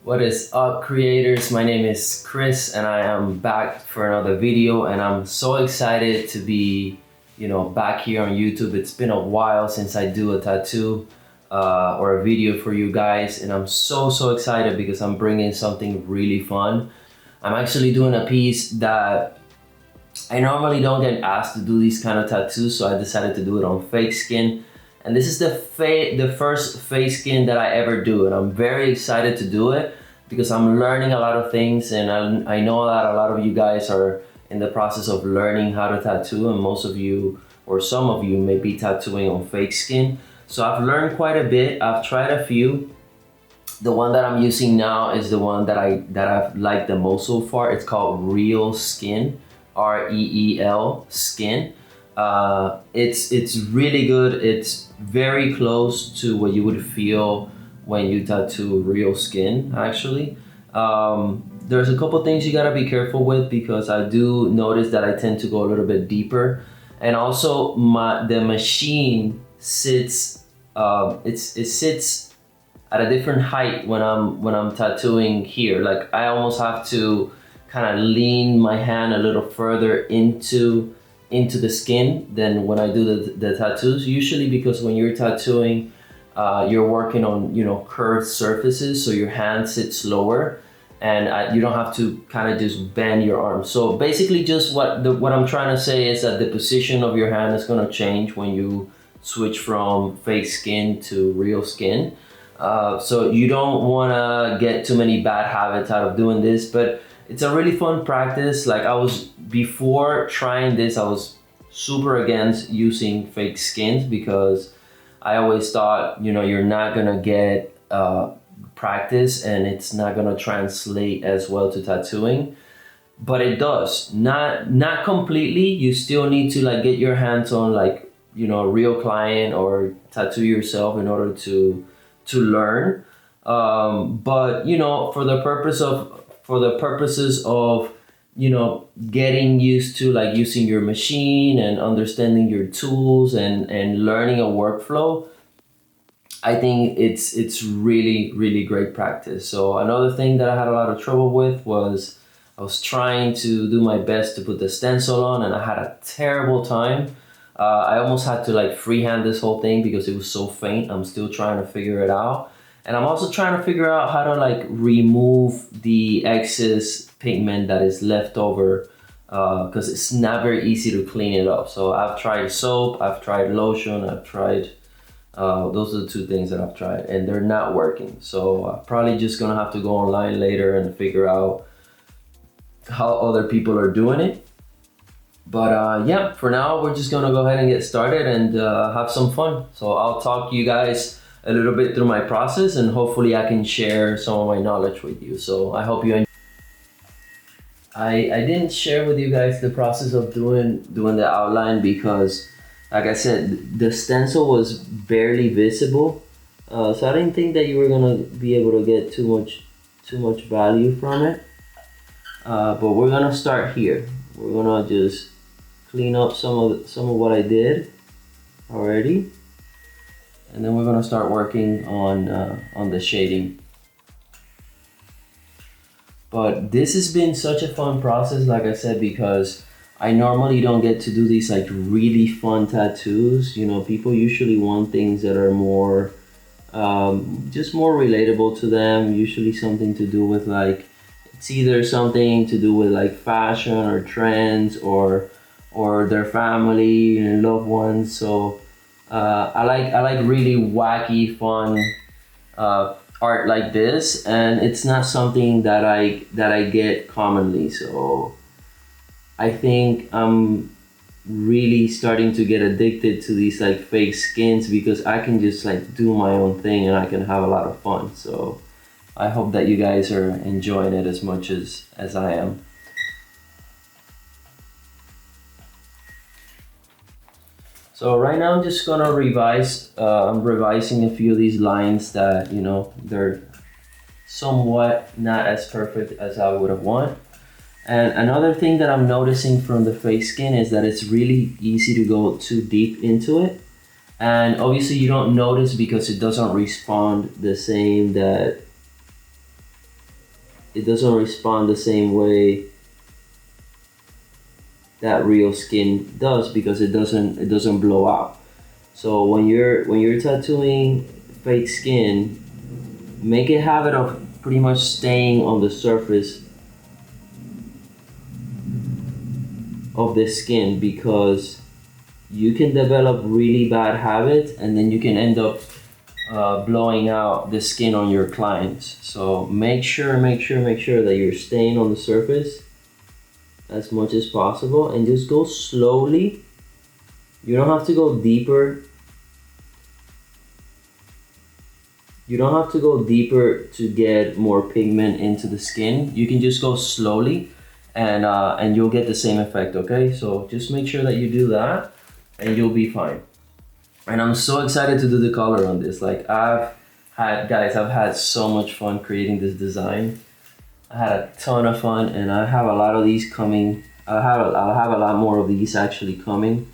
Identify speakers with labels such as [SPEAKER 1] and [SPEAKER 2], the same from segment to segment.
[SPEAKER 1] What is up, creators? My name is Chris and I am back for another video, and I'm so excited to be back here on YouTube. It's been a while since I do a tattoo or a video for you guys, and I'm so excited because I'm bringing something really fun. I'm actually doing a piece that I normally don't get asked to do these kind of tattoos, so I decided to do it on fake skin. And this is the first fake skin that I ever do, and I'm very excited to do it because I'm learning a lot of things, and I know that a lot of you guys are in the process of learning how to tattoo, and most of you or some of you may be tattooing on fake skin. So I've learned quite a bit. I've tried a few. The one that I'm using now is the one that I've liked the most so far. It's called Real Skin, REEL Skin. It's really good. It's very close to what you would feel when you tattoo real skin, actually. There's a couple things you gotta be careful with because I do notice that I tend to go a little bit deeper, and also the machine sits it sits at a different height when I'm tattooing here. Like I almost have to kind of lean my hand a little further into the skin than when I do the tattoos, usually because when you're tattooing you're working on curved surfaces, so your hand sits lower and you don't have to kind of just bend your arm. So basically just what I'm trying to say is that the position of your hand is going to change when you switch from fake skin to real skin. So you don't want to get too many bad habits out of doing this, but it's a really fun practice. Like before trying this, I was super against using fake skins because I always thought, you're not gonna get practice and it's not gonna translate as well to tattooing. But it does, not completely. You still need to get your hands on a real client or tattoo yourself in order to learn. But for the purposes of getting used to using your machine and understanding your tools and learning a workflow, I think it's really great practice. So another thing that I had a lot of trouble with was I was trying to do my best to put the stencil on, and I had a terrible time. I almost had to freehand this whole thing because it was so faint. I'm still trying to figure it out. And I'm also trying to figure out how to remove the excess pigment that is left over because it's not very easy to clean it up. So I've tried soap, I've tried lotion, I've tried, those are the two things that I've tried, and they're not working. So I'm probably just gonna have to go online later and figure out how other people are doing it. But yeah, for now, we're just gonna go ahead and get started and have some fun. So I'll talk to you guys a little bit through my process, and hopefully I can share some of my knowledge with you. So I hope you enjoy. I didn't share with you guys the process of doing the outline because, like I said, the stencil was barely visible. So I didn't think that you were gonna be able to get too much value from it. But we're gonna start here. We're gonna just clean up some of what I did already. And then we're gonna start working on the shading. But this has been such a fun process, like I said, because I normally don't get to do these really fun tattoos. People usually want things that are more, just more relatable to them. Usually something to do with it's either something to do with fashion or trends or their family and loved ones. So I like really wacky, fun art like this, and it's not something that I get commonly. So I think I'm really starting to get addicted to these fake skins because I can just do my own thing and I can have a lot of fun. So I hope that you guys are enjoying it as much as I am. So right now I'm just gonna revise. I'm revising a few of these lines that they're somewhat not as perfect as I would have wanted. And another thing that I'm noticing from the fake skin is that it's really easy to go too deep into it. And obviously you don't notice because it doesn't respond the same that it doesn't respond the same way that real skin does, because it doesn't blow out. So when you're tattooing fake skin, make a habit of pretty much staying on the surface of the skin, because you can develop really bad habits and then you can end up blowing out the skin on your clients. So make sure that you're staying on the surface as much as possible, and just go slowly. You don't have to go deeper. You don't have to go deeper to get more pigment into the skin. You can just go slowly, and you'll get the same effect, okay? So just make sure that you do that and you'll be fine. And I'm so excited to do the color on this. Like, I've had so much fun creating this design. I had a ton of fun, and I have a lot of these coming. I'll have a lot more of these actually coming.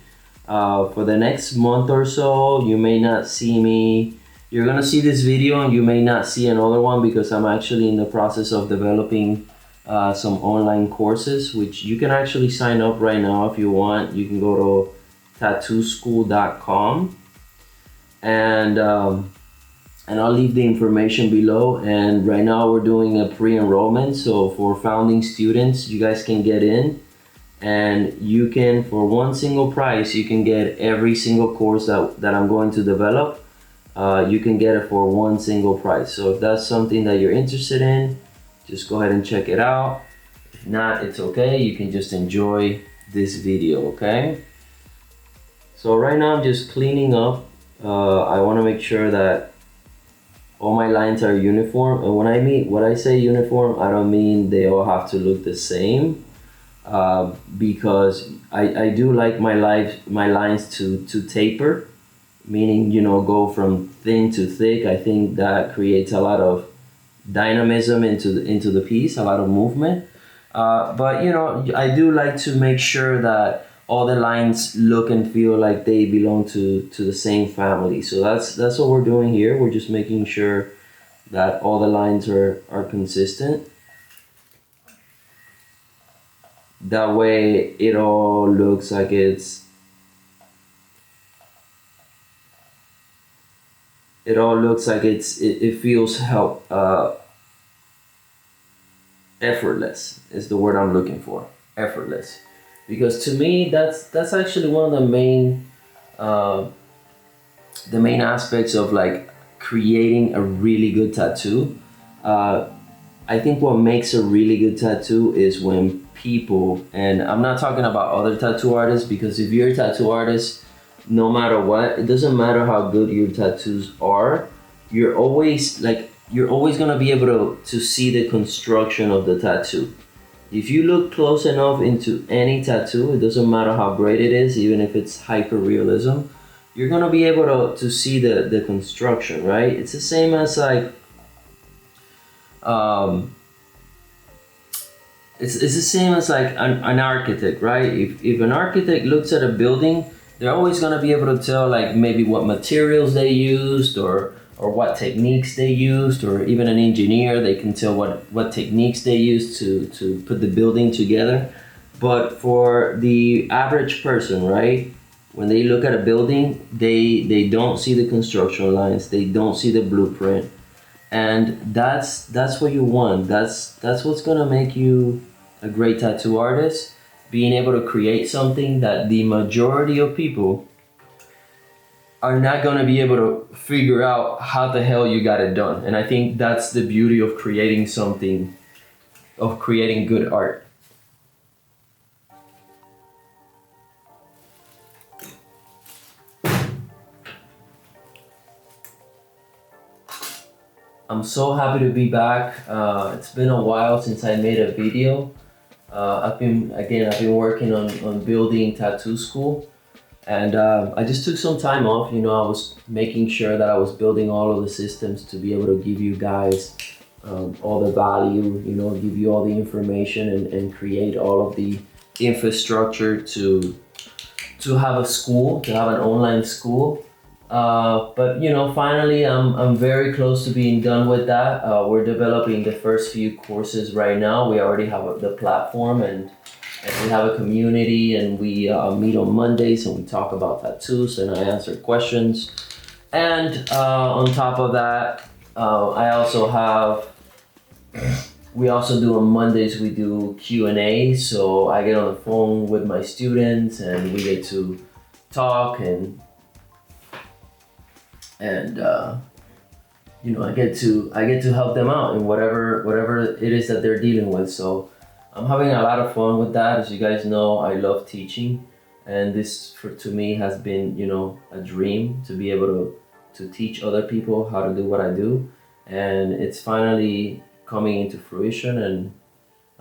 [SPEAKER 1] For the next month or so, you may not see me. You're gonna see this video and you may not see another one, because I'm actually in the process of developing some online courses, which you can actually sign up right now if you want. You can go to TattooSkuul.com, and I'll leave the information below. And right now we're doing a pre-enrollment, so for founding students, you guys can get in, and you can, for one single price, you can get every single course that I'm going to develop. You can get it for one single price. So if that's something that you're interested in, just go ahead and check it out. If not, it's okay. You can just enjoy this video, okay? So right now I'm just cleaning up. I want to make sure that all my lines are uniform. And when I say uniform, I don't mean they all have to look the same. Because I do like my lines to taper, meaning, you know, go from thin to thick. I think that creates a lot of dynamism into the piece, a lot of movement. But you know, I do like to make sure that all the lines look and feel like they belong to the same family. So that's what we're doing here. We're just making sure that all the lines are consistent. That way it all looks like it feels effortless is the word I'm looking for. Effortless. Because to me, that's actually one of the main aspects of like creating a really good tattoo. I think what makes a really good tattoo is when people, and I'm not talking about other tattoo artists, because if you're a tattoo artist, no matter what, it doesn't matter how good your tattoos are, you're always gonna be able to see the construction of the tattoo. If you look close enough into any tattoo, it doesn't matter how great it is, even if it's hyper realism, you're gonna be able to see the construction, right? It's the same as like it's the same as like an architect, right? If an architect looks at a building, they're always gonna be able to tell like maybe what materials they used, or what techniques they used, or even an engineer, they can tell what techniques they used to put the building together. But for the average person, right, when they look at a building, they don't see the construction lines, they don't see the blueprint. And that's what you want. That's what's gonna make you a great tattoo artist, being able to create something that the majority of people are not gonna be able to figure out how the hell you got it done. And I think that's the beauty of creating good art. I'm so happy to be back. It's been a while since I made a video. I've been working on building TattooSkuul, and I just took some time off. You know, I was making sure that I was building all of the systems to be able to give you guys all the value, you know, give you all the information, and create all of the infrastructure to have a school, to have an online school. But finally, I'm very close to being done with that. We're developing the first few courses right now. We already have the platform, and we have a community, and we meet on Mondays and we talk about tattoos and I answer questions. And on top of that, we also do on Mondays, we do Q&A. So I get on the phone with my students and we get to talk and I get to help them out in whatever it is that they're dealing with. So I'm having a lot of fun with that. As you guys know, I love teaching, and this to me has been a dream to be able to teach other people how to do what I do, and it's finally coming into fruition, and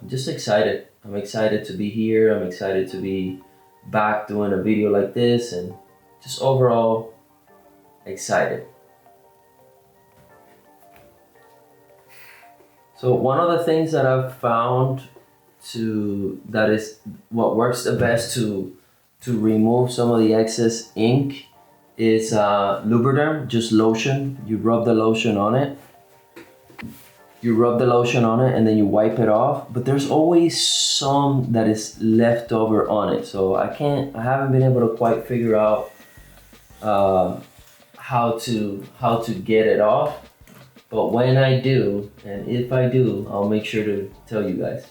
[SPEAKER 1] I'm just excited. I'm excited to be here. I'm excited to be back doing a video like this, and just overall excited. So one of the things that I've found that is what works the best to remove some of the excess ink is Lubriderm, just lotion. You rub the lotion on it. And then you wipe it off, but there's always some that is left over on it. So I haven't been able to quite figure out how to get it off. But when I do, and if I do, I'll make sure to tell you guys.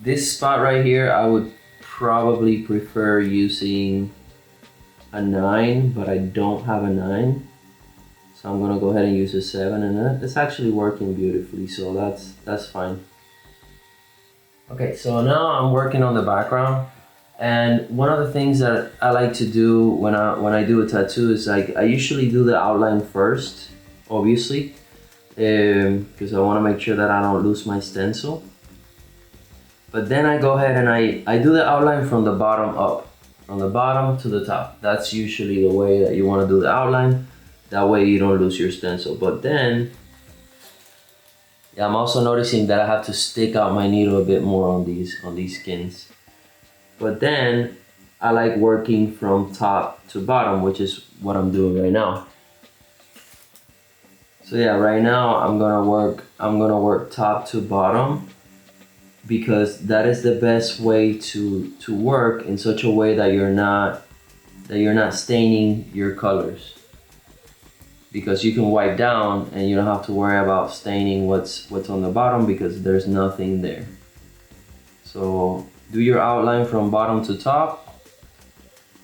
[SPEAKER 1] This spot right here, I would probably prefer using a 9, but I don't have a 9. So I'm gonna go ahead and use a 7, and it's actually working beautifully, so that's fine. Okay, so now I'm working on the background, and one of the things that I like to do when I do a tattoo is I usually do the outline first, obviously, because I want to make sure that I don't lose my stencil. But then I go ahead and I do the outline from the bottom up, from the bottom to the top. That's usually the way that you want to do the outline. That way you don't lose your stencil. But then, I'm also noticing that I have to stick out my needle a bit more on these skins. But then I like working from top to bottom, which is what I'm doing right now. So yeah, right now I'm gonna work top to bottom, because that is the best way to work in such a way that you're not staining your colors. Because you can wipe down and you don't have to worry about staining what's on the bottom, because there's nothing there. So do your outline from bottom to top,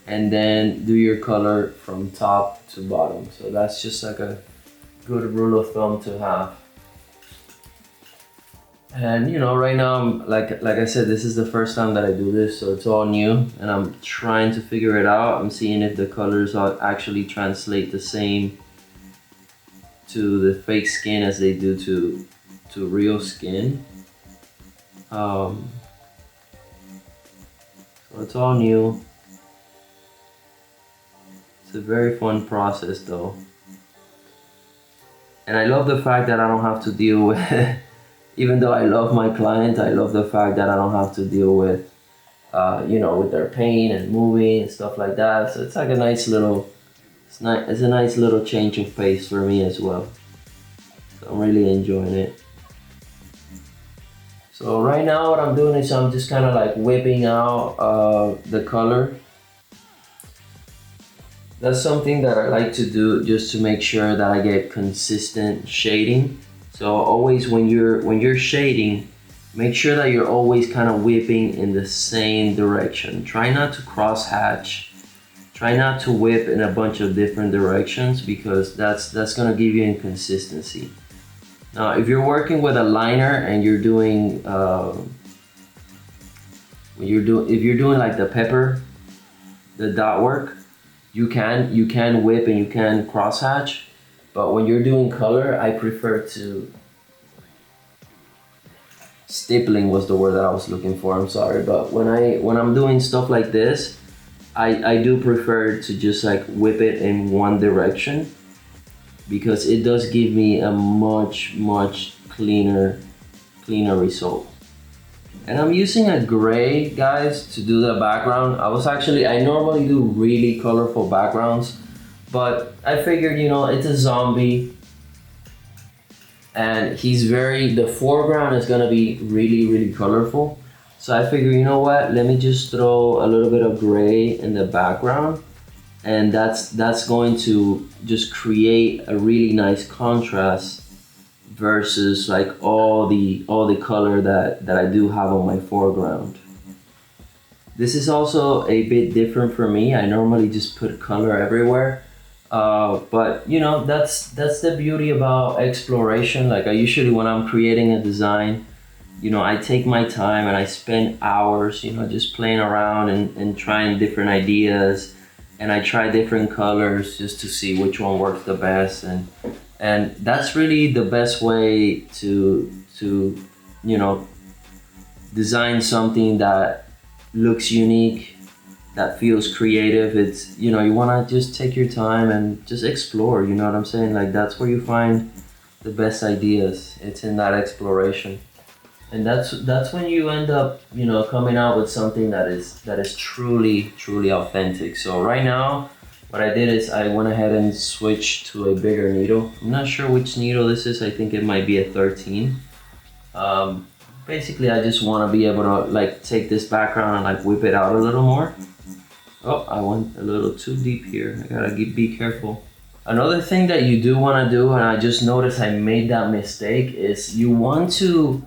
[SPEAKER 1] and then do your color from top to bottom. So that's just like a good rule of thumb to have. And right now, like I said, this is the first time that I do this, so it's all new, and I'm trying to figure it out. I'm seeing if the colors actually translate the same to the fake skin as they do to real skin. So it's all new. It's a very fun process though. And I love the fact that I don't have to deal with, even though I love my client, I love the fact that I don't have to deal with, with their pain and moving and stuff like that. So it's like a nice little, it's a nice little change of pace for me as well. So I'm really enjoying it. So right now what I'm doing is I'm just kind of like whipping out the color. That's something that I like to do just to make sure that I get consistent shading. So always when you're shading, make sure that you're always kind of whipping in the same direction. Try not to cross hatch. Try not to whip in a bunch of different directions, because that's gonna give you inconsistency. Now, if you're working with a liner and you're doing if you're doing like the pepper, the dot work, you can whip and you can cross hatch. But when you're doing color, I prefer to, stippling was the word that I was looking for, I'm sorry. But when I'm doing stuff like this, I do prefer to just like whip it in one direction, because it does give me a much cleaner result. And I'm using a gray, guys, to do the background. I normally do really colorful backgrounds, but I figured, it's a zombie and the foreground is gonna be really, really colorful. So I figured, you know what, let me just throw a little bit of gray in the background, and that's going to just create a really nice contrast versus like all the color that I do have on my foreground. This is also a bit different for me. I normally just put color everywhere. But that's the beauty about exploration. Like I usually, when I'm creating a design, I take my time and I spend hours, just playing around and trying different ideas. And I try different colors just to see which one works the best. And that's really the best way to design something that looks unique, that feels creative. It's, you want to just take your time and just explore, you know what I'm saying? Like that's where you find the best ideas. It's in that exploration. And that's when you end up, coming out with something that is truly, truly authentic. So right now, what I did is I went ahead and switched to a bigger needle. I'm not sure which needle this is. I think it might be a 13. Basically, I just want to be able to like take this background and like whip it out a little more. Oh, I went a little too deep here. I gotta be careful. Another thing that you do want to do, and I just noticed I made that mistake, is you want to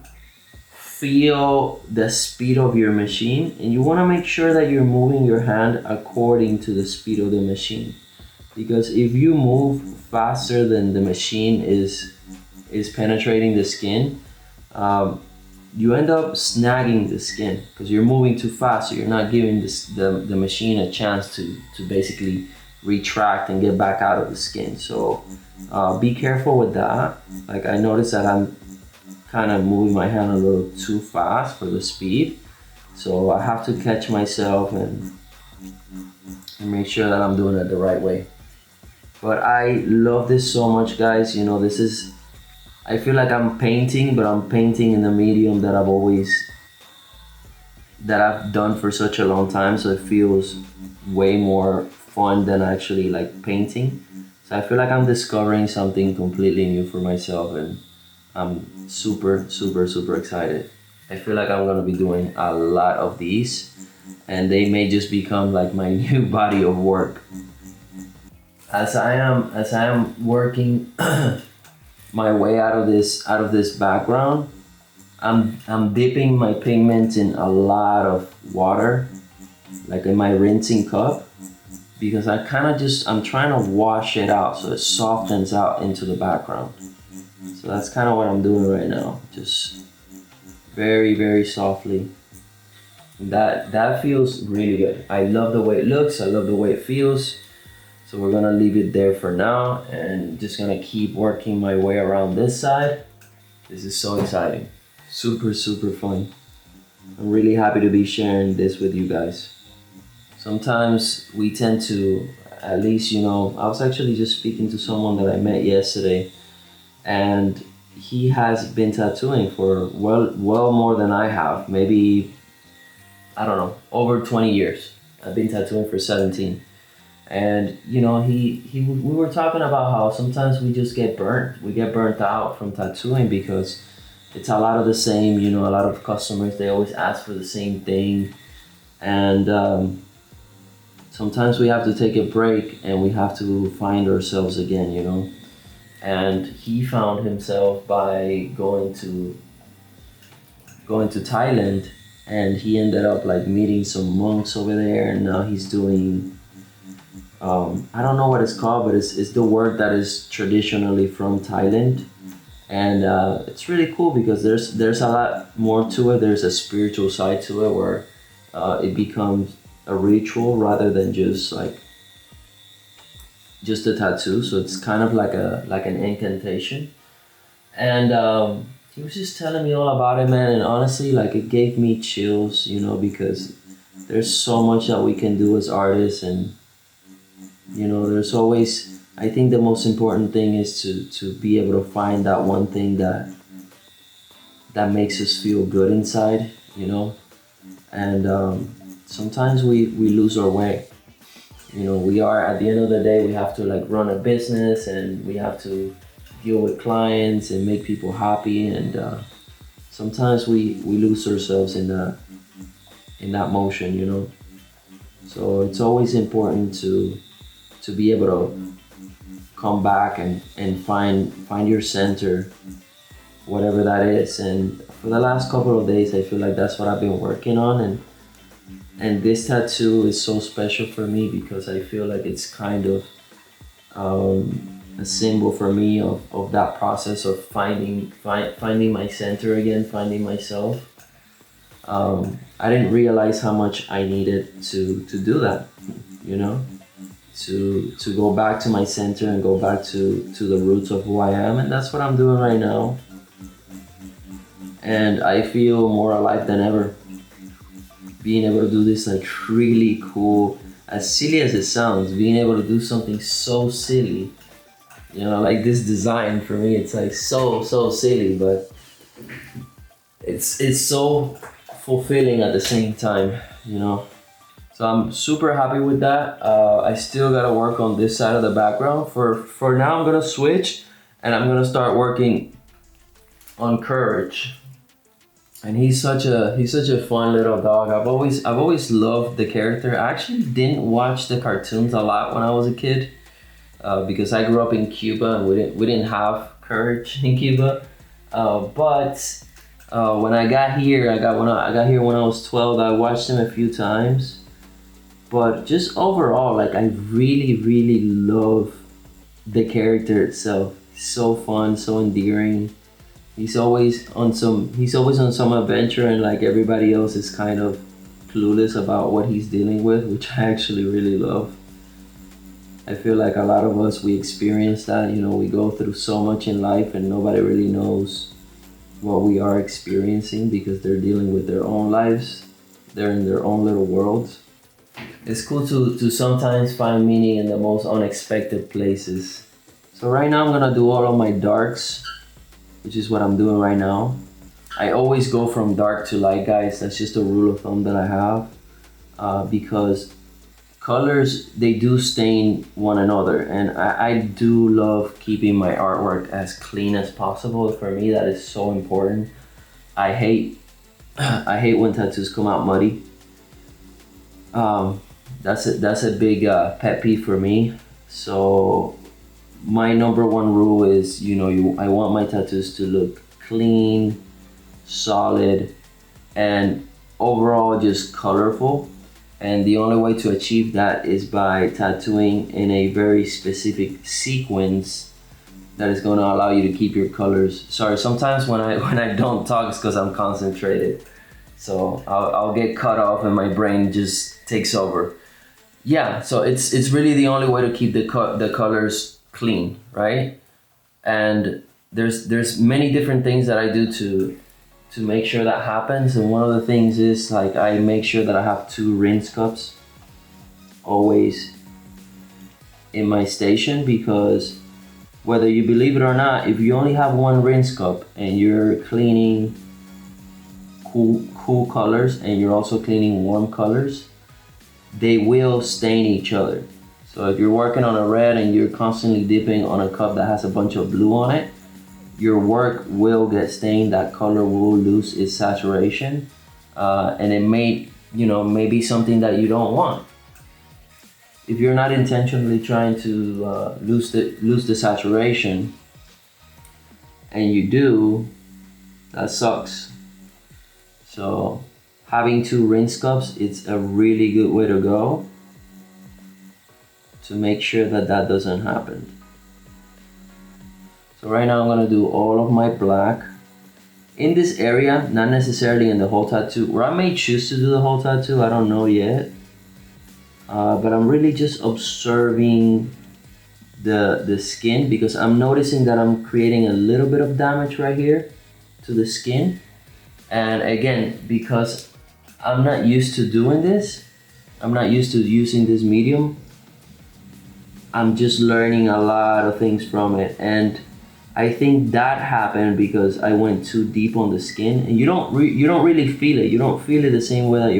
[SPEAKER 1] feel the speed of your machine, and you want to make sure that you're moving your hand according to the speed of the machine. Because if you move faster than the machine is penetrating the skin, you end up snagging the skin because you're moving too fast. So you're not giving the machine a chance to basically retract and get back out of the skin. So be careful with that. Like I noticed that I'm kind of moving my hand a little too fast for the speed. So I have to catch myself and make sure that I'm doing it the right way. But I love this so much, guys. I feel like I'm painting, but I'm painting in the medium that I've done for such a long time. So it feels way more fun than actually like painting. So I feel like I'm discovering something completely new for myself, and I'm super, super, super excited. I feel like I'm gonna be doing a lot of these, and they may just become like my new body of work. As I am working my way out of this background, I'm dipping my pigments in a lot of water, like in my rinsing cup, because I'm trying to wash it out so it softens out into the background. So that's kind of what I'm doing right now, just very, very softly. That feels really good. I love the way it looks, I love the way it feels. So we're gonna leave it there for now and just gonna keep working my way around this side. This is so exciting. Super, super fun. I'm really happy to be sharing this with you guys. Sometimes we tend to, at least, I was actually just speaking to someone that I met yesterday, and he has been tattooing for well more than I have. Maybe, I don't know, over 20 years. I've been tattooing for 17. And we were talking about how sometimes we just get burnt. We get burnt out from tattooing because it's a lot of the same. A lot of customers, they always ask for the same thing, and sometimes we have to take a break and we have to find ourselves again. And he found himself by going to Thailand, and he ended up like meeting some monks over there, and now he's doing. I don't know what it's called, but it's the work that is traditionally from Thailand, and it's really cool because there's a lot more to it. There's a spiritual side to it where it becomes a ritual rather than just a tattoo. So it's kind of like an incantation, and he was just telling me all about it, man. And honestly, like it gave me chills, because there's so much that we can do as artists, and there's always, I think the most important thing is to be able to find that one thing that makes us feel good inside, you know. And sometimes we lose our way. You know, we are, at the end of the day, we have to like run a business, and we have to deal with clients and make people happy, and sometimes we lose ourselves in that motion, you know. So it's always important to be able to come back and find your center, whatever that is. And for the last couple of days, I feel like that's what I've been working on, and this tattoo is so special for me because I feel like it's kind of a symbol for me of that process of finding my center again, finding myself. I didn't realize how much I needed to do that, you know, to go back to my center and go back to the roots of who I am, and that's what I'm doing right now. And I feel more alive than ever. Being able to do this like really cool, as silly as it sounds, being able to do something so silly, you know, like this design for me, it's like so silly, but it's so fulfilling at the same time, you know. So I'm super happy with that. I still gotta work on this side of the background. For now, I'm gonna switch, and I'm gonna start working on Courage. And he's such a fun little dog. I've always loved the character. I actually didn't watch the cartoons a lot when I was a kid, because I grew up in Cuba and we didn't have Courage in Cuba. But when I got here, I got here when I was 12. I watched him a few times, but just overall, like I really love the character itself. So fun, so endearing. He's always on some adventure, and like everybody else is kind of clueless about what he's dealing with, which I actually really love. I feel like a lot of us, we experience that, you know, we go through so much in life and nobody really knows what we are experiencing because they're dealing with their own lives. They're in their own little worlds. It's cool to sometimes find meaning in the most unexpected places. So right now I'm gonna do all of my darks, which is what I'm doing right now. I always go from dark to light, guys. That's just a rule of thumb that I have, because colors, they do stain one another, and I do love keeping my artwork as clean as possible. For me, that is so important. I hate when tattoos come out muddy. That's a big pet peeve for me. So my number one rule is, you know, I want my tattoos to look clean, solid, and overall just colorful. And the only way to achieve that is by tattooing in a very specific sequence that is going to allow you to keep your colors. Sorry, sometimes when I don't talk, it's because I'm concentrated. So I'll get cut off and my brain just takes over. Yeah, so it's really the only way to keep the colors clean, right? And there's many different things that I do to make sure that happens. And one of the things is, like, I make sure that I have 2 rinse cups always in my station, because whether you believe it or not, if you only have 1 rinse cup and you're cleaning cool colors and you're also cleaning warm colors, they will stain each other. So if you're working on a red and you're constantly dipping on a cup that has a bunch of blue on it, your work will get stained. That color will lose its saturation, and it may be something that you don't want. If you're not intentionally trying to lose the saturation, and you do, that sucks. So having 2 rinse cups, it's a really good way to go to make sure that doesn't happen. So right now I'm gonna do all of my black in this area, not necessarily in the whole tattoo, or I may choose to do the whole tattoo, I don't know yet. But I'm really just observing the skin, because I'm noticing that I'm creating a little bit of damage right here to the skin. And again, because I'm not used to doing this, I'm not used to using this medium, I'm just learning a lot of things from it. And I think that happened because I went too deep on the skin, and you don't really feel it. You don't feel it the same way that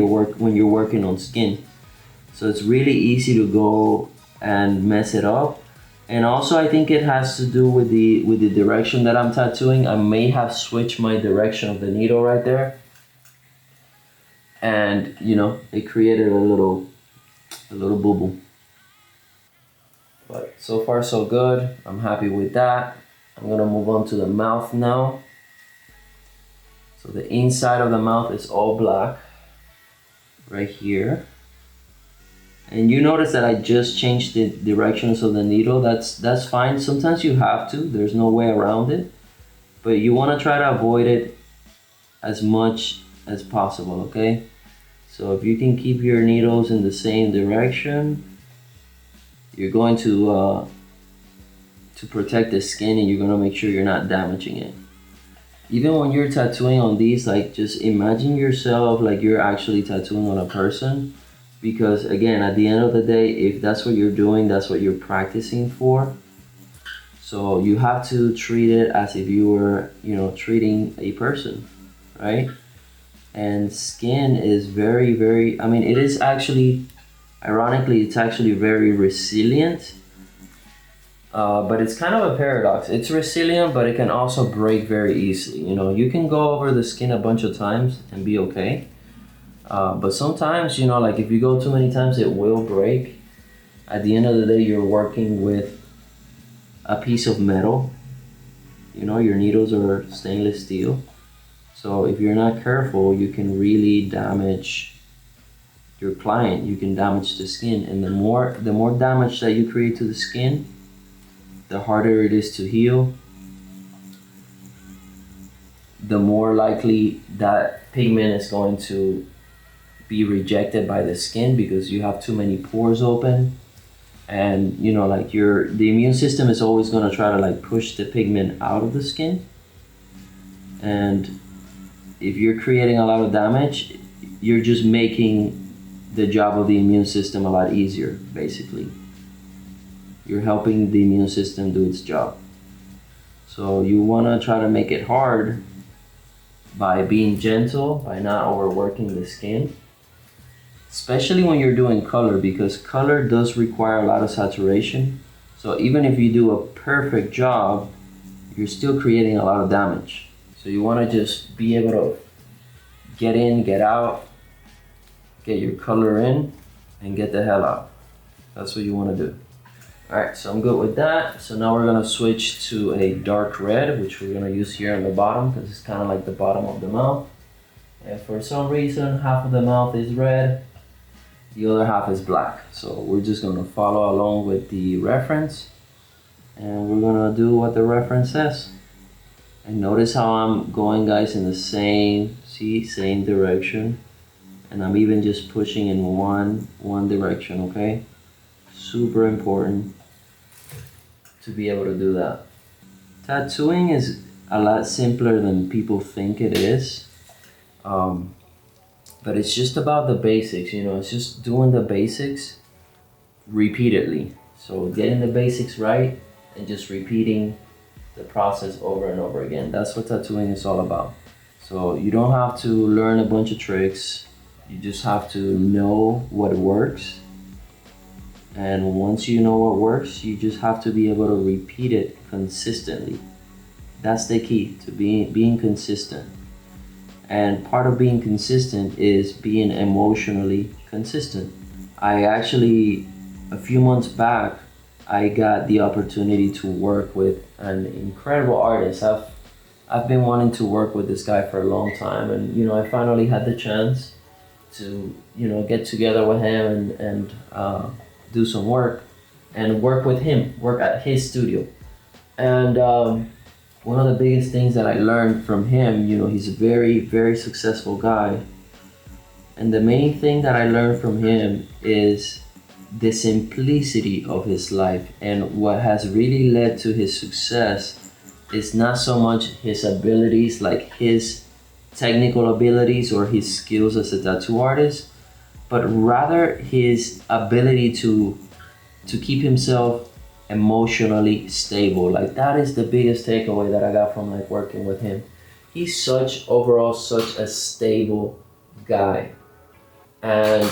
[SPEAKER 1] when you're working on skin. So it's really easy to go and mess it up. And also I think it has to do with the direction that I'm tattooing. I may have switched my direction of the needle right there. And you know, it created a little boo-boo. But so far so good. I'm happy with that. I'm gonna move on to the mouth now. So the inside of the mouth is all black right here. And you notice that I just changed the directions of the needle. That's fine. Sometimes you have to. There's no way around it. But you want to try to avoid it as much as possible, okay? So if you can keep your needles in the same direction, you're going to protect the skin, and you're going to make sure you're not damaging it. Even when you're tattooing on these, like, just imagine yourself like you're actually tattooing on a person. Because again, at the end of the day, if that's what you're doing, that's what you're practicing for. So you have to treat it as if you were, you know, treating a person, right? And skin is very, very, I mean, it is actually, ironically, it's actually very resilient. But it's kind of a paradox. It's resilient, but it can also break very easily. You know, you can go over the skin a bunch of times and be okay. But sometimes, you know, like if you go too many times, it will break. At the end of the day, you're working with a piece of metal. You know, your needles are stainless steel. So if you're not careful, you can really damage your client. You can damage the skin. And the more damage that you create to the skin, the harder it is to heal. The more likely that pigment is going to be rejected by the skin because you have too many pores open. And you know, like the immune system is always going to try to like push the pigment out of the skin. And if you're creating a lot of damage, you're just making the job of the immune system a lot easier, basically. You're helping the immune system do its job. So you want to try to make it hard by being gentle, by not overworking the skin. Especially when you're doing color, because color does require a lot of saturation. So even if you do a perfect job, you're still creating a lot of damage. So you want to just be able to get in, get out, get your color in, and get the hell out. That's what you want to do. Alright, so I'm good with that. So now we're going to switch to a dark red, which we're going to use here on the bottom because it's kind of like the bottom of the mouth. And for some reason, half of the mouth is red, the other half is black. So we're just going to follow along with the reference, and we're going to do what the reference says. And notice how I'm going, guys, in the same direction. And I'm even just pushing in one direction, okay? Super important to be able to do that. Tattooing is a lot simpler than people think it is. But it's just about the basics, you know, it's just doing the basics repeatedly. So getting the basics right and just repeating the process over and over again. That's what tattooing is all about. So you don't have to learn a bunch of tricks. You just have to know what works. And once you know what works, you just have to be able to repeat it consistently. That's the key to being consistent. And part of being consistent is being emotionally consistent. I actually, a few months back, I got the opportunity to work with an incredible artist. I've been wanting to work with this guy for a long time, and you know, I finally had the chance to, you know, get together with him and do some work and work with him, work at his studio. And one of the biggest things that I learned from him, you know, he's a very, very successful guy. And the main thing that I learned from him is the simplicity of his life. And what has really led to his success is not so much his abilities, like his technical abilities or his skills as a tattoo artist, but rather his ability to keep himself emotionally stable. Like that is the biggest takeaway that I got from like working with him. He's overall such a stable guy. And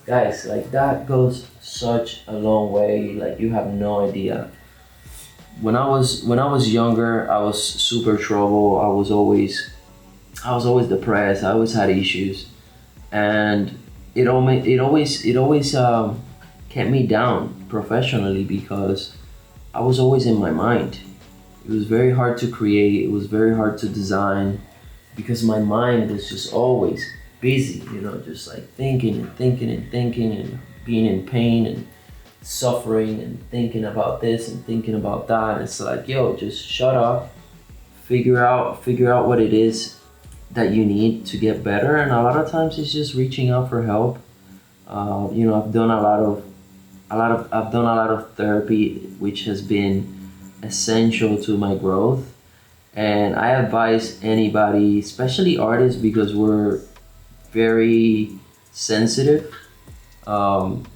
[SPEAKER 1] guys, like that goes such a long way. Like you have no idea. When I was younger, I was super trouble. I was always depressed. I always had issues, and it always kept me down professionally because I was always in my mind. It was very hard to create. It was very hard to design because my mind was just always busy. Just like thinking and thinking and thinking and being in pain and suffering and thinking about this and thinking about that. And it's like, yo, just shut up, figure out what it is that you need to get better. And a lot of times it's just reaching out for help. I've done a lot of therapy, which has been essential to my growth. And I advise anybody, especially artists, because we're very sensitive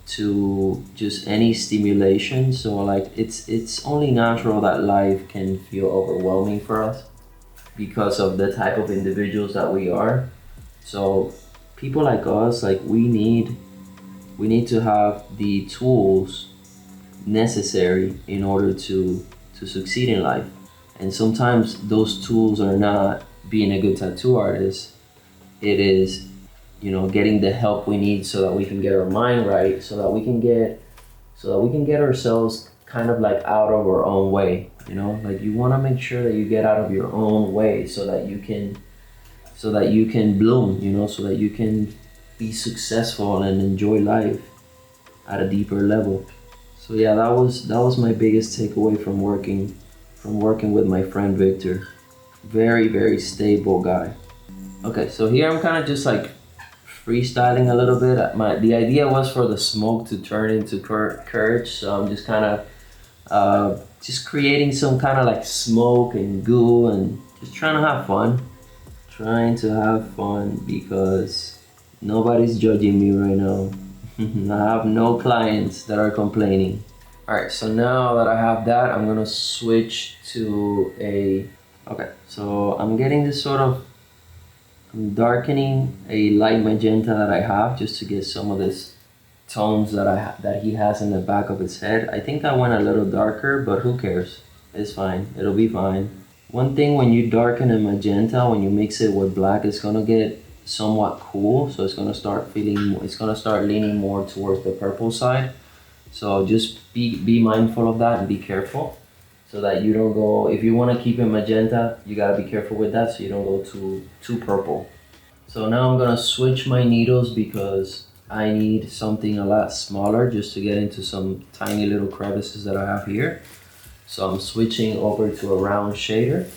[SPEAKER 1] to just any stimulation. So like it's only natural that life can feel overwhelming for us because of the type of individuals that we are. So people like us, like we need to have the tools necessary in order to succeed in life. And sometimes those tools are not being a good tattoo artist. It is, getting the help we need so that we can get our mind right, so that we can get ourselves kind of like out of our own way. Like you want to make sure that you get out of your own way so that you can bloom, so that you can be successful and enjoy life at a deeper level. So yeah, that was my biggest takeaway from working with my friend Victor. Very, very stable guy. Okay, so here I'm kind of just like freestyling a little bit. The idea was for the smoke to turn into courage, so I'm just kind of just creating some kind of like smoke and goo and just trying to have fun. Trying to have fun because nobody's judging me right now. I have no clients that are complaining. Alright, so now that I have that, I'm gonna switch to okay, so I'm getting this I'm darkening a light magenta that I have just to get some of this tones that he has in the back of his head. I think I went a little darker, but who cares? It's fine, it'll be fine. One thing, when you darken a magenta, when you mix it with black, it's gonna get somewhat cool. So it's gonna start leaning more towards the purple side. So just be mindful of that and be careful so that you don't go, if you wanna keep it magenta, you gotta be careful with that so you don't go too purple. So now I'm gonna switch my needles because I need something a lot smaller just to get into some tiny little crevices that I have here. So I'm switching over to a round shader,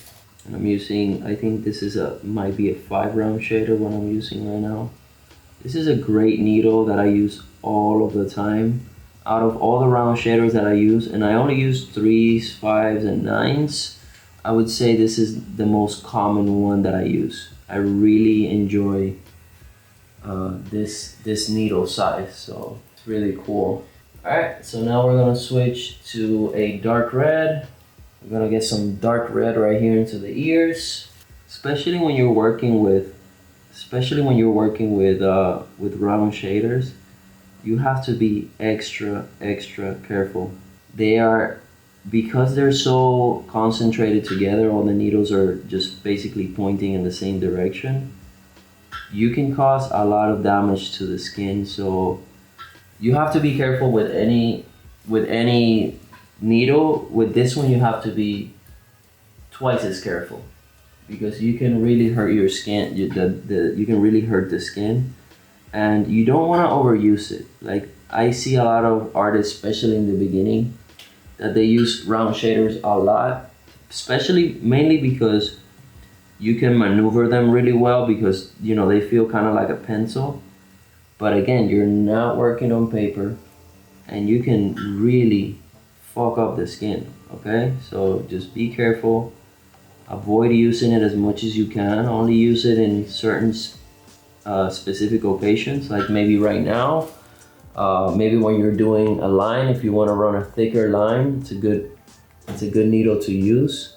[SPEAKER 1] and I'm using, I think this might be a 5 round shader what I'm using right now. This is a great needle that I use all of the time. Out of all the round shaders that I use, and I only use 3s, 5s, and 9s, I would say this is the most common one that I use. I really enjoy this needle size, so it's really cool. Alright, so now we're gonna switch to a dark red. We're gonna get some dark red right here into the ears. Especially when you're working with round shaders, you have to be extra careful. Because they're so concentrated together, all the needles are just basically pointing in the same direction. You can cause a lot of damage to the skin, so you have to be careful with any needle. With this one, you have to be twice as careful because you can really hurt your skin. You can really hurt the skin, and you don't want to overuse it. Like I see a lot of artists, especially in the beginning, that they use round shaders a lot, mainly because you can maneuver them really well because they feel kind of like a pencil. But again, you're not working on paper and you can really fuck up the skin, okay? So just be careful. Avoid using it as much as you can. Only use it in certain specific occasions, like maybe right now. Maybe when you're doing a line, if you want to run a thicker line, it's a good needle to use.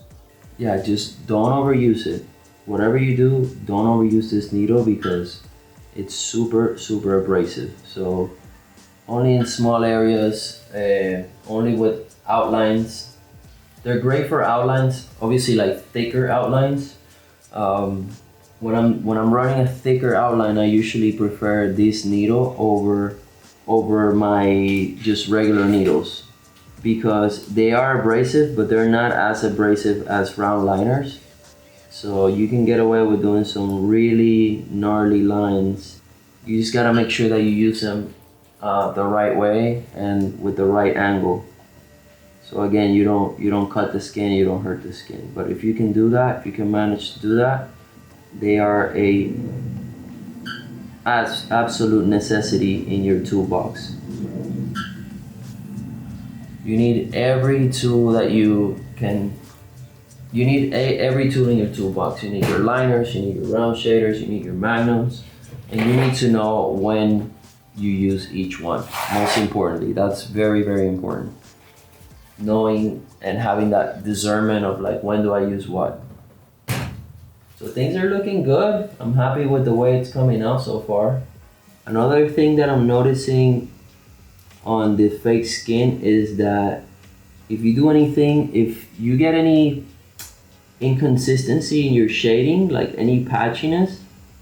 [SPEAKER 1] Yeah, just don't overuse it. Whatever you do, don't overuse this needle because it's super abrasive. So only in small areas, only with outlines. They're great for outlines, obviously like thicker outlines. When I'm running a thicker outline, I usually prefer this needle over my just regular needles because they are abrasive, but they're not as abrasive as round liners. So you can get away with doing some really gnarly lines. You just gotta make sure that you use them the right way and with the right angle. So again, you don't cut the skin, you don't hurt the skin. But if you can do that, if you can manage to do that, they are a absolute necessity in your toolbox. You need every tool that you can. You need every tool in your toolbox. You need your liners, you need your round shaders, you need your magnums, and you need to know when you use each one. Most importantly, that's very important. Knowing and having that discernment of like, when do I use what? So things are looking good. I'm happy with the way it's coming out so far. Another thing that I'm noticing on the fake skin is that if you do anything, if you get any inconsistency in your shading, like any patchiness,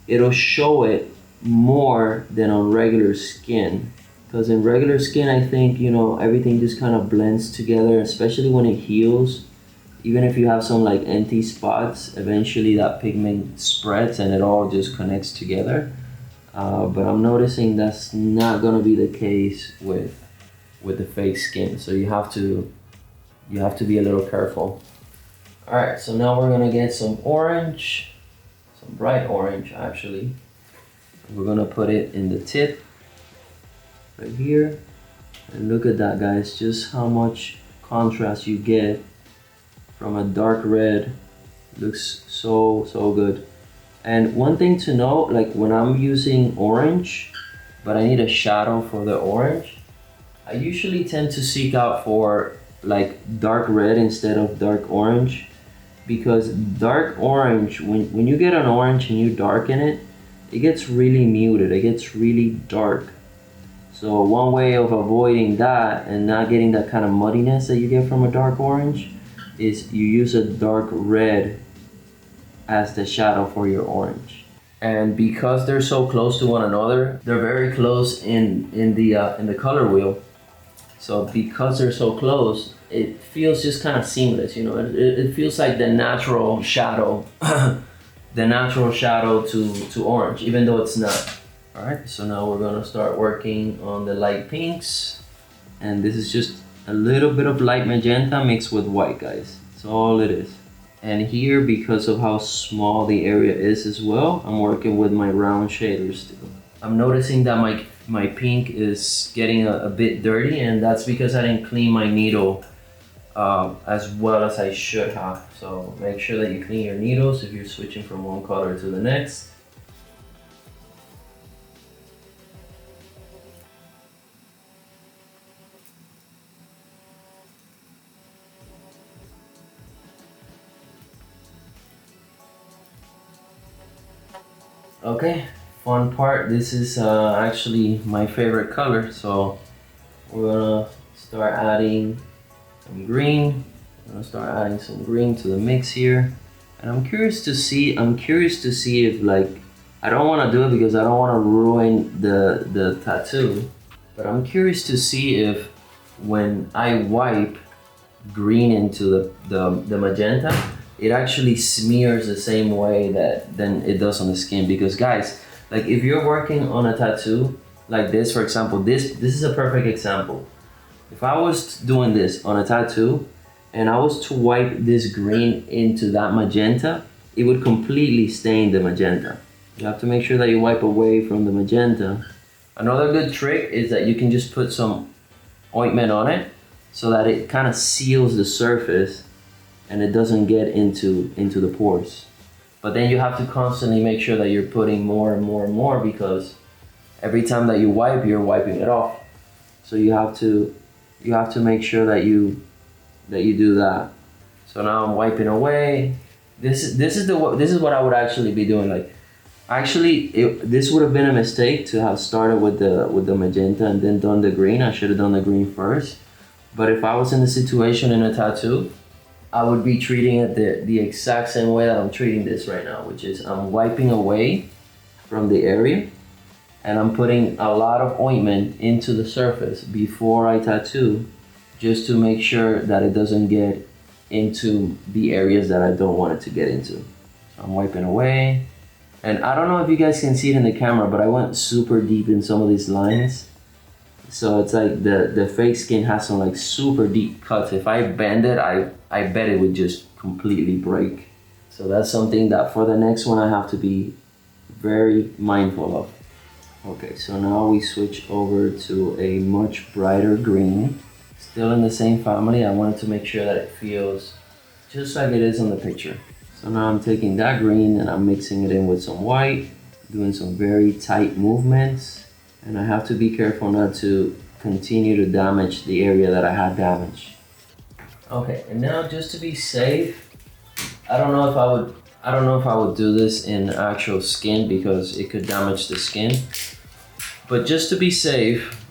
[SPEAKER 1] it'll show it more than on regular skin. Because in regular skin, I think, you know, everything just kind of blends together, especially when it heals. Even if you have some like empty spots, eventually that pigment spreads and it all just connects together. But I'm noticing that's not gonna be the case with the fake skin. So you have to be a little careful. All right, so now we're gonna get some orange, some bright orange actually. We're gonna put it in the tip right here. And look at that, guys, just how much contrast you get from a dark red. Looks so good. And one thing to note, like when I'm using orange, but I need a shadow for the orange, I usually tend to seek out for like dark red instead of dark orange, because dark orange, when you get an orange and you darken it, it gets really muted, it gets really dark. So one way of avoiding that and not getting that kind of muddiness that you get from a dark orange is you use a dark red as the shadow for your orange. And because they're so close to one another, they're very close in the color wheel. So because they're so close, it feels just kind of seamless, you know. It feels like the natural shadow, the natural shadow to orange, even though it's not. All right, so now we're gonna start working on the light pinks, and this is just a little bit of light magenta mixed with white, guys. That's all it is. And here, because of how small the area is as well, I'm working with my round shaders still. I'm noticing that my pink is getting a bit dirty, and that's because I didn't clean my needle as well as I should have. So make sure that you clean your needles if you're switching from one color to the next. Okay, fun part. This is actually my favorite color. So we're gonna start adding some green. I'm gonna start adding some green to the mix here. And I'm curious to see if, like, I don't wanna do it because I don't wanna ruin the tattoo, but I'm curious to see if when I wipe green into the magenta, it actually smears the same way than it does on the skin. Because guys, like if you're working on a tattoo like this, for example, this is a perfect example. If I was doing this on a tattoo and I was to wipe this green into that magenta, it would completely stain the magenta. You have to make sure that you wipe away from the magenta. Another good trick is that you can just put some ointment on it so that it kind of seals the surface and it doesn't get into the pores. But then you have to constantly make sure that you're putting more and more and more, because every time that you wipe, you're wiping it off. So you have to make sure that you do that. So now I'm wiping away. This is what I would actually be doing. Like, actually, this would have been a mistake to have started with the magenta and then done the green. I should have done the green first. But if I was in the situation in a tattoo, I would be treating it the exact same way that I'm treating this right now, which is I'm wiping away from the area and I'm putting a lot of ointment into the surface before I tattoo, just to make sure that it doesn't get into the areas that I don't want it to get into. So I'm wiping away. And I don't know if you guys can see it in the camera, but I went super deep in some of these lines. So it's like the fake skin has some like super deep cuts. If I bend it, I bet it would just completely break. So that's something that for the next one I have to be very mindful of. Okay, so now we switch over to a much brighter green. Still in the same family. I wanted to make sure that it feels just like it is in the picture. So now I'm taking that green and I'm mixing it in with some white, doing some very tight movements. And I have to be careful not to continue to damage the area that I had damaged. Okay, and now just to be safe, I don't know if I would do this in actual skin because it could damage the skin. But just to be safe,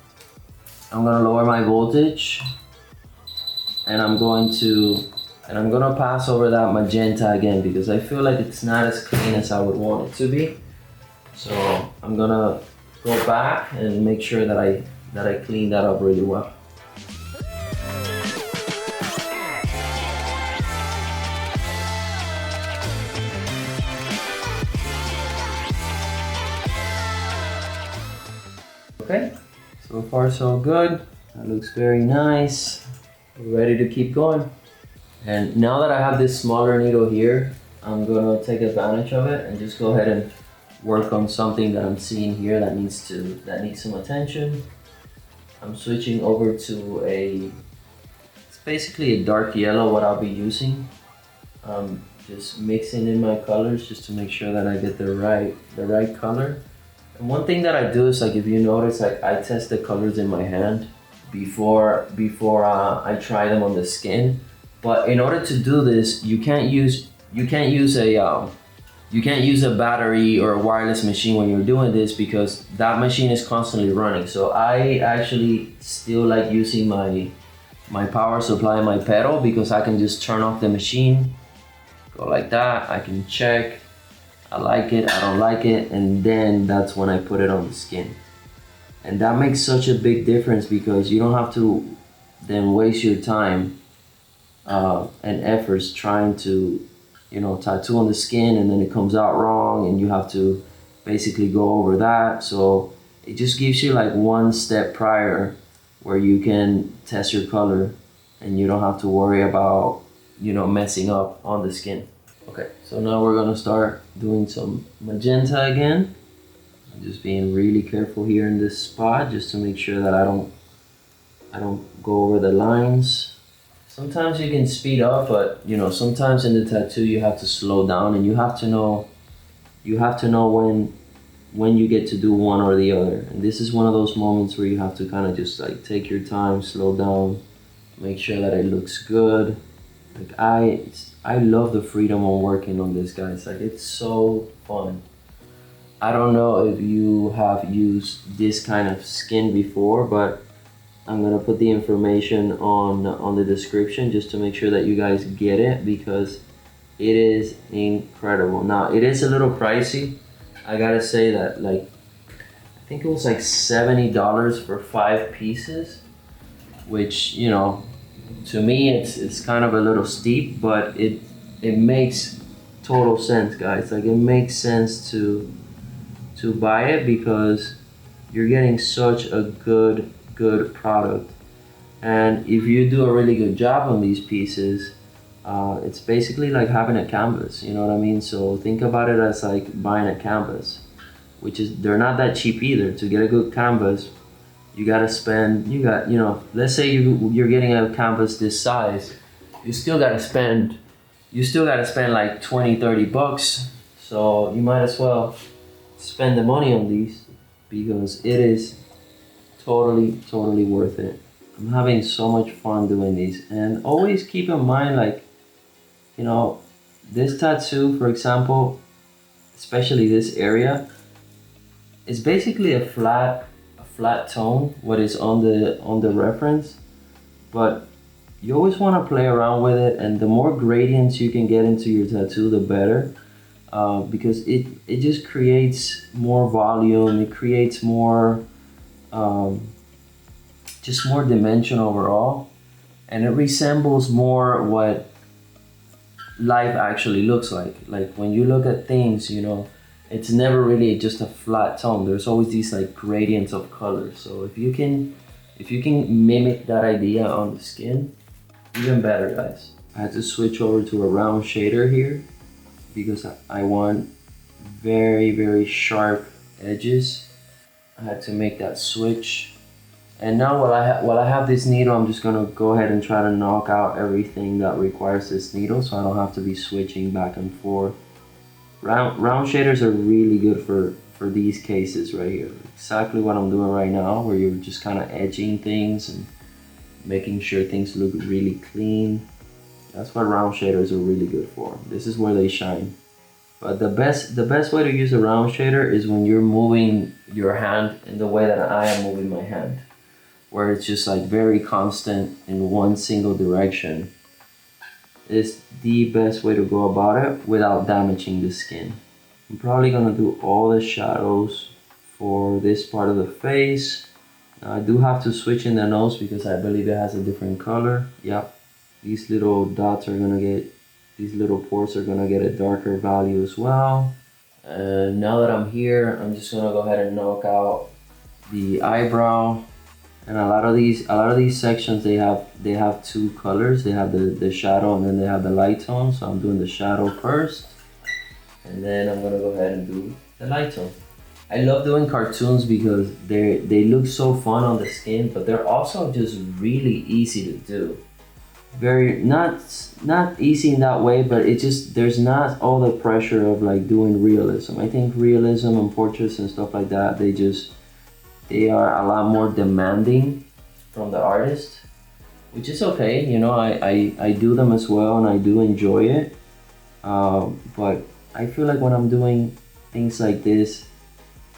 [SPEAKER 1] I'm gonna lower my voltage and I'm gonna pass over that magenta again because I feel like it's not as clean as I would want it to be. So I'm gonna go back and make sure that I clean that up really well. Okay, so far so good. That looks very nice. We're ready to keep going. And now that I have this smaller needle here, I'm gonna take advantage of it and just go ahead and work on something that I'm seeing here that needs some attention. I'm switching over to it's basically a dark yellow what I'll be using. Just mixing in my colors just to make sure that I get the right color. And one thing that I do is, like, if you notice, like, I test the colors in my hand before I try them on the skin. But in order to do this, you can't use a battery or a wireless machine when you're doing this because that machine is constantly running. So I actually still like using my power supply and my pedal because I can just turn off the machine, go like that. I can check. I like it, I don't like it, and then that's when I put it on the skin. And that makes such a big difference because you don't have to then waste your time and efforts trying to, tattoo on the skin and then it comes out wrong and you have to basically go over that. So it just gives you like one step prior where you can test your color and you don't have to worry about, messing up on the skin. Okay, so now we're gonna start doing some magenta again. I'm just being really careful here in this spot just to make sure that I don't go over the lines. Sometimes you can speed up, but sometimes in the tattoo you have to slow down and you have to know when you get to do one or the other. And this is one of those moments where you have to kind of just like take your time, slow down, make sure that it looks good. Like I love the freedom on working on this, guys. Like, it's so fun. I don't know if you have used this kind of skin before, but I'm gonna put the information on the description just to make sure that you guys get it because it is incredible. Now, it is a little pricey. I gotta say that, like, I think it was like $70 for 5 pieces, which, to me, it's kind of a little steep, but it makes total sense, guys. Like, it makes sense to buy it because you're getting such a good product. And if you do a really good job on these pieces, it's basically like having a canvas, you know what I mean? So think about it as like buying a canvas, they're not that cheap either. To get a good canvas, you gotta spend, let's say you're getting a canvas this size, you still gotta spend like 20-30 bucks. So you might as well spend the money on these because it is totally worth it. I'm having so much fun doing these. And always keep in mind, like, you know, this tattoo, for example, especially this area, is basically a flat tone, what is on the reference. But you always want to play around with it, and the more gradients you can get into your tattoo, the better. Because it just creates more volume, it creates more, um, just more dimension overall, and it resembles more what life actually looks like. Like when you look at things, you know, it's never really just a flat tone. There's always these like gradients of color. So if you can mimic that idea on the skin, even better, guys. I had to switch over to a round shader here because I want very sharp edges. I had to make that switch. And now while I have this needle, I'm just gonna go ahead and try to knock out everything that requires this needle, so I don't have to be switching back and forth. Round shaders are really good for these cases right here. Exactly what I'm doing right now, where you're just kind of edging things and making sure things look really clean. That's what round shaders are really good for. This is where they shine. But the best way to use a round shader is when you're moving your hand in the way that I am moving my hand, where it's just like very constant in one single direction. Is the best way to go about it without damaging the skin. I'm probably gonna do all the shadows for this part of the face. Now I do have to switch in the nose because I believe it has a different color. Yep, these little dots are gonna get, these little pores are gonna get a darker value as well. And now that I'm here, I'm just gonna go ahead and knock out the eyebrow. And a lot of these sections, they have two colors. They have the shadow and then they have the light tone. So I'm doing the shadow first, and then I'm gonna go ahead and do the light tone. I love doing cartoons because they look so fun on the skin, but they're also just really easy to do. Very not easy in that way, but it just, there's not all the pressure of like doing realism. I think realism and portraits and stuff like that, they are a lot more demanding from the artist, which is okay. You know, I do them as well and I do enjoy it. But I feel like when I'm doing things like this,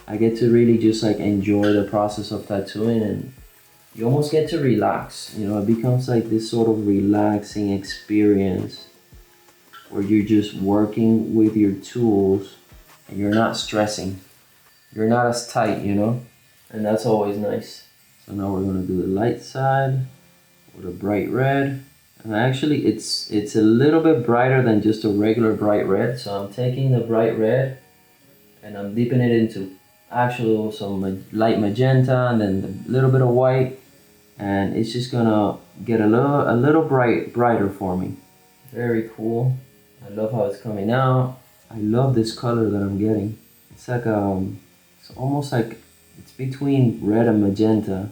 [SPEAKER 1] I get to really just like enjoy the process of tattooing, and you almost get to relax. You know, it becomes like this sort of relaxing experience where you're just working with your tools and you're not stressing. You're not as tight, you know? And that's always nice. So now we're gonna do the light side with a bright red. And actually it's a little bit brighter than just a regular bright red. So I'm taking the bright red and I'm dipping it into actual some light magenta and then a little bit of white. And it's just gonna get a little brighter for me. Very cool. I love how it's coming out. I love this color that I'm getting. It's like it's almost like, it's between red and magenta,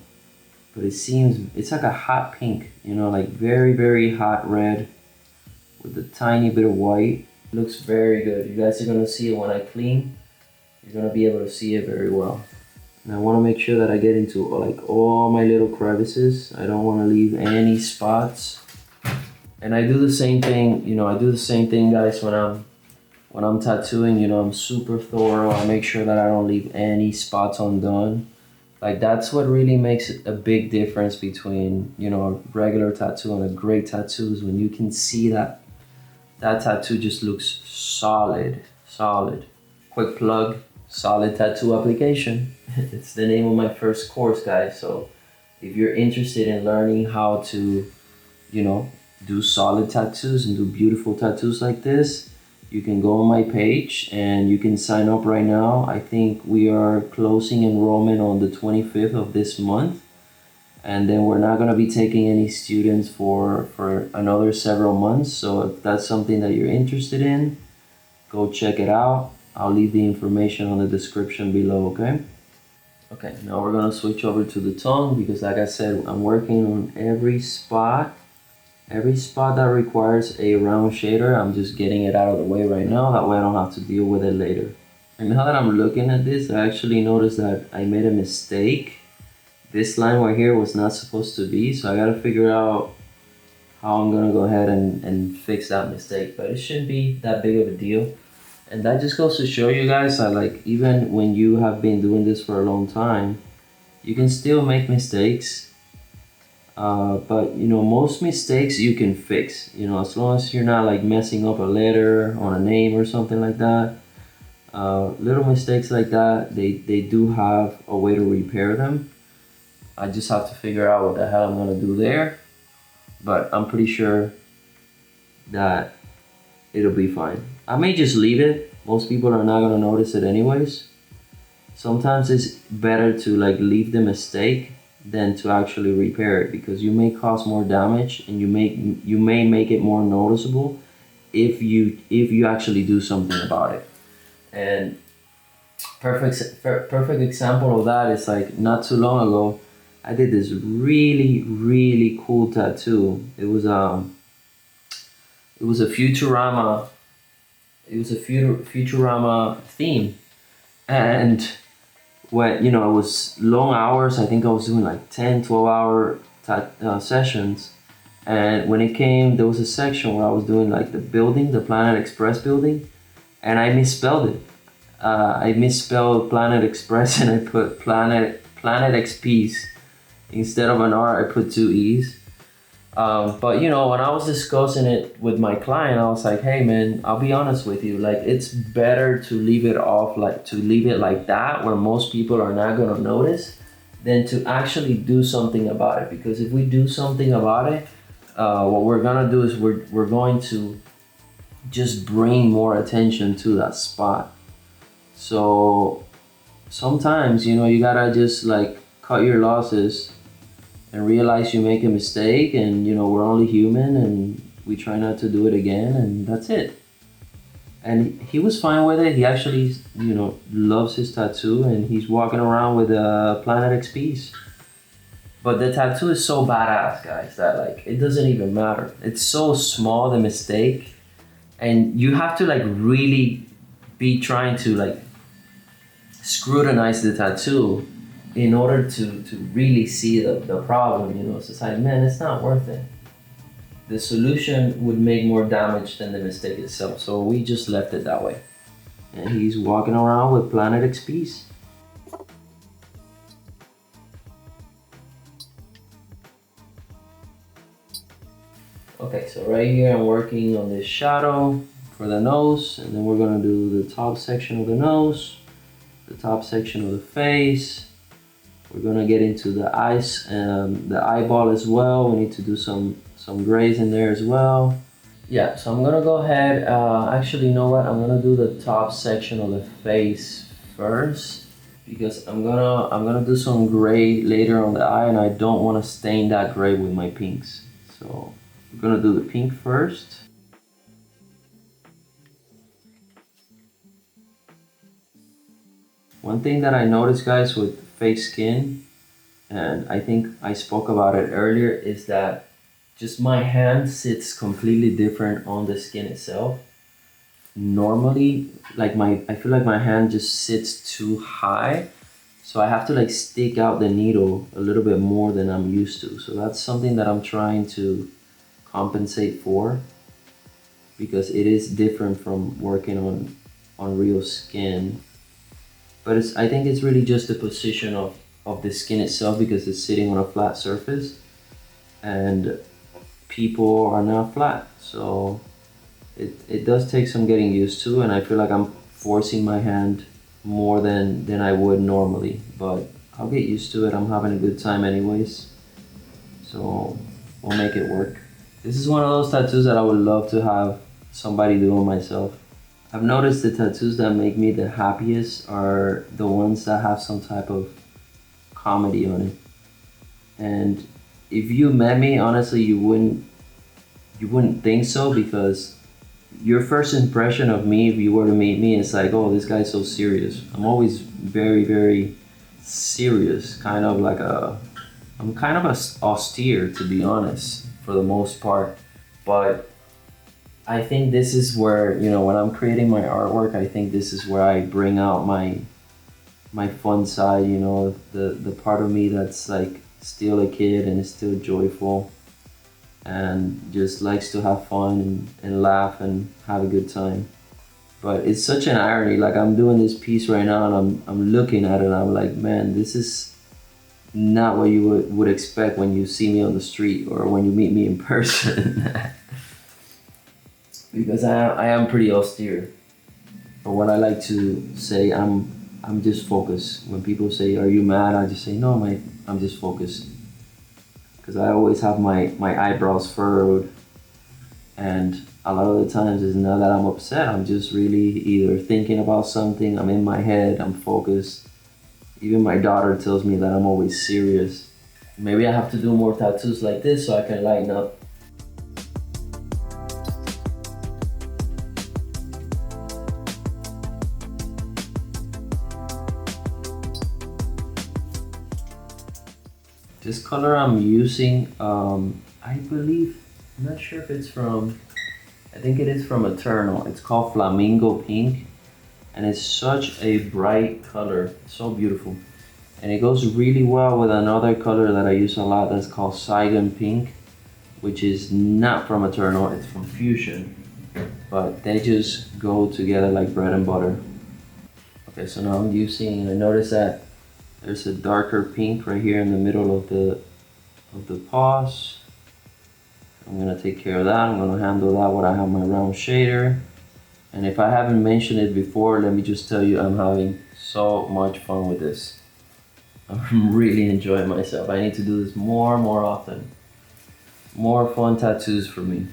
[SPEAKER 1] but it's like a hot pink, you know, like very hot red with a tiny bit of white. It looks very good. You guys are gonna see it when I clean. You're gonna be able to see it very well. And I wanna make sure that I get into like all my little crevices. I don't wanna leave any spots. And I do the same thing, you know, I do the same thing, guys, when I'm tattooing. You know, I'm super thorough. I make sure that I don't leave any spots undone. Like that's what really makes a big difference between, you know, a regular tattoo and a great tattoo, is when you can see that tattoo just looks solid. Quick plug, Solid Tattoo Application. It's the name of my first course, guys. So if you're interested in learning how to, you know, do solid tattoos and do beautiful tattoos like this, you can go on my page and you can sign up right now. I think we are closing enrollment on the 25th of this month. And then we're not gonna be taking any students for another several months. So if that's something that you're interested in, go check it out. I'll leave the information on the description below, okay? Okay, now we're gonna switch over to the tongue because like I said, I'm working on every spot that requires a round shader. I'm just getting it out of the way right now. That way I don't have to deal with it later. And now that I'm looking at this, I actually noticed that I made a mistake this line right here was not supposed to be, so I gotta figure out how I'm gonna go ahead and fix that mistake. But it shouldn't be that big of a deal. And that just goes to show you guys that, like, even when you have been doing this for a long time, you can still make mistakes. But you know, most mistakes you can fix, you know, as long as you're not like messing up a letter on a name or something like that. Little mistakes like that, they do have a way to repair them. I just have to figure out what the hell I'm gonna do there. But I'm pretty sure that it'll be fine. I may just leave it. Most people are not gonna notice it anyways. Sometimes it's better to like leave the mistake than to actually repair it, because you may cause more damage and you may make it more noticeable if you actually do something about it. And perfect example of that is like not too long ago, I did this really cool tattoo. It was a Futurama. It was a Futurama theme, and when, you know, it was long hours. I think I was doing like 10, 12-hour sessions. And when it came, there was a section where I was doing like the building, the Planet Express building, and I misspelled it. I misspelled Planet Express and I put Planet XPs. Instead of an R, I put two E's. But you know, when I was discussing it with my client, I was like, hey man, I'll be honest with you, like it's better to leave it off, like to leave it like that where most people are not gonna notice, than to actually do something about it. Because if we do something about it, what we're gonna do is we're going to just bring more attention to that spot. So sometimes, you know, you gotta just like cut your losses and realize you make a mistake, and you know, we're only human and we try not to do it again, and that's it. And he was fine with it. He actually, you know, loves his tattoo and he's walking around with a Planet XP's. But the tattoo is so badass, guys, that like it doesn't even matter. It's so small, the mistake, and you have to like really be trying to like scrutinize the tattoo in order to really see the problem. You know, it's just like, man, it's not worth it. The solution would make more damage than the mistake itself. So we just left it that way. And he's walking around with Planet XP's. Okay, so right here I'm working on this shadow for the nose, and then we're gonna do the top section of the nose, the top section of the face. We're gonna get into the eyes and the eyeball as well. We need to do some grays in there as well. Yeah, so I'm gonna go ahead, actually, you know what? I'm gonna do the top section of the face first, because I'm gonna do some gray later on the eye, and I don't wanna stain that gray with my pinks. So we're gonna do the pink first. One thing that I noticed, guys, with fake skin, and I think I spoke about it earlier, is that just my hand sits completely different on the skin itself. Normally, like I feel like my hand just sits too high, so I have to like stick out the needle a little bit more than I'm used to. So that's something that I'm trying to compensate for, because it is different from working on real skin. But I think it's really just the position of the skin itself, because it's sitting on a flat surface and people are not flat. So it does take some getting used to, and I feel like I'm forcing my hand more than I would normally. But I'll get used to it. I'm having a good time anyways. So we'll make it work. This is one of those tattoos that I would love to have somebody do on myself. I've noticed the tattoos that make me the happiest are the ones that have some type of comedy on it. And if you met me, honestly, you wouldn't think so, because your first impression of me, if you were to meet me, is like, oh, this guy's so serious. I'm always very serious, kind of like I'm kind of austere, to be honest, for the most part. But I think this is where, you know, when I'm creating my artwork, I think this is where I bring out my my fun side, you know, the part of me that's like still a kid and is still joyful and just likes to have fun and laugh and have a good time. But it's such an irony, like I'm doing this piece right now and I'm looking at it and I'm like, man, this is not what you would expect when you see me on the street or when you meet me in person. Because I am pretty austere. But what I like to say, I'm just focused. When people say, "Are you mad?" I just say, "No, I'm just focused." Because I always have my eyebrows furrowed, and a lot of the times it's not that I'm upset. I'm just really either thinking about something. I'm in my head. I'm focused. Even my daughter tells me that I'm always serious. Maybe I have to do more tattoos like this so I can lighten up. This color I'm using, I believe, I'm not sure if it's from, I think it is from Eternal. It's called Flamingo Pink, and it's such a bright color, so beautiful. And it goes really well with another color that I use a lot that's called Saigon Pink, which is not from Eternal, it's from Fusion. But they just go together like bread and butter. Okay, so now I'm using, I notice that there's a darker pink right here in the middle of the paws. I'm gonna take care of that. I'm gonna handle that when I have my round shader. And if I haven't mentioned it before, let me just tell you, I'm having so much fun with this. I'm really enjoying myself. I need to do this more and more often. More fun tattoos for me.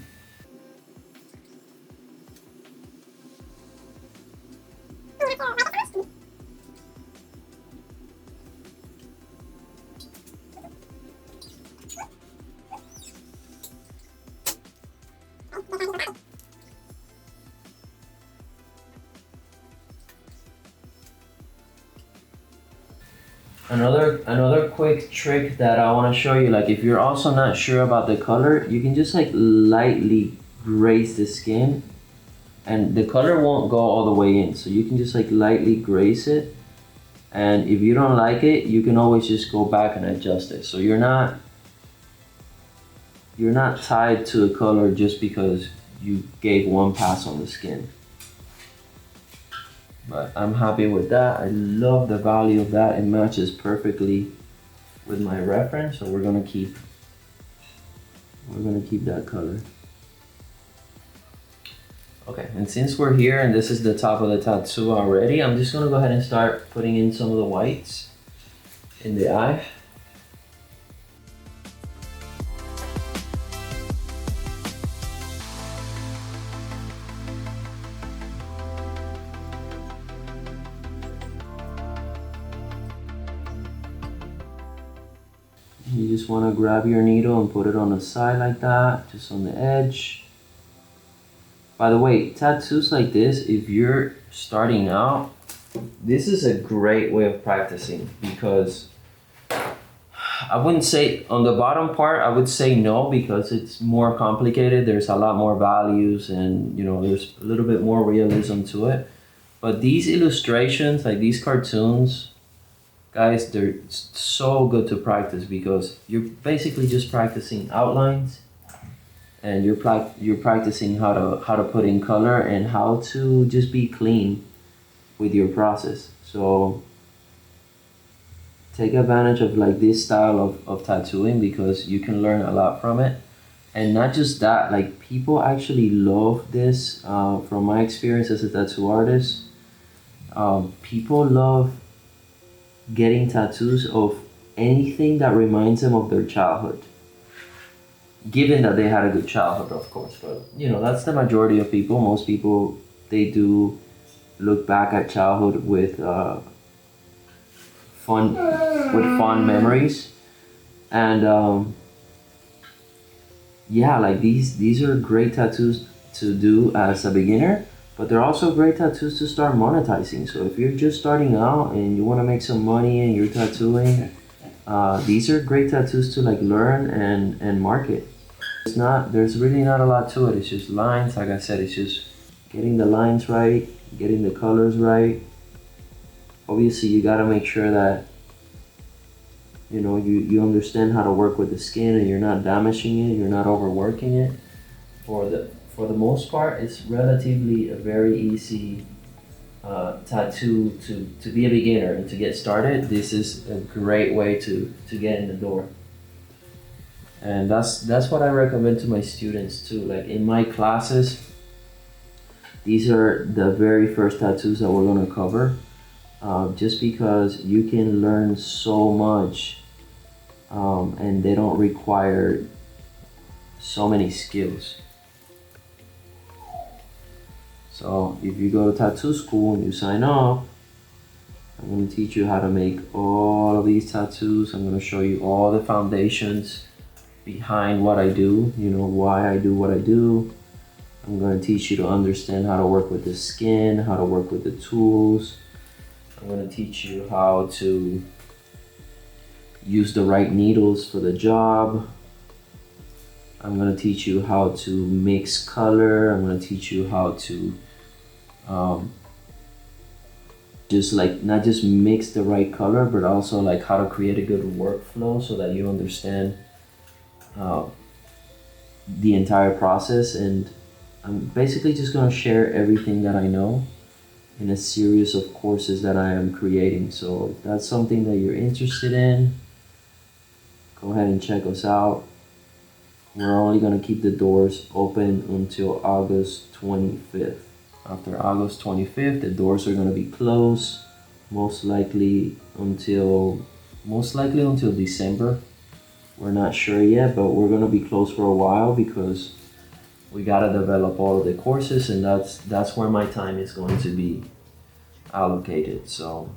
[SPEAKER 1] Another quick trick that I want to show you, like if you're also not sure about the color, you can just like lightly graze the skin and the color won't go all the way in. So you can just like lightly graze it, and if you don't like it, you can always just go back and adjust it. So you're not tied to a color just because you gave one pass on the skin. But I'm happy with that. I love the value of that. It matches perfectly with my reference, so we're gonna keep that color. Okay, and since we're here and this is the top of the tattoo already, I'm just gonna go ahead and start putting in some of the whites in the eye. You just want to grab your needle and put it on the side like that, just on the edge. By the way, tattoos like this, if you're starting out, this is a great way of practicing, because I wouldn't say on the bottom part, I would say no, because it's more complicated. There's a lot more values and, you know, there's a little bit more realism to it. But these illustrations, like these cartoons, guys, they're so good to practice because you're basically just practicing outlines, and you're practicing how to put in color and how to just be clean with your process. So take advantage of like this style of tattooing, because you can learn a lot from it. And not just that, like people actually love this. From my experience as a tattoo artist, people love getting tattoos of anything that reminds them of their childhood. Given that they had a good childhood, of course, but you know, that's the majority of people. Most people, they do look back at childhood with fond memories. And yeah, like these are great tattoos to do as a beginner, but they're also great tattoos to start monetizing. So if you're just starting out and you want to make some money and you're tattooing, these are great tattoos to like learn and market. There's really not a lot to it. It's just lines. Like I said, it's just getting the lines right, getting the colors right, Obviously, you gotta make sure that you understand how to work with the skin and you're not damaging it, you're not overworking it. For the most part, it's relatively a very easy tattoo to be a beginner and to get started. This is a great way to get in the door. And that's what I recommend to my students too. Like in my classes, these are the very first tattoos that we're gonna cover. Just because you can learn so much, and they don't require so many skills. So if you go to tattoo school and you sign up, I'm going to teach you how to make all of these tattoos. I'm going to show you all the foundations behind what I do, why I do what I do. I'm going to teach you to understand how to work with the skin, how to work with the tools. I'm going to teach you how to use the right needles for the job. I'm going to teach you how to mix color. I'm going to teach you how to just like not just mix the right color, but also like how to create a good workflow so that you understand the entire process. And I'm basically just going to share everything that I know in a series of courses that I am creating. So if that's something that you're interested in, go ahead and check us out. We're only going to keep the doors open until August 25th. After August 25th, the doors are going to be closed, most likely until December. We're not sure yet, but we're going to be closed for a while because we got to develop all of the courses, and that's where my time is going to be allocated. So,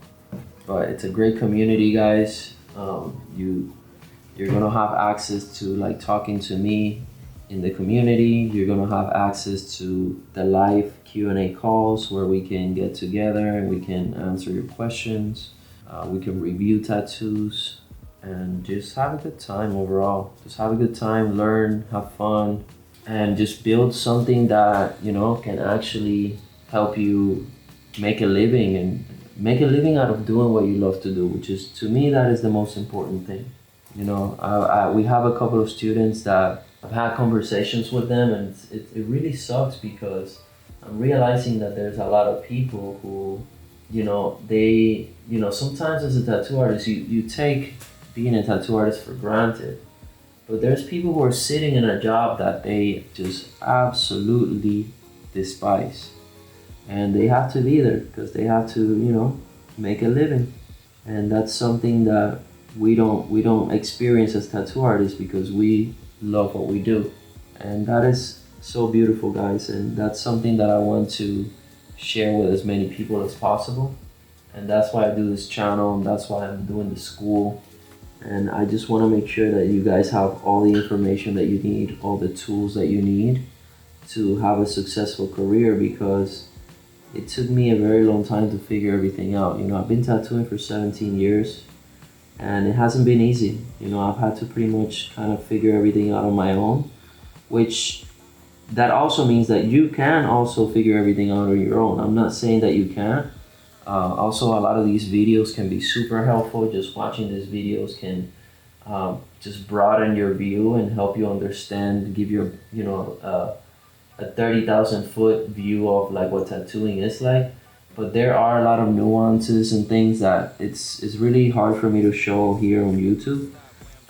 [SPEAKER 1] but it's a great community, guys. You're gonna have access to like talking to me in the community. You're gonna have access to the live Q&A calls where we can get together and we can answer your questions. We can review tattoos and just have a good time overall. Just have a good time, learn, have fun, and just build something that can actually help you make a living and make a living out of doing what you love to do, which is, to me, that is the most important thing. We have a couple of students that I've had conversations with them, and it really sucks because I'm realizing that there's a lot of people who, sometimes as a tattoo artist, you take being a tattoo artist for granted. But there's people who are sitting in a job that they just absolutely despise. And they have to be there because they have to, make a living. And that's something that we don't experience as tattoo artists because we love what we do. And that is so beautiful, guys. And that's something that I want to share with as many people as possible. And that's why I do this channel, and that's why I'm doing the school. And I just want to make sure that you guys have all the information that you need, all the tools that you need to have a successful career, because it took me a very long time to figure everything out. I've been tattooing for 17 years and it hasn't been easy. I've had to pretty much kind of figure everything out on my own, which that also means that you can also figure everything out on your own. I'm not saying that you can't. Also, a lot of these videos can be super helpful. Just watching these videos can just broaden your view and help you understand, give you a 30,000 foot view of like what tattooing is like. But there are a lot of nuances and things that it's really hard for me to show here on YouTube.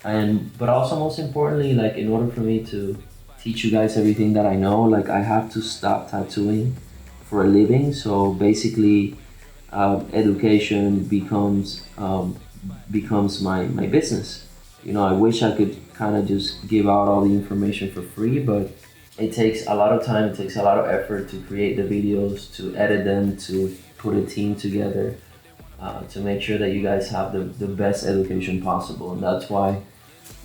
[SPEAKER 1] But also, most importantly, like in order for me to teach you guys everything that I know, like I have to stop tattooing for a living. So basically, education becomes my business. I wish I could kind of just give out all the information for free, but it takes a lot of time, it takes a lot of effort to create the videos, to edit them, to put a team together, to make sure that you guys have the best education possible. And that's why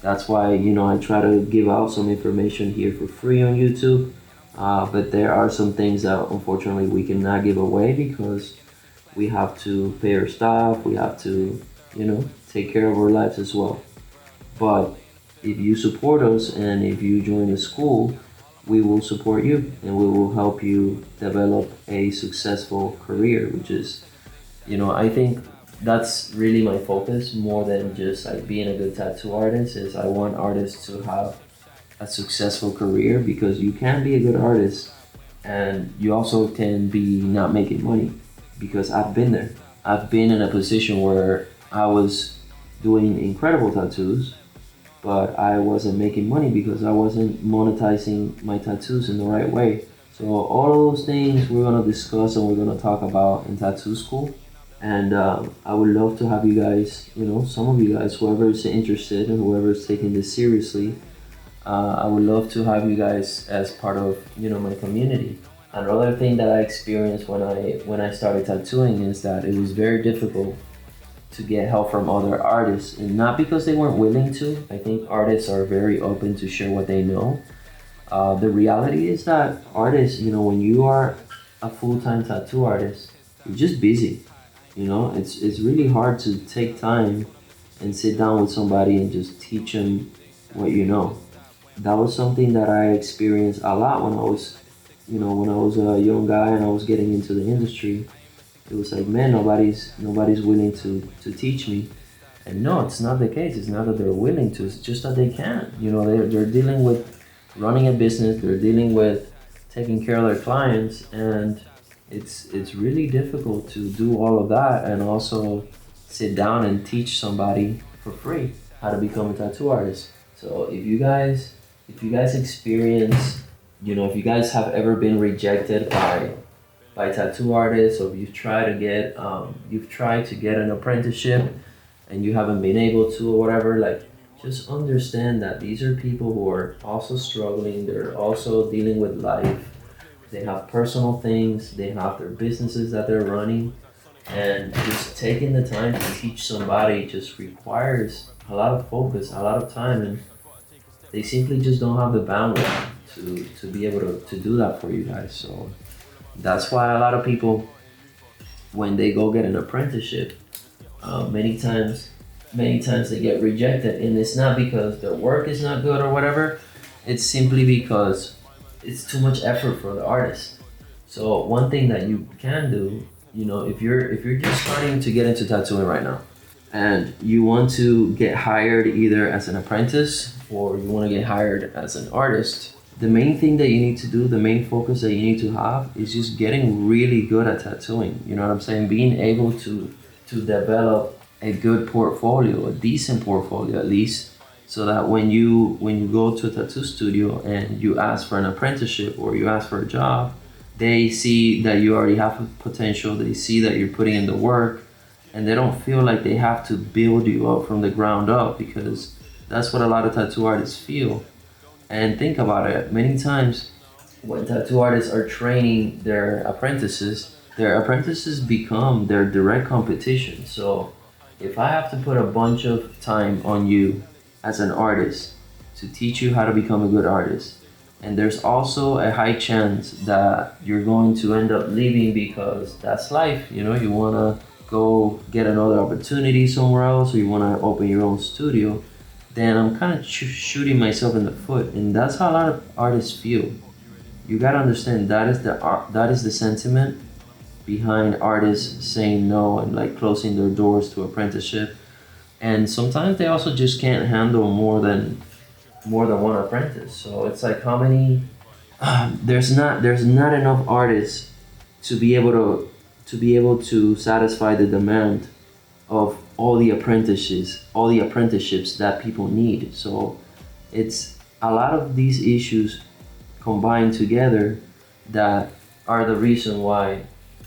[SPEAKER 1] I try to give out some information here for free on YouTube. But there are some things that unfortunately we cannot give away because we have to pay our staff, we have to, take care of our lives as well. But if you support us and if you join the school, we will support you and we will help you develop a successful career, which is I think that's really my focus more than just like being a good tattoo artist. Is I want artists to have a successful career, because you can be a good artist and you also can be not making money, because I've been there. I've been in a position where I was doing incredible tattoos, but I wasn't making money because I wasn't monetizing my tattoos in the right way. So all those things we're gonna discuss and we're gonna talk about in Tattoo School. And I would love to have you guys, some of you guys, whoever is interested and whoever is taking this seriously, I would love to have you guys as part of, my community. Another thing that I experienced when I started tattooing is that it was very difficult to get help from other artists, and not because they weren't willing to. I think artists are very open to share what they know. The reality is that artists, when you are a full-time tattoo artist, you're just busy. It's really hard to take time and sit down with somebody and just teach them what you know. That was something that I experienced a lot when I was a young guy and I was getting into the industry. It was like, man, nobody's willing to teach me. And no, it's not the case. It's not that they're willing to. It's just that they can't. They're dealing with running a business. They're dealing with taking care of their clients, and it's really difficult to do all of that and also sit down and teach somebody for free how to become a tattoo artist. So if you guys experience, if you guys have ever been rejected by tattoo artists, or if you've tried to get an apprenticeship and you haven't been able to, or whatever, like, just understand that these are people who are also struggling. They're also dealing with life. They have personal things. They have their businesses that they're running, and just taking the time to teach somebody just requires a lot of focus, a lot of time, and they simply just don't have the bandwidth to be able to do that for you guys. So that's why a lot of people, when they go get an apprenticeship, many times they get rejected, and it's not because their work is not good or whatever. It's simply because it's too much effort for the artist. So one thing that you can do, if you're just starting to get into tattooing right now, and you want to get hired either as an apprentice or you want to get hired as an artist, the main thing that you need to do, the main focus that you need to have, is just getting really good at tattooing. You know what I'm saying? Being able to develop a good portfolio, a decent portfolio at least, so that when you go to a tattoo studio and you ask for an apprenticeship or you ask for a job, they see that you already have potential. They see that you're putting in the work, and they don't feel like they have to build you up from the ground up, because that's what a lot of tattoo artists feel. And think about it, many times when tattoo artists are training their apprentices become their direct competition. So if I have to put a bunch of time on you as an artist to teach you how to become a good artist, and there's also a high chance that you're going to end up leaving because that's life, you want to go get another opportunity somewhere else, or you want to open your own studio, then I'm kind of shooting myself in the foot. And that's how a lot of artists feel. You gotta understand, that is the sentiment behind artists saying no and like closing their doors to apprenticeship. And sometimes they also just can't handle more than one apprentice. So it's like, how many there's not enough artists to be able to satisfy the demand of all the apprenticeships that people need. So it's a lot of these issues combined together that are the reason why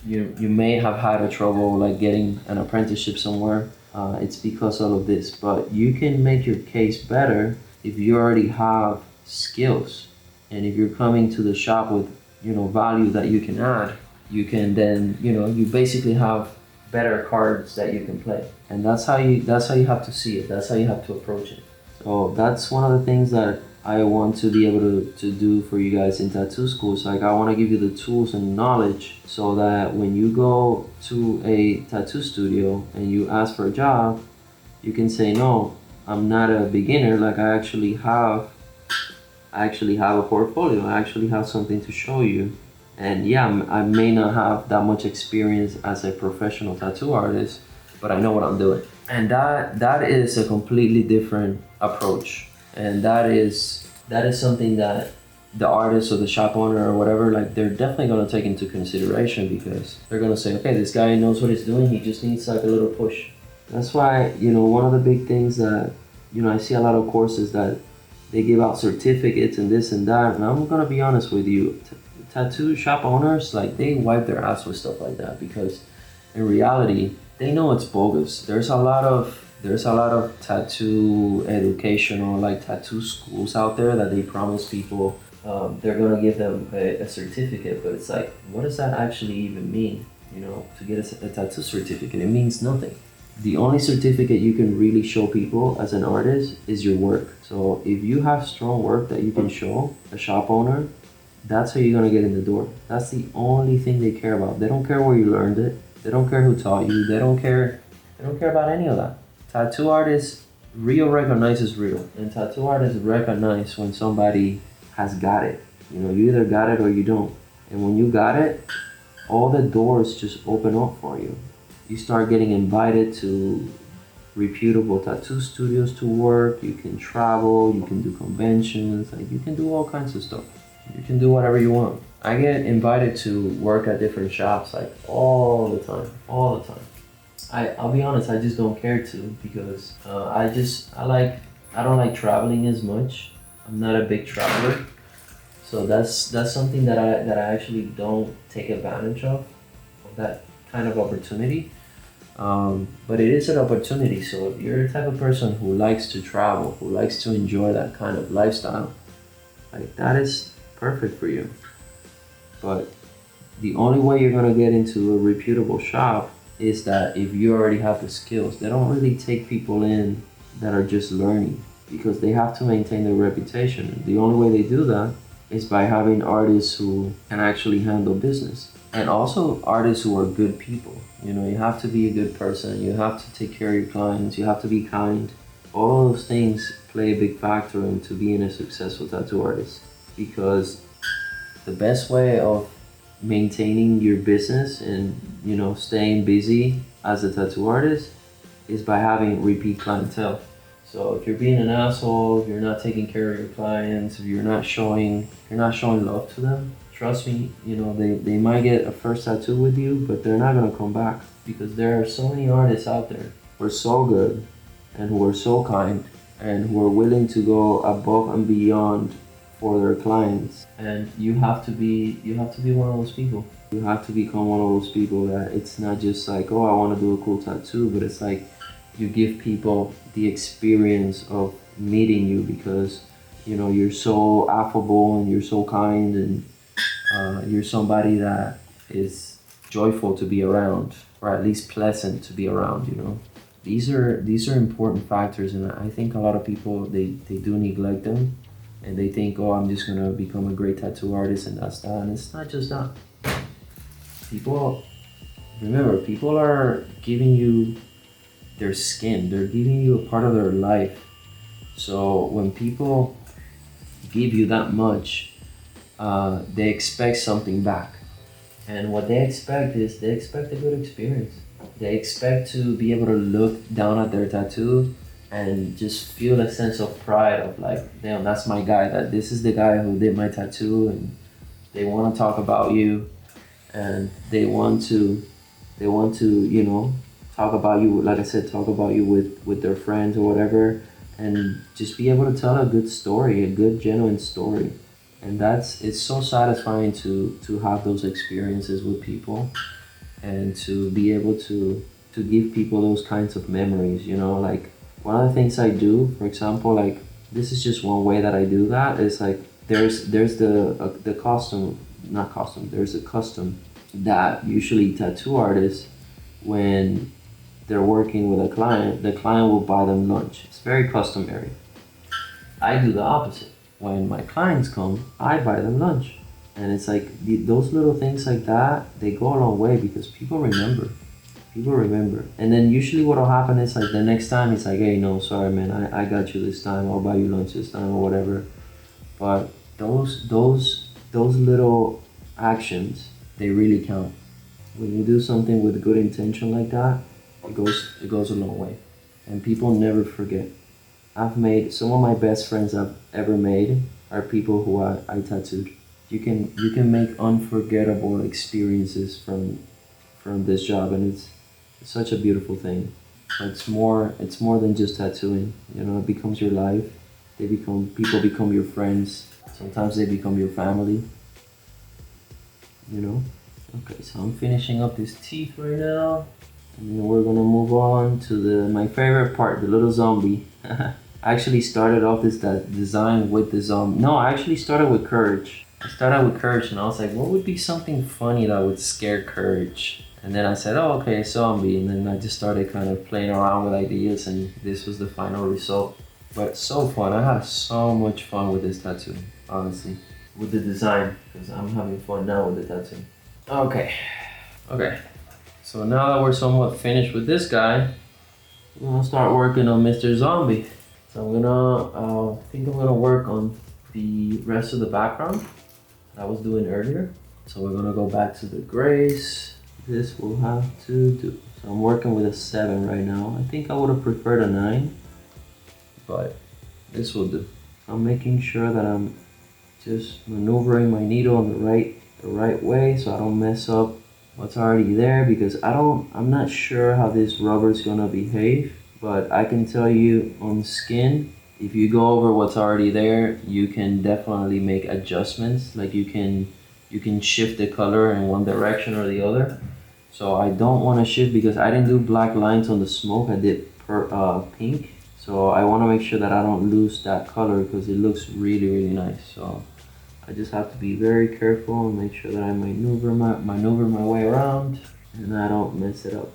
[SPEAKER 1] you may have had a trouble like getting an apprenticeship somewhere. It's because of this, but you can make your case better if you already have skills, and if you're coming to the shop with value that you can add. You can then you basically have better cards that you can play, and that's how you have to see it. That's how you have to approach it. So that's one of the things that I want to be able to do for you guys in tattoo school. So like, I want to give you the tools and knowledge so that when you go to a tattoo studio and you ask for a job, you can say, no, I'm not a beginner. Like, I actually have a portfolio. I actually have something to show you. And yeah, I may not have that much experience as a professional tattoo artist, but I know what I'm doing. And that is a completely different approach. And that is something that the artist or the shop owner or whatever, like they're definitely gonna take into consideration, because they're gonna say, okay, this guy knows what he's doing, he just needs like a little push. That's why, one of the big things that, I see a lot of courses that they give out certificates and this and that, and I'm gonna be honest with you, tattoo shop owners, like they wipe their ass with stuff like that, because in reality, they know it's bogus. There's a lot of tattoo educational, like tattoo schools out there that they promise people they're gonna give them a certificate, but it's like, what does that actually even mean? To get a tattoo certificate, it means nothing. The only certificate you can really show people as an artist is your work. So if you have strong work that you can show a shop owner, that's how you're gonna get in the door. That's the only thing they care about. They don't care where you learned it. They don't care who taught you. They don't care about any of that. Tattoo artists, real recognizes real. And tattoo artists recognize when somebody has got it. You either got it or you don't. And when you got it, all the doors just open up for you. You start getting invited to reputable tattoo studios to work. You can travel, you can do conventions, like you can do all kinds of stuff. You can do whatever you want. I get invited to work at different shops like all the time. I'll be honest, I just don't care to, because I don't like traveling as much. I'm not a big traveler, so that's something that I actually don't take advantage of that kind of opportunity. But it is an opportunity. So if you're the type of person who likes to travel, who likes to enjoy that kind of lifestyle, like that is perfect for you. But the only way you're gonna get into a reputable shop is that if you already have the skills. They don't really take people in that are just learning, because they have to maintain their reputation. The only way they do that is by having artists who can actually handle business, and also artists who are good people. You have to be a good person. You have to take care of your clients. You have to be kind. All those things play a big factor into being a successful tattoo artist, because the best way of maintaining your business and staying busy as a tattoo artist is by having repeat clientele. So if you're being an asshole, if you're not taking care of your clients, if you're not showing love to them, trust me, they might get a first tattoo with you, but they're not gonna come back, because there are so many artists out there who are so good and who are so kind and who are willing to go above and beyond for their clients. And you have to be one of those people. You have to become one of those people that it's not just like, oh, I want to do a cool tattoo, but it's like you give people the experience of meeting you, because you're so affable and you're so kind, and you're somebody that is joyful to be around, or at least pleasant to be around. These are important factors, and I think a lot of people they do neglect them, and they think, oh, I'm just gonna become a great tattoo artist and that's that. And it's not just that. People are giving you their skin. They're giving you a part of their life. So when people give you that much, they expect something back. And what they expect is a good experience. They expect to be able to look down at their tattoo and just feel a sense of pride of like, damn, that's my guy. That this is the guy who did my tattoo, and they want to talk about you, and they want to talk about you. Like I said, talk about you with their friends or whatever, and just be able to tell a good story, a good genuine story. And it's so satisfying to have those experiences with people, and to be able to give people those kinds of memories. Like one of the things I do, for example, like this is just one way that I do that, is like there's the custom, not custom, there's a custom that usually tattoo artists, when they're working with a client, the client will buy them lunch. It's very customary. I do the opposite. When my clients come, I buy them lunch. And it's like those little things like that, they go a long way, because people remember. And then usually what'll happen is like the next time it's like, hey, no, sorry, man, I got you this time. I'll buy you lunch this time or whatever. But those little actions, they really count. When you do something with good intention like that, it goes a long way. And people never forget. I've made some of my best friends I've ever made are people who I tattooed. You can make unforgettable experiences from this job, and it's such a beautiful thing. It's more than just tattooing. You know, it becomes your life. People become your friends. Sometimes they become your family. You know. Okay, so I'm finishing up his teeth right now, and then we're gonna move on to my favorite part, the little zombie. I actually started off that design with the zombie. No, I actually started with Courage. I started with Courage, and I was like, what would be something funny that would scare Courage? And then I said, oh, okay, zombie. And then I just started kind of playing around with ideas, and this was the final result. But it's so fun. I had so much fun with this tattoo, honestly. With the design, because I'm having fun now with the tattoo. Okay. So now that we're somewhat finished with this guy, we're gonna start working on Mr. Zombie. So I think I'm gonna work on the rest of the background that I was doing earlier. So we're gonna go back to the grays. This will have to do. So I'm working with a 7 right now. I think I would have preferred a 9, but this will do. I'm making sure that I'm just maneuvering my needle on the right way so I don't mess up what's already there, because I'm not sure how this rubber is gonna behave, but I can tell you on skin, if you go over what's already there, you can definitely make adjustments. Like you can shift the color in one direction or the other. So I don't want to shift because I didn't do black lines on the smoke. I did pink. So I want to make sure that I don't lose that color because it looks really, really nice. So I just have to be very careful and make sure that I maneuver my way around and I don't mess it up.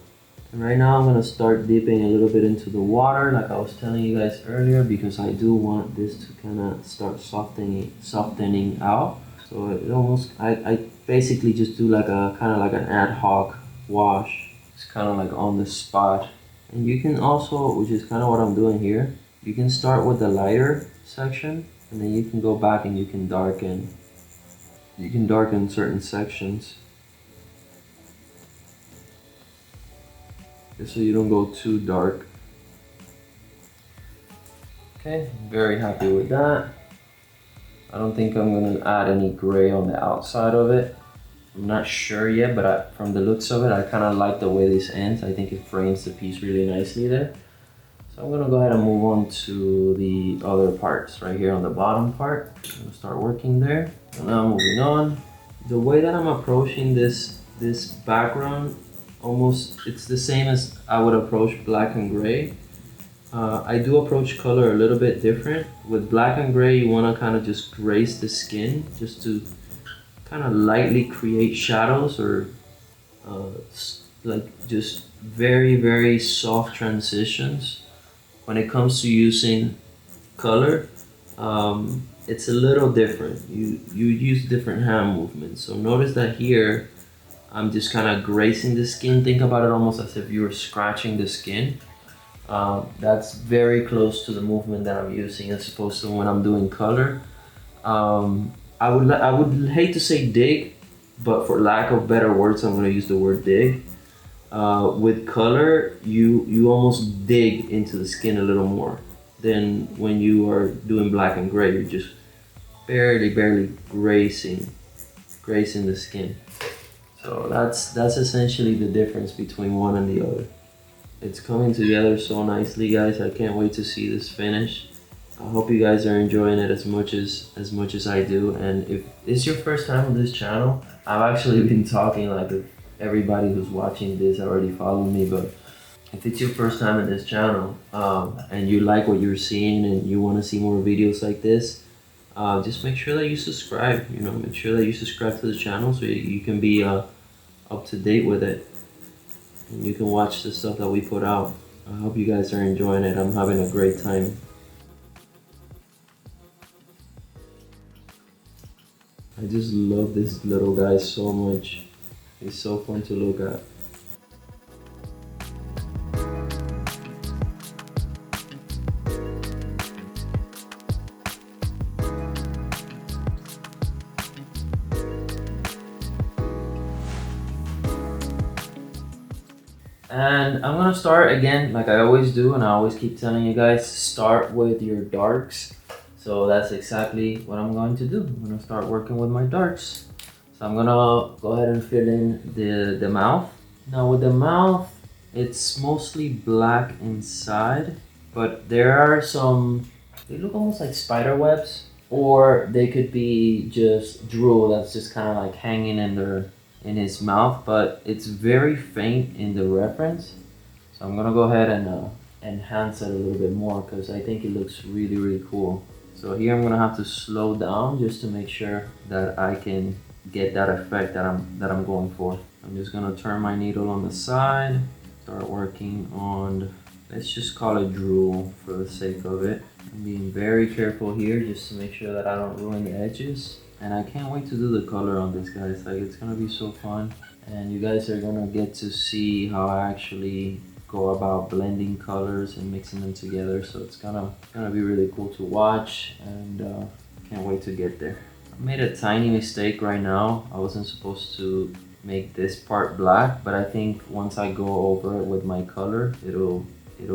[SPEAKER 1] And right now I'm going to start dipping a little bit into the water like I was telling you guys earlier, because I do want this to kind of start softening out. So it almost, I basically just do like a kind of like an ad hoc wash. It's kind of like on the spot. And you can also, which is kind of what I'm doing here, you can start with the lighter section and then you can go back and you can darken certain sections. Just so you don't go too dark. Okay, very happy with that. I don't think I'm gonna add any gray on the outside of it. I'm not sure yet, but from the looks of it, I kind of like the way this ends. I think it frames the piece really nicely there. So I'm gonna go ahead and move on to the other parts right here on the bottom part. I'm gonna start working there. So now moving on. The way that I'm approaching this background, it's the same as I would approach black and gray. I do approach color a little bit different. With black and gray, you want to kind of just grace the skin just to kind of lightly create shadows or like just very, very soft transitions. When it comes to using color, it's a little different. You use different hand movements. So notice that here, I'm just kind of gracing the skin. Think about it almost as if you were scratching the skin. That's very close to the movement that I'm using as opposed to when I'm doing color. I would hate to say dig, but for lack of better words, I'm going to use the word dig. With color, you almost dig into the skin a little more than when you are doing black and gray. You're just barely grazing the skin. So that's essentially the difference between one and the other. It's coming together so nicely, guys. I can't wait to see this finish. I hope you guys are enjoying it as much as I do. And if it's your first time on this channel, I've actually been talking like if everybody who's watching this already followed me, but if it's your first time in this channel and you like what you're seeing and you want to see more videos like this, just make sure that you subscribe. Make sure that you subscribe to the channel so you can be up to date with it. And you can watch the stuff that we put out. I hope you guys are enjoying it. I'm having a great time. I just love this little guy so much. He's so fun to look at. And I'm gonna start again, like I always do, and I always keep telling you guys, start with your darks. So that's exactly what I'm going to do. I'm gonna start working with my darks. So I'm gonna go ahead and fill in the mouth. Now with the mouth, it's mostly black inside, but there are some, they look almost like spider webs, or they could be just drool that's just kind of like hanging in his mouth, but it's very faint in the reference. So I'm gonna go ahead and enhance it a little bit more because I think it looks really, really cool. So here I'm gonna have to slow down just to make sure that I can get that effect that I'm going for. I'm just gonna turn my needle on the side, start working on, let's just call it drool for the sake of it. I'm being very careful here just to make sure that I don't ruin the edges. And I can't wait to do the color on this, guys. Like, it's gonna be so fun. And you guys are gonna get to see how I actually go about blending colors and mixing them together. So it's gonna be really cool to watch, and can't wait to get there. I made a tiny mistake right now. I wasn't supposed to make this part black, but I think once I go over it with my color, it'll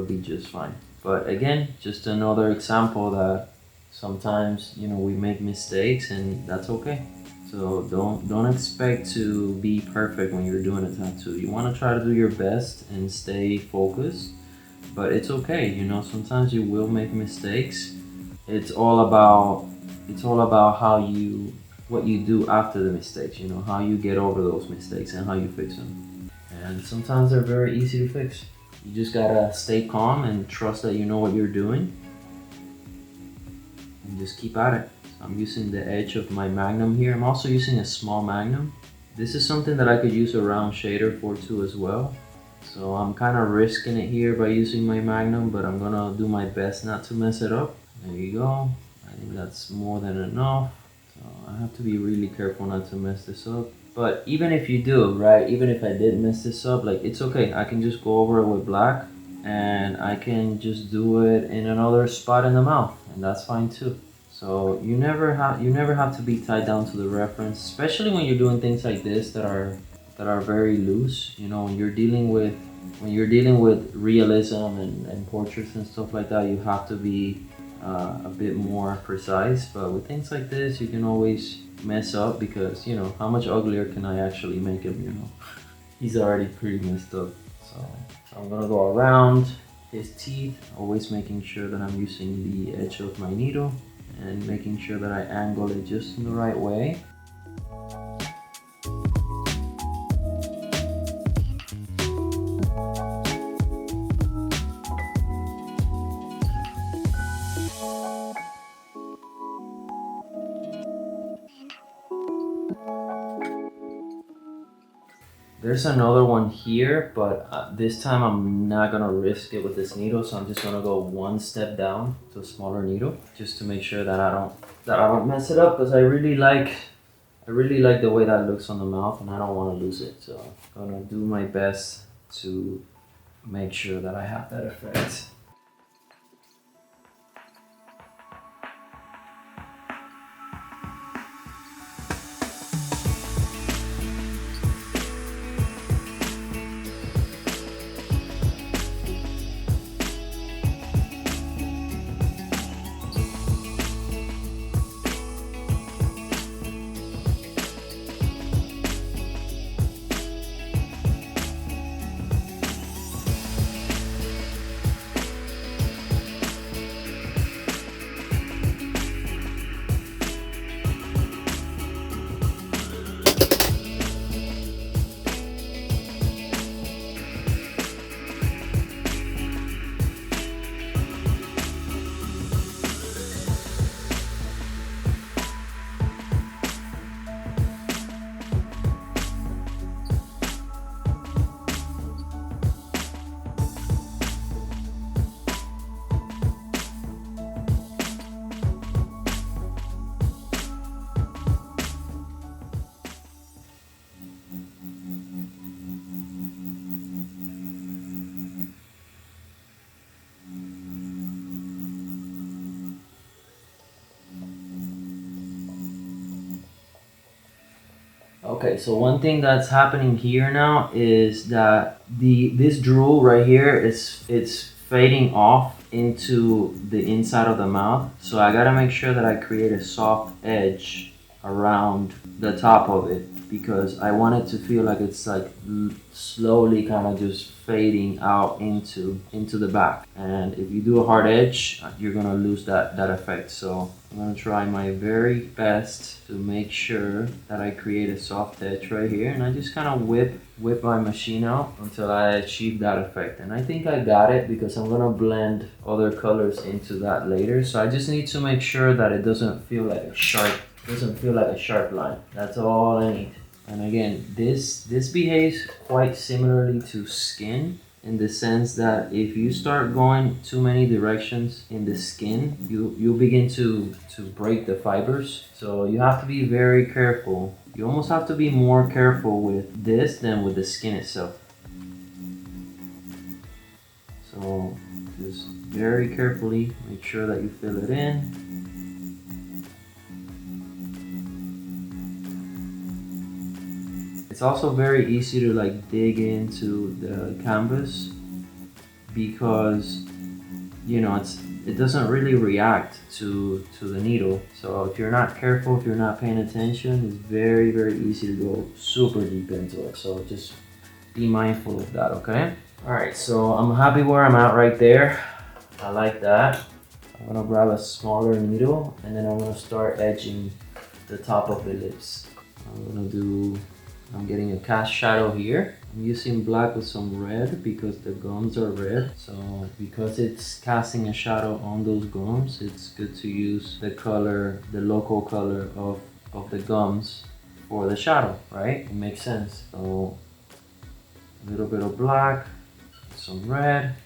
[SPEAKER 1] be just fine. But again, just another example that sometimes, you know, we make mistakes, and that's okay. So don't expect to be perfect when you're doing a tattoo. You want to try to do your best and stay focused, but it's okay. You know, sometimes you will make mistakes. It's all about what you do after the mistakes. You know, how you get over those mistakes and how you fix them. And sometimes they're very easy to fix. You just gotta stay calm and trust that you know what you're doing, and just keep at it. I'm using the edge of my Magnum here. I'm also using a small Magnum. This is something that I could use a round shader for too as well. So I'm kind of risking it here by using my Magnum, but I'm gonna do my best not to mess it up. There you go. I think that's more than enough. So I have to be really careful not to mess this up. But even if you do, right, even if I did mess this up, like, it's okay. I can just go over it with black, and I can just do it in another spot in the mouth, and that's fine too. So you never have to be tied down to the reference, especially when you're doing things like this that are very loose. You know, when you're dealing with realism and portraits and stuff like that, you have to be a bit more precise. But with things like this, you can always mess up because, you know, how much uglier can I actually make him? You know, he's already pretty messed up. So I'm gonna go around his teeth, always making sure that I'm using the edge of my needle and making sure that I angle it just in the right way. There's another one here, but this time I'm not gonna risk it with this needle, so I'm just gonna go one step down to a smaller needle, just to make sure that I don't mess it up, because I really like the way that looks on the mouth, and I don't want to lose it. So I'm gonna do my best to make sure that I have that effect. Okay, so one thing that's happening here now is that this drool right here is it's fading off into the inside of the mouth. So I gotta make sure that I create a soft edge around the top of it, because I want it to feel like it's like slowly kind of just fading out into the back. And if you do a hard edge, you're gonna lose that effect. So I'm gonna try my very best to make sure that I create a soft edge right here, and I just kind of whip my machine out until I achieve that effect. And I think I got it, because I'm gonna blend other colors into that later. So I just need to make sure that it doesn't feel like a sharp line. That's all I need. And again, this behaves quite similarly to skin, in the sense that if you start going too many directions in the skin, you begin to break the fibers. So you have to be very careful. You almost have to be more careful with this than with the skin itself. So just very carefully make sure that you fill it in. It's also very easy to like dig into the canvas, because you know it doesn't really react to the needle. So if you're not careful, if you're not paying attention, it's very easy to go super deep into it. So just be mindful of that, okay? All right, so I'm happy where I'm at right there. I like that. I'm gonna grab a smaller needle, and then I'm gonna start edging the top of the lips. I'm getting a cast shadow here. I'm using black with some red because the gums are red. So because it's casting a shadow on those gums, it's good to use the color, the local color of the gums for the shadow, right? It makes sense. So a little bit of black, some red,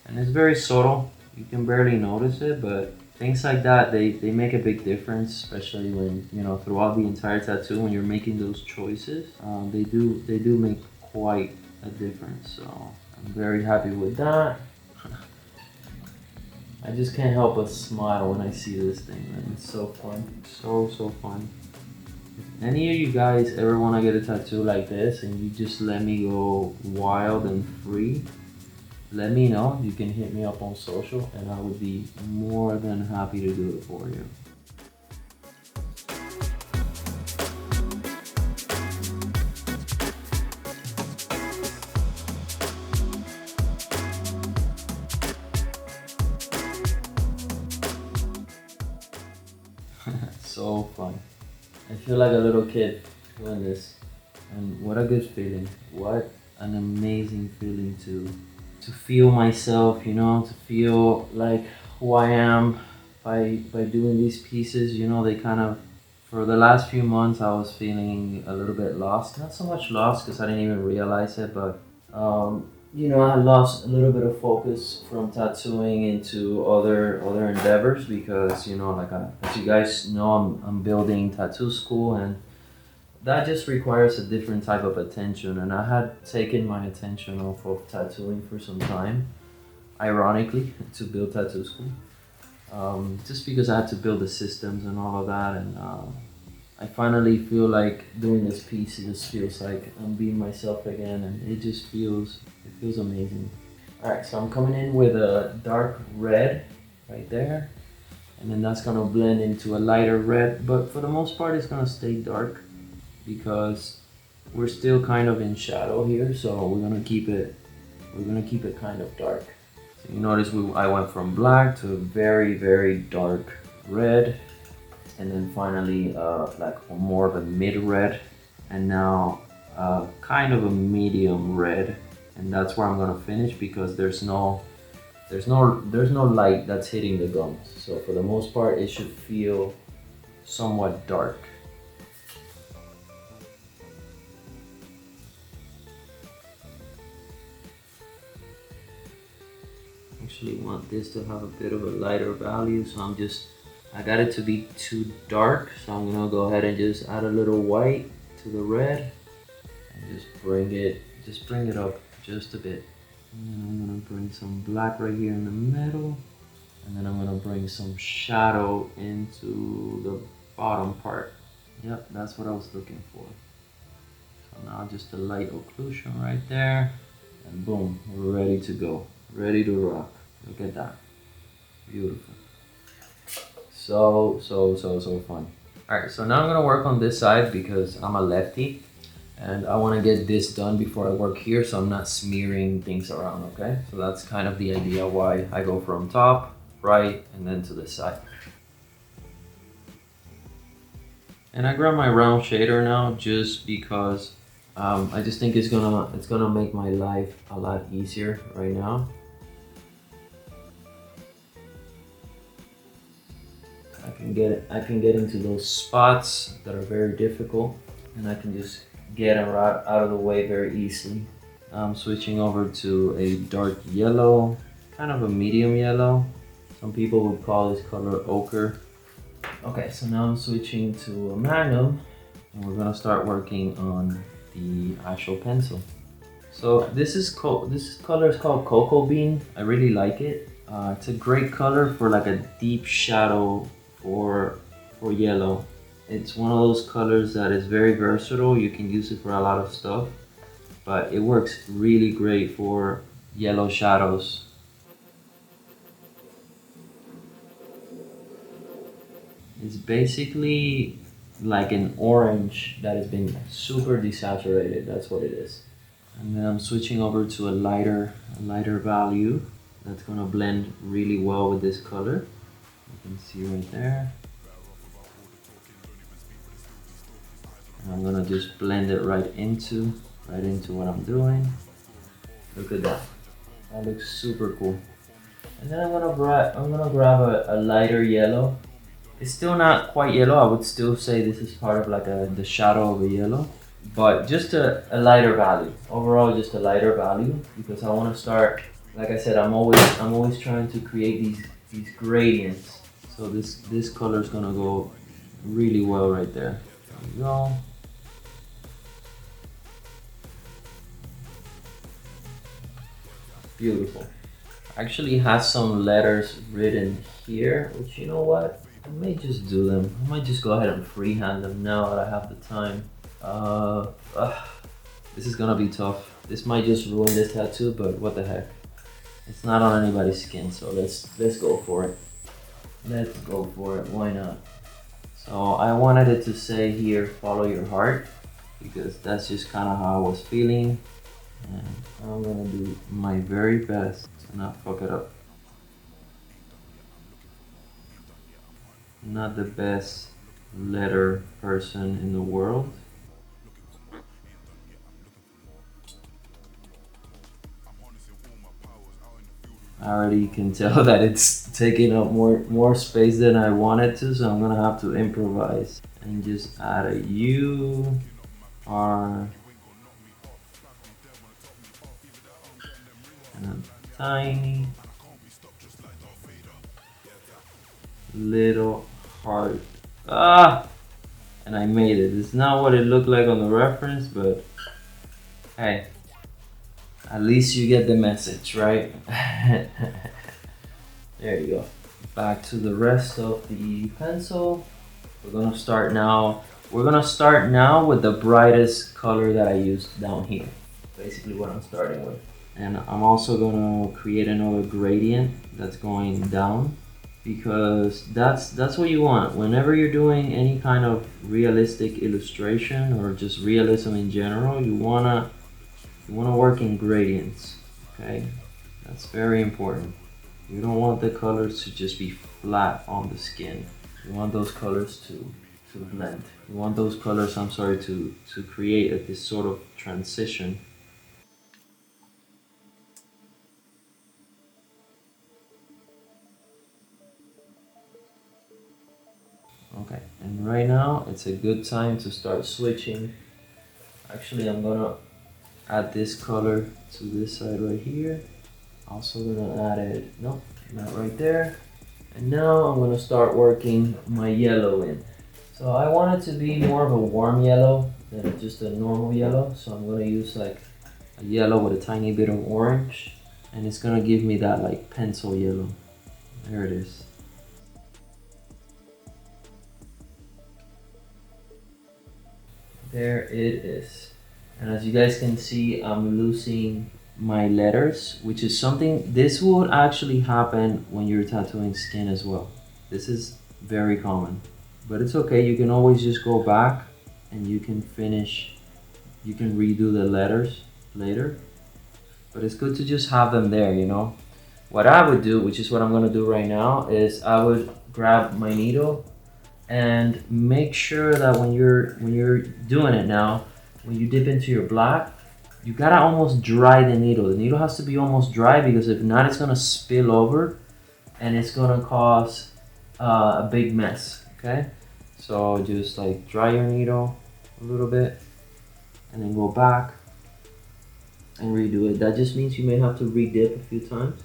[SPEAKER 1] and it's very subtle. You can barely notice it, but things like that, they make a big difference, especially when, you know, throughout the entire tattoo, when you're making those choices, they do make quite a difference. So I'm very happy with that. I just can't help but smile when I see this thing, man. It's so fun, so fun. If any of you guys ever want to get a tattoo like this and you just let me go wild and free, let me know. You can hit me up on social and I would be more than happy to do it for you. So fun. I feel like a little kid doing this. And what a good feeling. What an amazing feeling to feel myself, you know, to feel like who I am by doing these pieces. You know, they kind of, for the last few months I was feeling a little bit lost. Not so much lost because I didn't even realize it, but you know, I lost a little bit of focus from tattooing into other endeavors, because, you know, like as you guys know, I'm building TattooSkuul, and that just requires a different type of attention. And I had taken my attention off of tattooing for some time, ironically, to build TattooSkuul. Just because I had to build the systems and all of that, and I finally feel like doing this piece, it just feels like I'm being myself again, and it feels amazing. Alright, so I'm coming in with a dark red right there, and then that's gonna blend into a lighter red, but for the most part it's gonna stay dark because we're still kind of in shadow here, so we're gonna keep it kind of dark. So you notice I went from black to a very dark red, and then finally like more of a mid red, and now kind of a medium red, and that's where I'm gonna finish, because there's no light that's hitting the gums. So for the most part it should feel somewhat dark. Actually want this to have a bit of a lighter value, so I got it to be too dark, so I'm gonna go ahead and just add a little white to the red and just bring it up just a bit. And I'm gonna bring some black right here in the middle, and then I'm gonna bring some shadow into the bottom part. Yep, that's what I was looking for. So now just a light occlusion right there. And boom, we're ready to go. Ready to rock. Look at that. Beautiful. So fun. All right, so now I'm gonna work on this side because I'm a lefty and I wanna get this done before I work here so I'm not smearing things around, okay? So that's kind of the idea why I go from top, right, and then to the side. And I grab my round shader now just because I just think it's gonna make my life a lot easier right now. I can get into those spots that are very difficult, and I can just get them right out of the way very easily. I'm switching over to a dark yellow, kind of a medium yellow. Some people would call this color ochre. Okay, so now I'm switching to a magnum, and we're gonna start working on the actual pencil. So this color is called Cocoa Bean. I really like it. It's a great color for like a deep shadow for yellow. It's one of those colors that is very versatile. You can use it for a lot of stuff, but it works really great for yellow shadows. It's basically like an orange that has been super desaturated. That's what it is. And then I'm switching over to a lighter value that's gonna blend really well with this color. You can see right there. And I'm gonna just blend it right into what I'm doing. Look at that. That looks super cool. And then I'm gonna grab a lighter yellow. It's still not quite yellow. I would still say this is part of like the shadow of a yellow, but just a lighter value. Overall, just a lighter value because I want to start. Like I said, I'm always trying to create these gradients. So this color is gonna go really well right there. There we go. Beautiful. Actually has some letters written here, which you know what? I may just do them. I might just go ahead and freehand them now that I have the time. Uh, uh, this is gonna be tough. This might just ruin this tattoo, but what the heck? It's not on anybody's skin, so let's go for it. Let's go for it. Why not? So I wanted it to say here, follow your heart, because that's just kind of how I was feeling, and I'm gonna do my very best to not fuck it up. Not the best letter person in the world. I already can tell that it's taking up more space than I wanted to, so I'm gonna have to improvise and just add a U, R, and a tiny little heart. Ah! And I made it. It's not what it looked like on the reference, but hey, at least you get the message, right? There you go. Back to the rest of the pencil. We're gonna start now. We're gonna start now with the brightest color that I used down here. Basically what I'm starting with. And I'm also gonna create another gradient that's going down, because that's what you want. Whenever you're doing any kind of realistic illustration or just realism in general, you wanna work in gradients, okay? That's very important. You don't want the colors to just be flat on the skin. You want those colors to blend. You want those colors, I'm sorry, to create this sort of transition. Okay, and right now it's a good time to start switching. Actually, I'm gonna add this color to this side right here. Also gonna add it, nope, not right there. And now I'm gonna start working my yellow in. So I want it to be more of a warm yellow than just a normal yellow. So I'm gonna use like a yellow with a tiny bit of orange, and it's gonna give me that like pencil yellow. There it is. There it is. And as you guys can see, I'm losing my letters, which is something, this would actually happen when you're tattooing skin as well. This is very common, but it's okay. You can always just go back and you can finish, you can redo the letters later, but it's good to just have them there, you know? What I would do, which is what I'm gonna do right now, is I would grab my needle and make sure that when you're doing it now, when you dip into your black, you gotta almost dry the needle. The needle has to be almost dry because if not, it's gonna spill over and it's gonna cause a big mess, okay? So just like dry your needle a little bit and then go back and redo it. That just means you may have to re-dip a few times.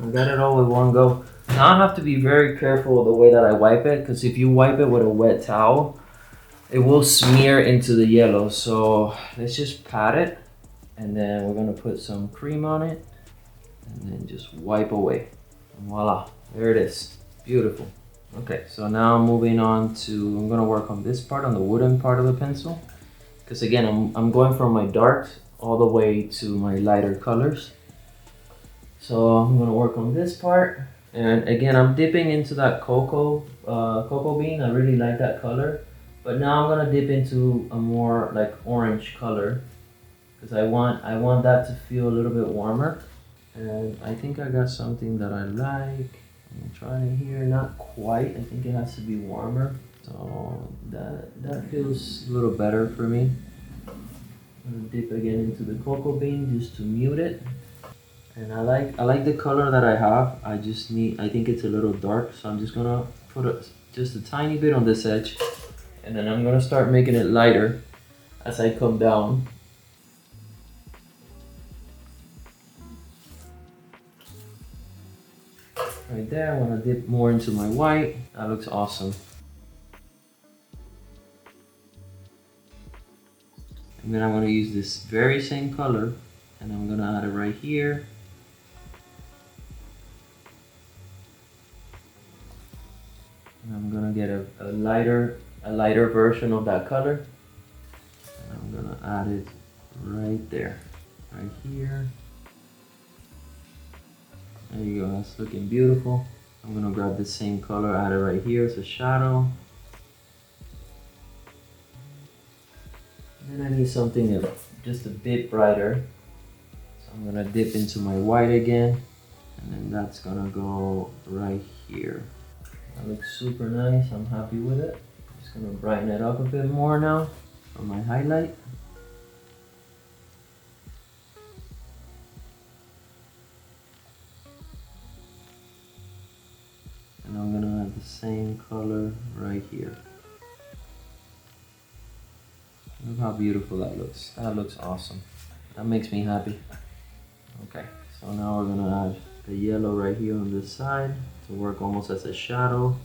[SPEAKER 1] I got it all with one go. Now I have to be very careful the way that I wipe it, because if you wipe it with a wet towel, it will smear into the yellow. So let's just pat it, and then we're gonna put some cream on it, and then just wipe away. And voila, there it is, beautiful. Okay, so now I'm moving on to, I'm gonna work on this part, on the wooden part of the pencil. Because again, I'm going from my darks all the way to my lighter colors. So I'm gonna work on this part. And again, I'm dipping into that cocoa bean. I really like that color. But now I'm gonna dip into a more like orange color, because I want that to feel a little bit warmer. And I think I got something that I like. I'm trying it here, not quite. I think it has to be warmer. So that feels a little better for me. I'm gonna dip again into the cocoa bean just to mute it. And I like the color that I have. I think it's a little dark, so I'm just gonna put just a tiny bit on this edge, and then I'm gonna start making it lighter as I come down. Right there, I wanna dip more into my white. That looks awesome. And then I'm gonna use this very same color, and I'm gonna add it right here. And I'm gonna get a lighter version of that color. And I'm gonna add it right there, right here. There you go, that's looking beautiful. I'm gonna grab the same color, add it right here as a shadow. And then I need something just a bit brighter. So I'm gonna dip into my white again, and then that's gonna go right here. That looks super nice, I'm happy with it. I'm just gonna brighten it up a bit more now for my highlight. And I'm gonna add the same color right here. Look how beautiful that looks. That looks awesome. That makes me happy. Okay, so now we're gonna add the yellow right here on this side to work almost as a shadow.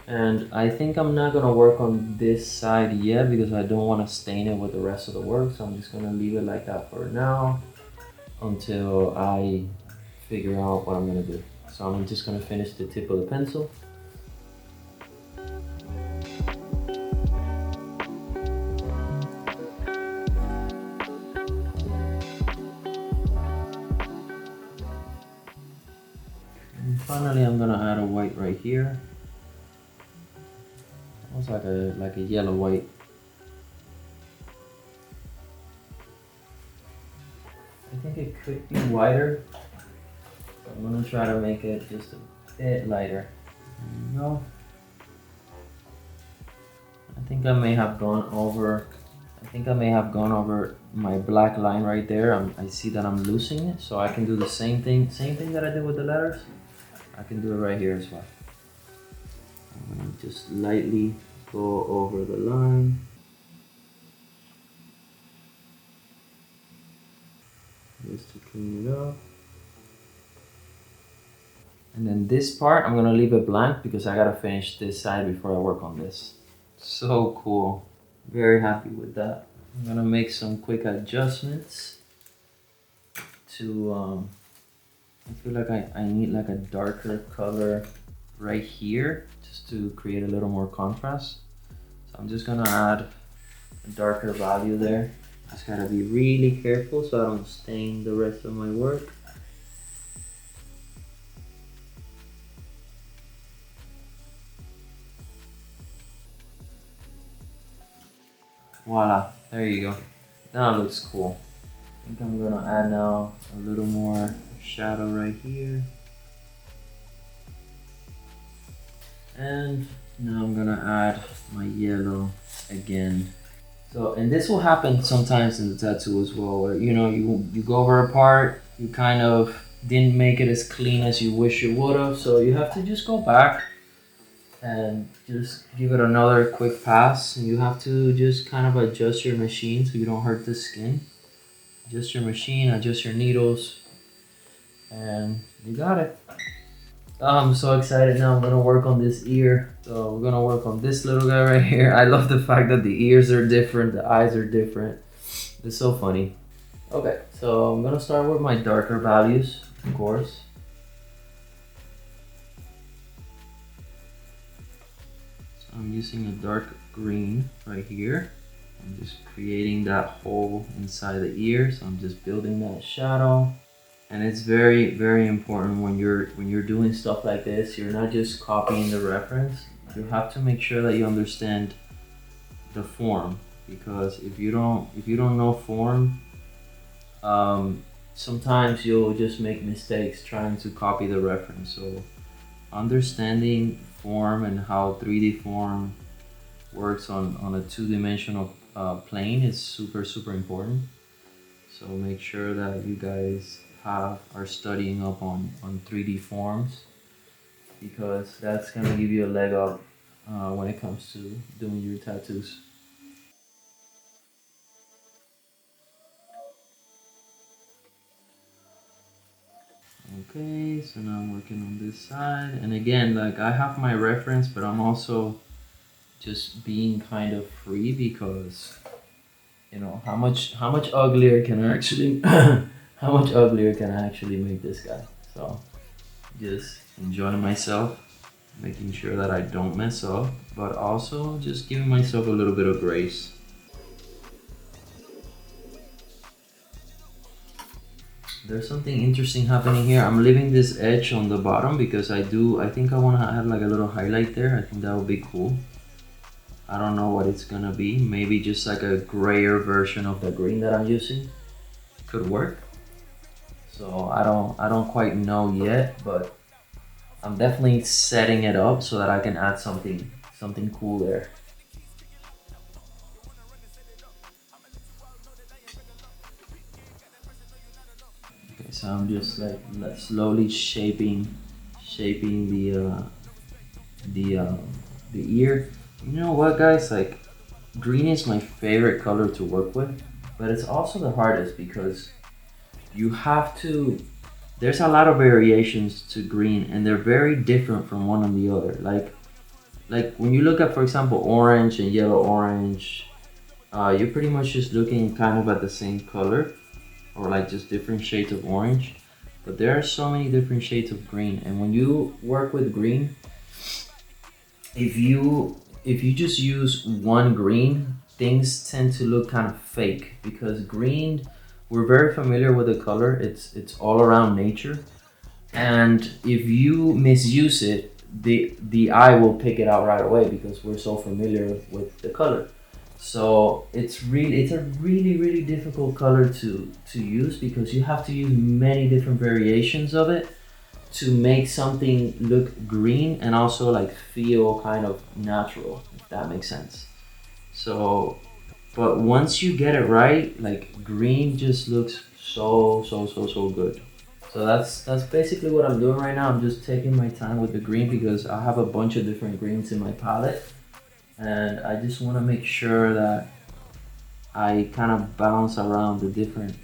[SPEAKER 1] And I think I'm not gonna work on this side yet because I don't wanna stain it with the rest of the work. So I'm just gonna leave it like that for now until I figure out what I'm gonna do. So I'm just gonna finish the tip of the pencil. And finally, I'm gonna add a white right here. Almost like a yellow white. I think it could be whiter. So I'm gonna try to make it just a bit lighter. There you go. I think I may have gone over my black line right there. I see that I'm losing it, so I can do the same thing that I did with the letters. I can do it right here as well. I'm gonna just lightly go over the line. Just to clean it up. And then this part, I'm gonna leave it blank because I gotta finish this side before I work on this. So cool. Very happy with that. I'm gonna make some quick adjustments to, I feel like I need like a darker color right here just to create a little more contrast. So I'm just gonna add a darker value there. Just gotta be really careful so I don't stain the rest of my work. Voila, there you go. Now it looks cool. I think I'm gonna add now a little more shadow right here. And now I'm gonna add my yellow again. So, and this will happen sometimes in the tattoo as well, where you go over a part, you kind of didn't make it as clean as you wish you would have, so you have to just go back and just give it another quick pass. You have to just kind of adjust your machine so you don't hurt the skin. Adjust your machine, adjust your needles, and you got it. I'm so excited now. I'm gonna work on this ear. So we're gonna work on this little guy right here. I love the fact that the ears are different, the eyes are different. It's so funny. Okay, so I'm gonna start with my darker values, of course. So I'm using a dark green right here. I'm just creating that hole inside the ear. So I'm just building that shadow. And it's very, very important when you're doing stuff like this, you're not just copying the reference. You have to make sure that you understand the form, because if you don't know form, sometimes you'll just make mistakes trying to copy the reference. So understanding form and how 3D form works on a two-dimensional plane is super, super important. So make sure that you guys are studying up on 3D forms, because that's gonna give you a leg up when it comes to doing your tattoos. Okay, so now I'm working on this side, and again, like, I have my reference, but I'm also just being kind of free, because how much uglier can I actually how much uglier can I actually make this guy? So just enjoying myself, making sure that I don't mess up, but also just giving myself a little bit of grace. There's something interesting happening here. I'm leaving this edge on the bottom because I think I want to add like a little highlight there. I think that would be cool. I don't know what it's gonna be. Maybe just like a grayer version of the green that I'm using. Could work. So I don't quite know yet, but I'm definitely setting it up so that I can add something cool there. Okay, so I'm just like slowly shaping the uh, the ear. You know what, guys? Like, green is my favorite color to work with, but it's also the hardest because you have to. There's a lot of variations to green, and they're very different from one and the other. Like when you look at, for example, orange and yellow orange, you're pretty much just looking kind of at the same color, or like just different shades of orange. But there are so many different shades of green, and when you work with green, if you just use one green, things tend to look kind of fake, because green, we're very familiar with the color. It's all around nature, and if you misuse it, the eye will pick it out right away because we're so familiar with the color. So it's a really difficult color to use, because you have to use many different variations of it to make something look green and also like feel kind of natural, if that makes sense. So, but once you get it right, like, green just looks so good. So that's basically what I'm doing right now. I'm just taking my time with the green because I have a bunch of different greens in my palette, and I just want to make sure that I kind of bounce around the different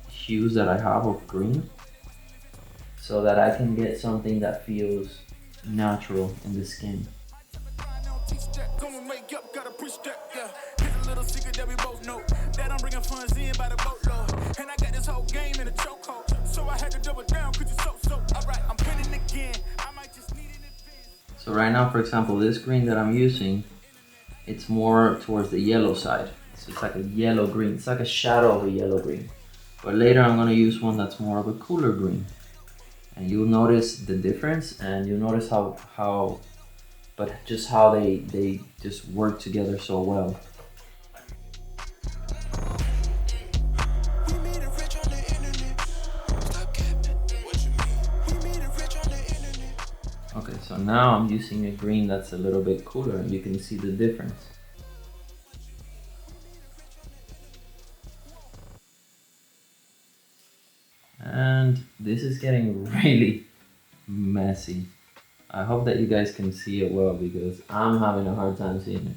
[SPEAKER 1] hues that I have of green, so that I can get something that feels natural in the skin.
[SPEAKER 2] Come and wake up, gotta push that, yeah. Here's a little secret that we both know. That I'm bringing funds in by the boatload. And I got this whole game in a chokehold. So I had to double down, cause it's so. Alright, I'm winning again. I might just need an advance.
[SPEAKER 1] So right now, for example, this green that I'm using, it's more towards the yellow side. So it's like a yellow green. It's like a shadow of a yellow green. But later I'm gonna use one that's more of a cooler green. And you'll notice the difference, and you'll notice how they just work together so well. Okay, so now I'm using a green that's a little bit cooler, and you can see the difference. And this is getting really messy. I hope that you guys can see it well, because I'm having a hard time seeing it.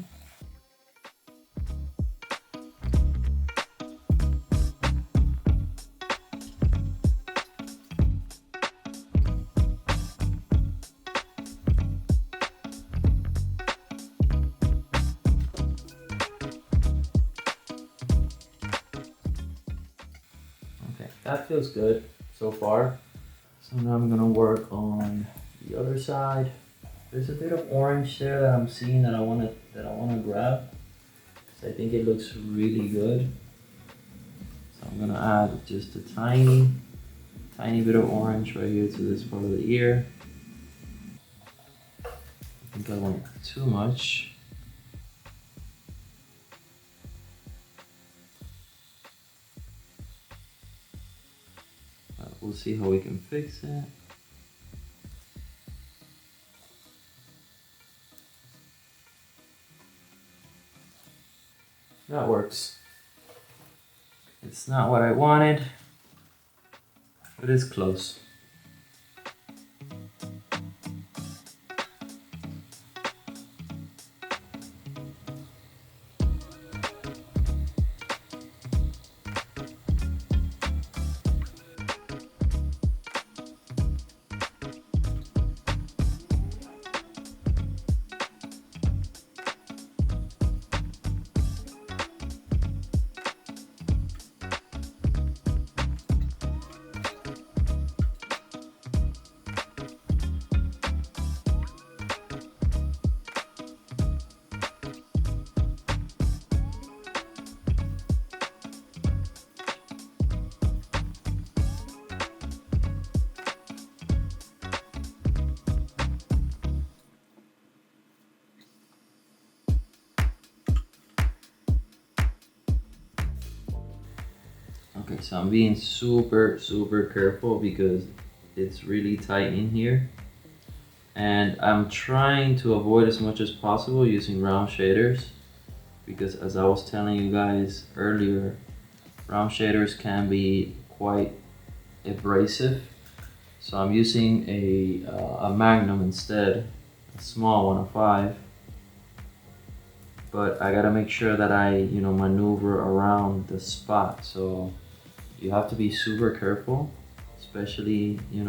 [SPEAKER 1] Okay, that feels good so far. So now I'm gonna work on the other side. There's a bit of orange there that I'm seeing that I wanna grab. So I think it looks really good. So I'm gonna add just a tiny bit of orange right here to this part of the ear. I think I went too much. But we'll see how we can fix it. That works. It's not what I wanted, but it's close. Okay, so I'm being super careful because it's really tight in here. And I'm trying to avoid as much as possible using round shaders, because as I was telling you guys earlier, round shaders can be quite abrasive. So I'm using a Magnum instead, a small 105. But I gotta make sure that I, maneuver around the spot. So you have to be super careful, especially, in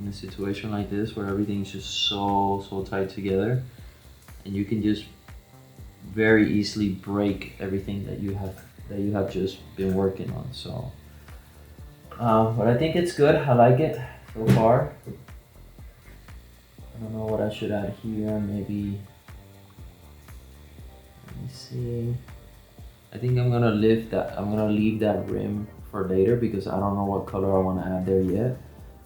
[SPEAKER 1] a situation like this where everything's just so tight together, and you can just very easily break everything that you have just been working on. So, but I think it's good. I like it so far. I don't know what I should add here. Maybe, let me see. I think I'm gonna leave that rim for later, because I don't know what color I want to add there yet,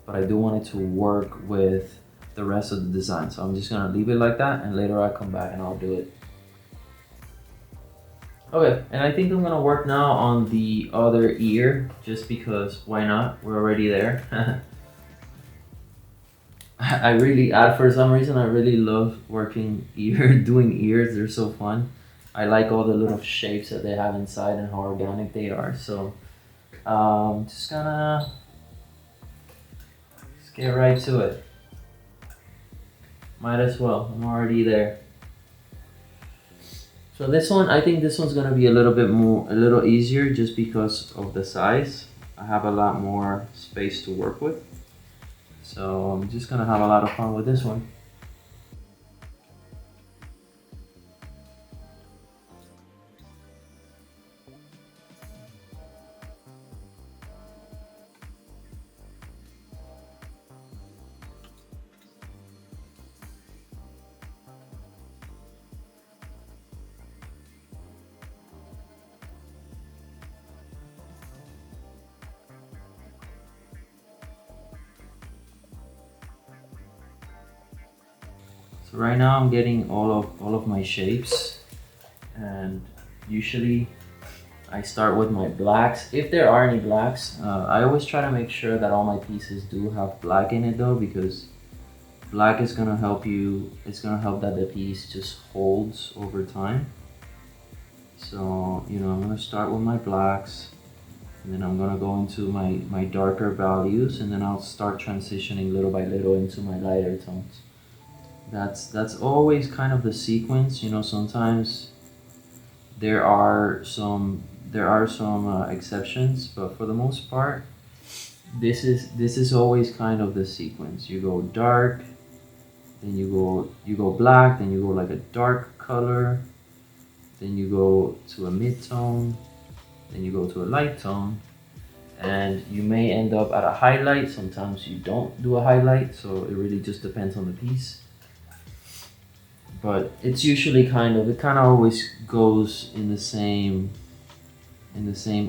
[SPEAKER 1] but I do want it to work with the rest of the design. So I'm just gonna leave it like that, and later I'll come back and I'll do it. Okay, and I think I'm gonna work now on the other ear, just because why not? We're already there. For some reason, I really love working doing ears. They're so fun. I like all the little shapes that they have inside and how organic they are. So just gonna get right to it. Might as well, I'm already there. So this one, I think this one's gonna be a little easier, just because of the size. I have a lot more space to work with. So I'm just gonna have a lot of fun with this one. So right now I'm getting all of my shapes, and usually I start with my blacks. If there are any blacks, I always try to make sure that all my pieces do have black in it though, because black is gonna help you, it's gonna help that the piece just holds over time. So, you know, I'm gonna start with my blacks, and then I'm gonna go into my darker values, and then I'll start transitioning little by little into my lighter tones. That's always kind of the sequence. You know, sometimes there are some exceptions, but for the most part, this is always kind of the sequence. You go dark, then you go black, then you go like a dark color, then you go to a mid-tone, then you go to a light tone, and you may end up at a highlight. Sometimes you don't do a highlight, so it really just depends on the piece. But it's usually it kind of always goes in the same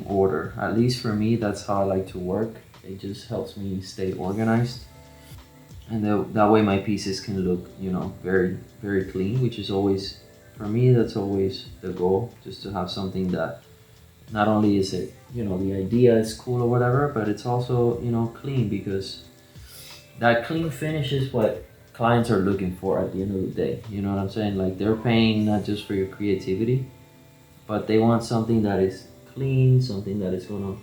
[SPEAKER 1] order. At least for me, that's how I like to work. It just helps me stay organized, and that way my pieces can look, you know, very very clean, which is always, for me, that's always the goal, just to have something that not only is it, you know, the idea is cool or whatever, but it's also, you know, clean, because that clean finish is what clients are looking for at the end of the day. You know what I'm saying? Like, they're paying not just for your creativity, but they want something that is clean, something that is gonna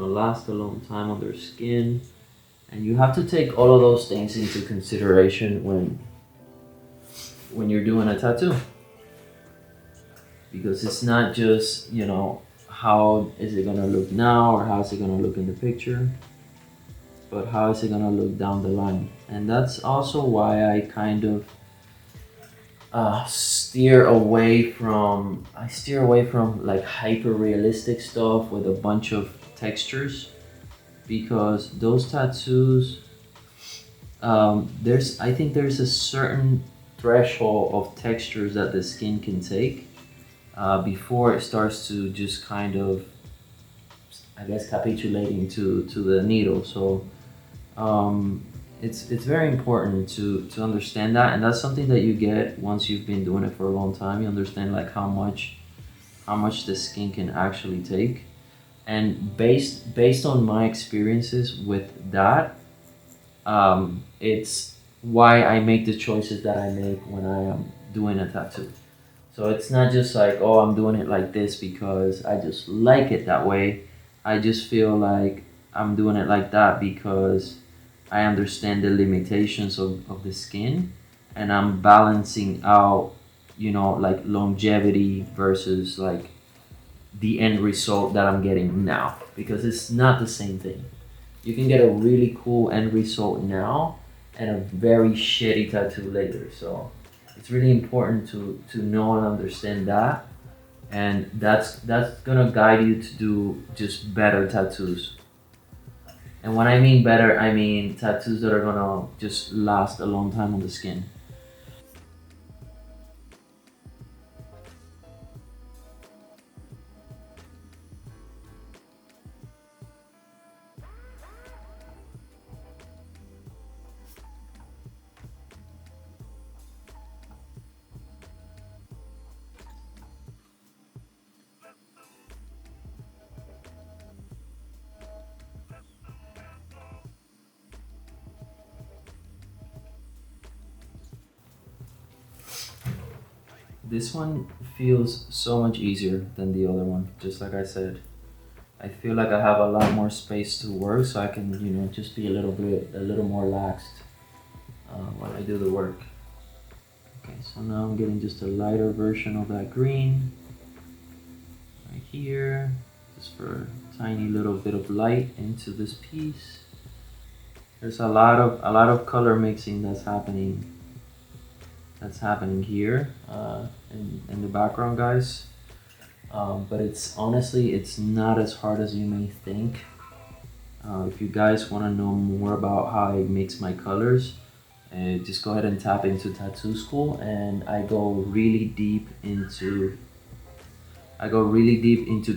[SPEAKER 1] last a long time on their skin. And you have to take all of those things into consideration when you're doing a tattoo, because it's not just, you know, how is it gonna look now or how is it gonna look in the picture, but how is it gonna look down the line. And that's also why I kind of steer away from like hyper realistic stuff with a bunch of textures, because those tattoos, I think there's a certain threshold of textures that the skin can take before it starts to just kind of, I guess, capitulating to the needle. So it's very important to understand that, and that's something that you get once you've been doing it for a long time. You understand like how much the skin can actually take, and based on my experiences with that, it's why I make the choices that I make when I am doing a tattoo. So it's not just like, oh, I'm doing it like this because I just like it that way. I just feel like I'm doing it like that because I understand the limitations of the skin, and I'm balancing out, you know, like longevity versus like the end result that I'm getting now, because it's not the same thing. You can get a really cool end result now and a very shitty tattoo later. So it's really important to know and understand that, and that's gonna guide you to do just better tattoos. And when I mean better, I mean tattoos that are gonna just last a long time on the skin. This one feels so much easier than the other one, just like I said. I feel like I have a lot more space to work, so I can, you know, just be a little more laxed when I do the work. Okay, so now I'm getting just a lighter version of that green right here, just for a tiny little bit of light into this piece. There's a lot of color mixing that's happening here in the background, guys. But it's honestly, it's not as hard as you may think. If you guys want to know more about how I mix my colors, just go ahead and tap into TattooSkuul, and I go really deep into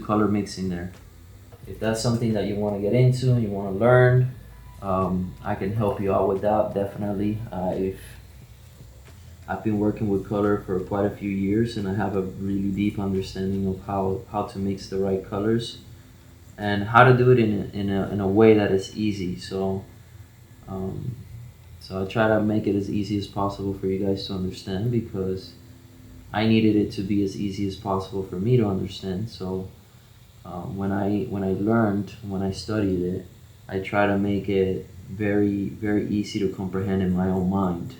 [SPEAKER 1] color mixing there. If that's something that you want to get into and you want to learn, I can help you out with that, definitely. I've been working with color for quite a few years, and I have a really deep understanding of how to mix the right colors and how to do it in a way that is easy. Um, so I try to make it as easy as possible for you guys to understand, because I needed it to be as easy as possible for me to understand. So when I studied it, I try to make it very easy to comprehend in my own mind.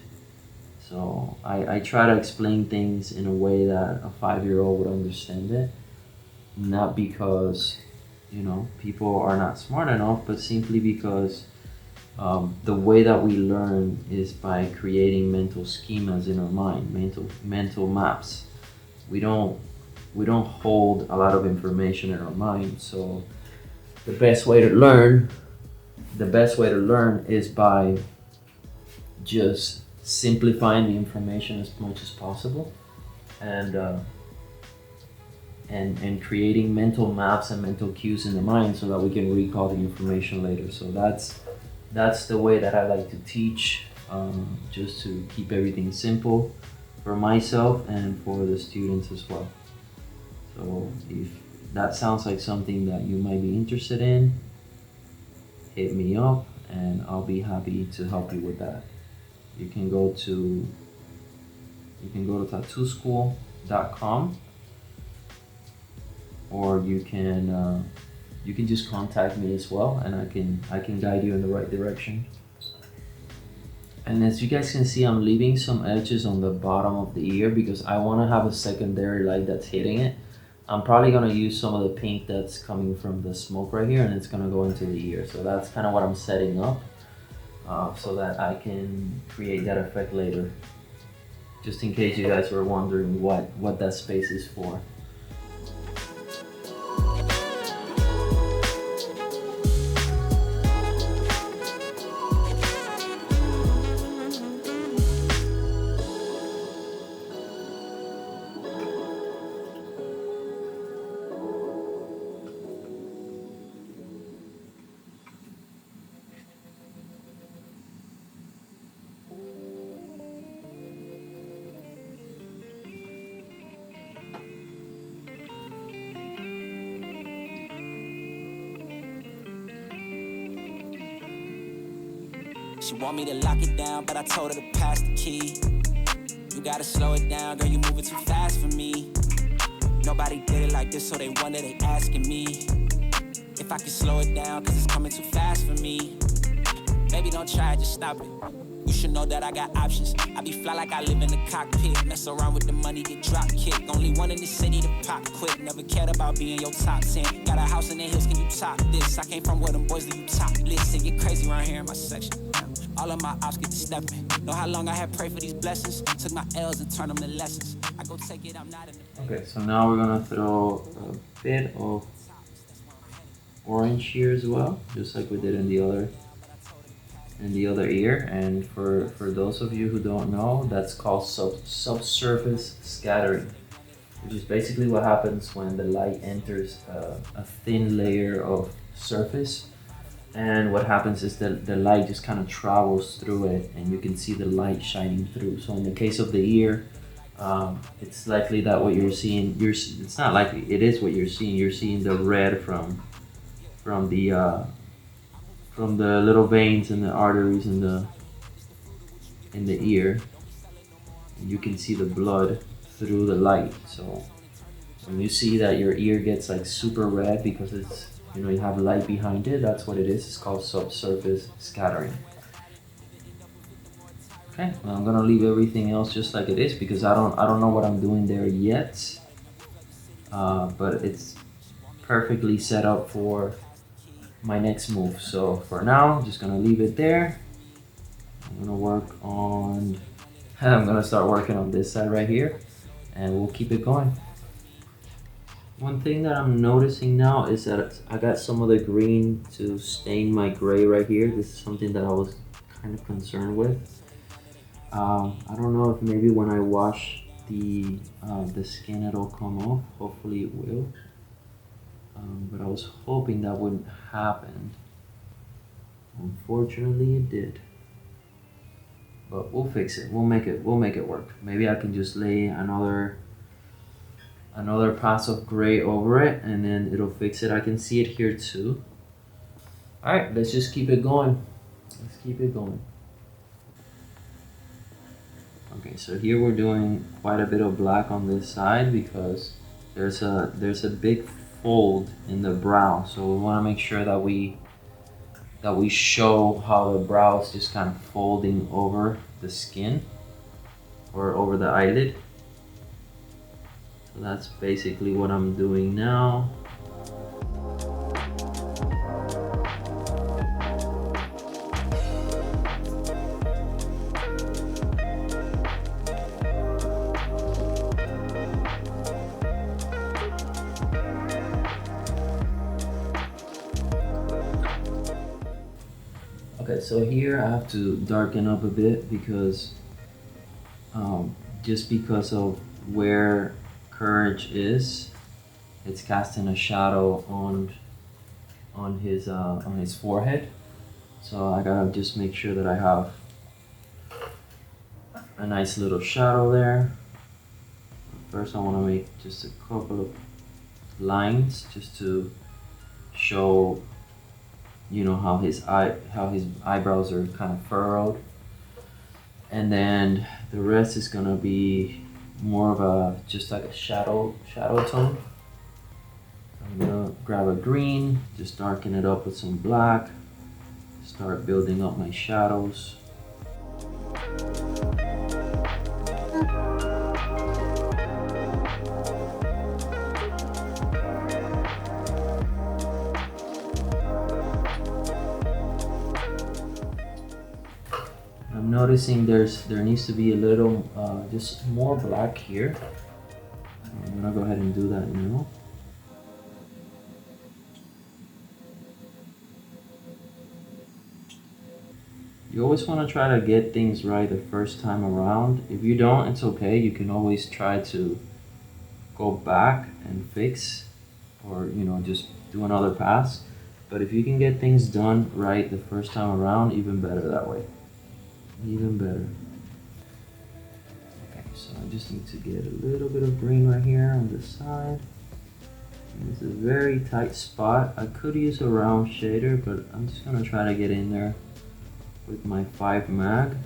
[SPEAKER 1] So I try to explain things in a way that a 5-year-old would understand it, not because people are not smart enough, but simply because the way that we learn is by creating mental schemas in our mind, mental maps. We don't we don't hold a lot of information in our mind. So the best way to learn, the best way to learn is by just simplifying the information as much as possible, and and creating mental maps and mental cues in the mind so that we can recall the information later. So that's the way that I like to teach, just to keep everything simple for myself and for the students as well. So if that sounds like something that you might be interested in, hit me up and I'll be happy to help you with that. You can go to TattooSkuul.com, or you can just contact me as well, and I can guide you in the right direction. And as you guys can see, I'm leaving some edges on the bottom of the ear because I want to have a secondary light that's hitting it. I'm probably going to use some of the pink that's coming from the smoke right here, and it's going to go into the ear. So that's kind of what I'm setting up, so that I can create that effect later. Just in case you guys were wondering what that space is for.
[SPEAKER 2] She want me to lock it down, but I told her to pass the key. You gotta slow it down, girl, you moving too fast for me. Nobody did it like this, so they wonder, they asking me if I can slow it down, cause it's coming too fast for me. Baby, don't try it, just stop it. You should know that I got options. I be fly like I live in the cockpit. Mess around with the money, get drop kicked. Only one in the city to pop quick. Never cared about being your top 10. Got a house in the hills, can you top this? I came from where them boys do you top list. It get crazy around here in my section. All of my ops get to stepping. Know how long I had prayed for these blessings. Took my L's and turned them to lessons. I go take it, I'm not in the...
[SPEAKER 1] Okay, so now we're gonna throw a bit of orange here as well, just like we did in the other ear. And for those of you who don't know, that's called subsurface scattering, which is basically what happens when the light enters a thin layer of surface. And what happens is that the light just kind of travels through it, and you can see the light shining through. So in the case of the ear, it's likely that what you're seeing, it's not likely, it is what you're seeing. You're seeing the red from the little veins and the arteries in the ear. And you can see the blood through the light. So when you see that your ear gets like super red because it's, you have light behind it, that's what it is. It's called subsurface scattering. Okay, well, I'm gonna leave everything else just like it is because I don't know what I'm doing there yet, but it's perfectly set up for my next move. So for now, I'm just gonna leave it there. I'm gonna start working on this side right here, and we'll keep it going. One thing that I'm noticing now is that I got some of the green to stain my gray right here. This is something that I was kind of concerned with. I don't know if maybe when I wash the skin it'll come off. Hopefully it will. But I was hoping that wouldn't happen. Unfortunately, it did. but we'll fix it. We'll make it work. Maybe I can just lay another pass of gray over it, and then it'll fix it. I can see it here too. All right, let's just keep it going. Let's keep it going. Okay, so here we're doing quite a bit of black on this side because there's a big fold in the brow. So we want to make sure that we show how the brow is just kind of folding over the skin or over the eyelid. So that's basically what I'm doing now. Okay, so here I have to darken up a bit because just because of where Courage is, it's casting a shadow on his forehead. So I gotta just make sure that I have a nice little shadow there. First I want to make just a couple of lines just to show, you know, how his eyebrows are kind of furrowed, and then the rest is gonna be more of a just like a shadow tone. I'm gonna grab a green, just darken it up with some black, start building up my shadows. I'm noticing there needs to be a little just more black here. I'm gonna go ahead and do that now. You always want to try to get things right the first time around. If you don't, it's okay. You can always try to go back and fix, or you know, just do another pass. But if you can get things done right the first time around, even better that way. Even better. Okay, so I just need to get a little bit of green right here on the side. It's a very tight spot. I could use a round shader, but I'm just gonna try to get in there with my 5 mag.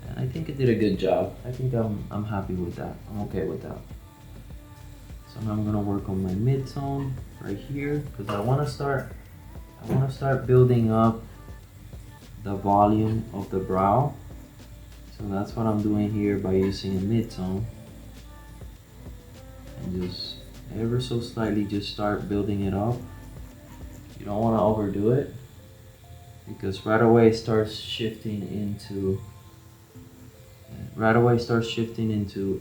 [SPEAKER 1] And I think it did a good job. I think I'm happy with that. I'm okay with that. So now I'm gonna work on my mid-tone right here because I wanna start building up the volume of the brow. So that's what I'm doing here by using a mid-tone. And just ever so slightly just start building it up. You don't want to overdo it because right away it starts shifting into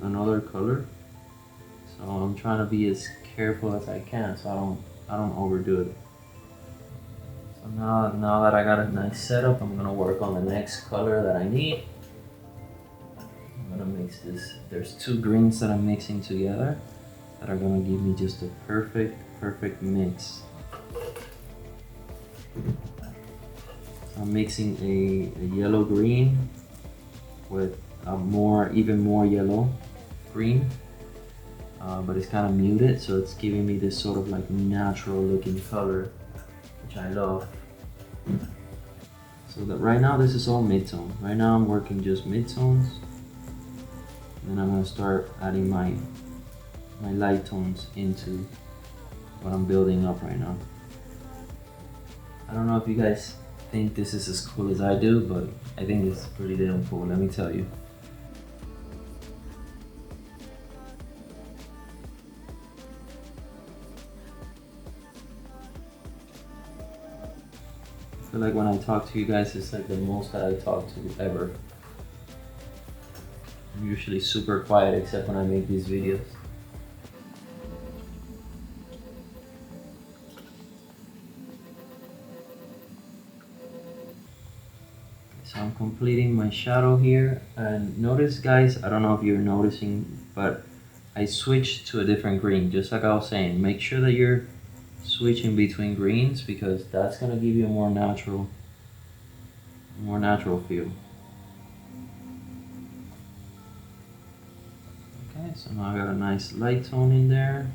[SPEAKER 1] another color. So I'm trying to be as careful as I can so I don't overdo it. So now that I got a nice setup, I'm gonna work on the next color that I need. I'm gonna mix this. There's 2 greens that I'm mixing together that are gonna give me just a perfect mix. So I'm mixing a yellow green with a even more yellow green, but it's kind of muted, so it's giving me this sort of like natural looking color, which I love. So that right now this is all mid-tone. Right now I'm working just mid-tones, and then I'm gonna start adding my light tones into what I'm building up right now. I don't know if you guys think this is as cool as I do, but I think it's pretty damn cool, let me tell you. I feel like when I talk to you guys, it's like the most that I talk to ever. I'm usually super quiet except when I make these videos. So I'm completing my shadow here, and notice guys, I don't know if you're noticing, but I switched to a different green, just like I was saying. Make sure that you're switching between greens because that's gonna give you a more natural feel. so now I got a nice light tone in there.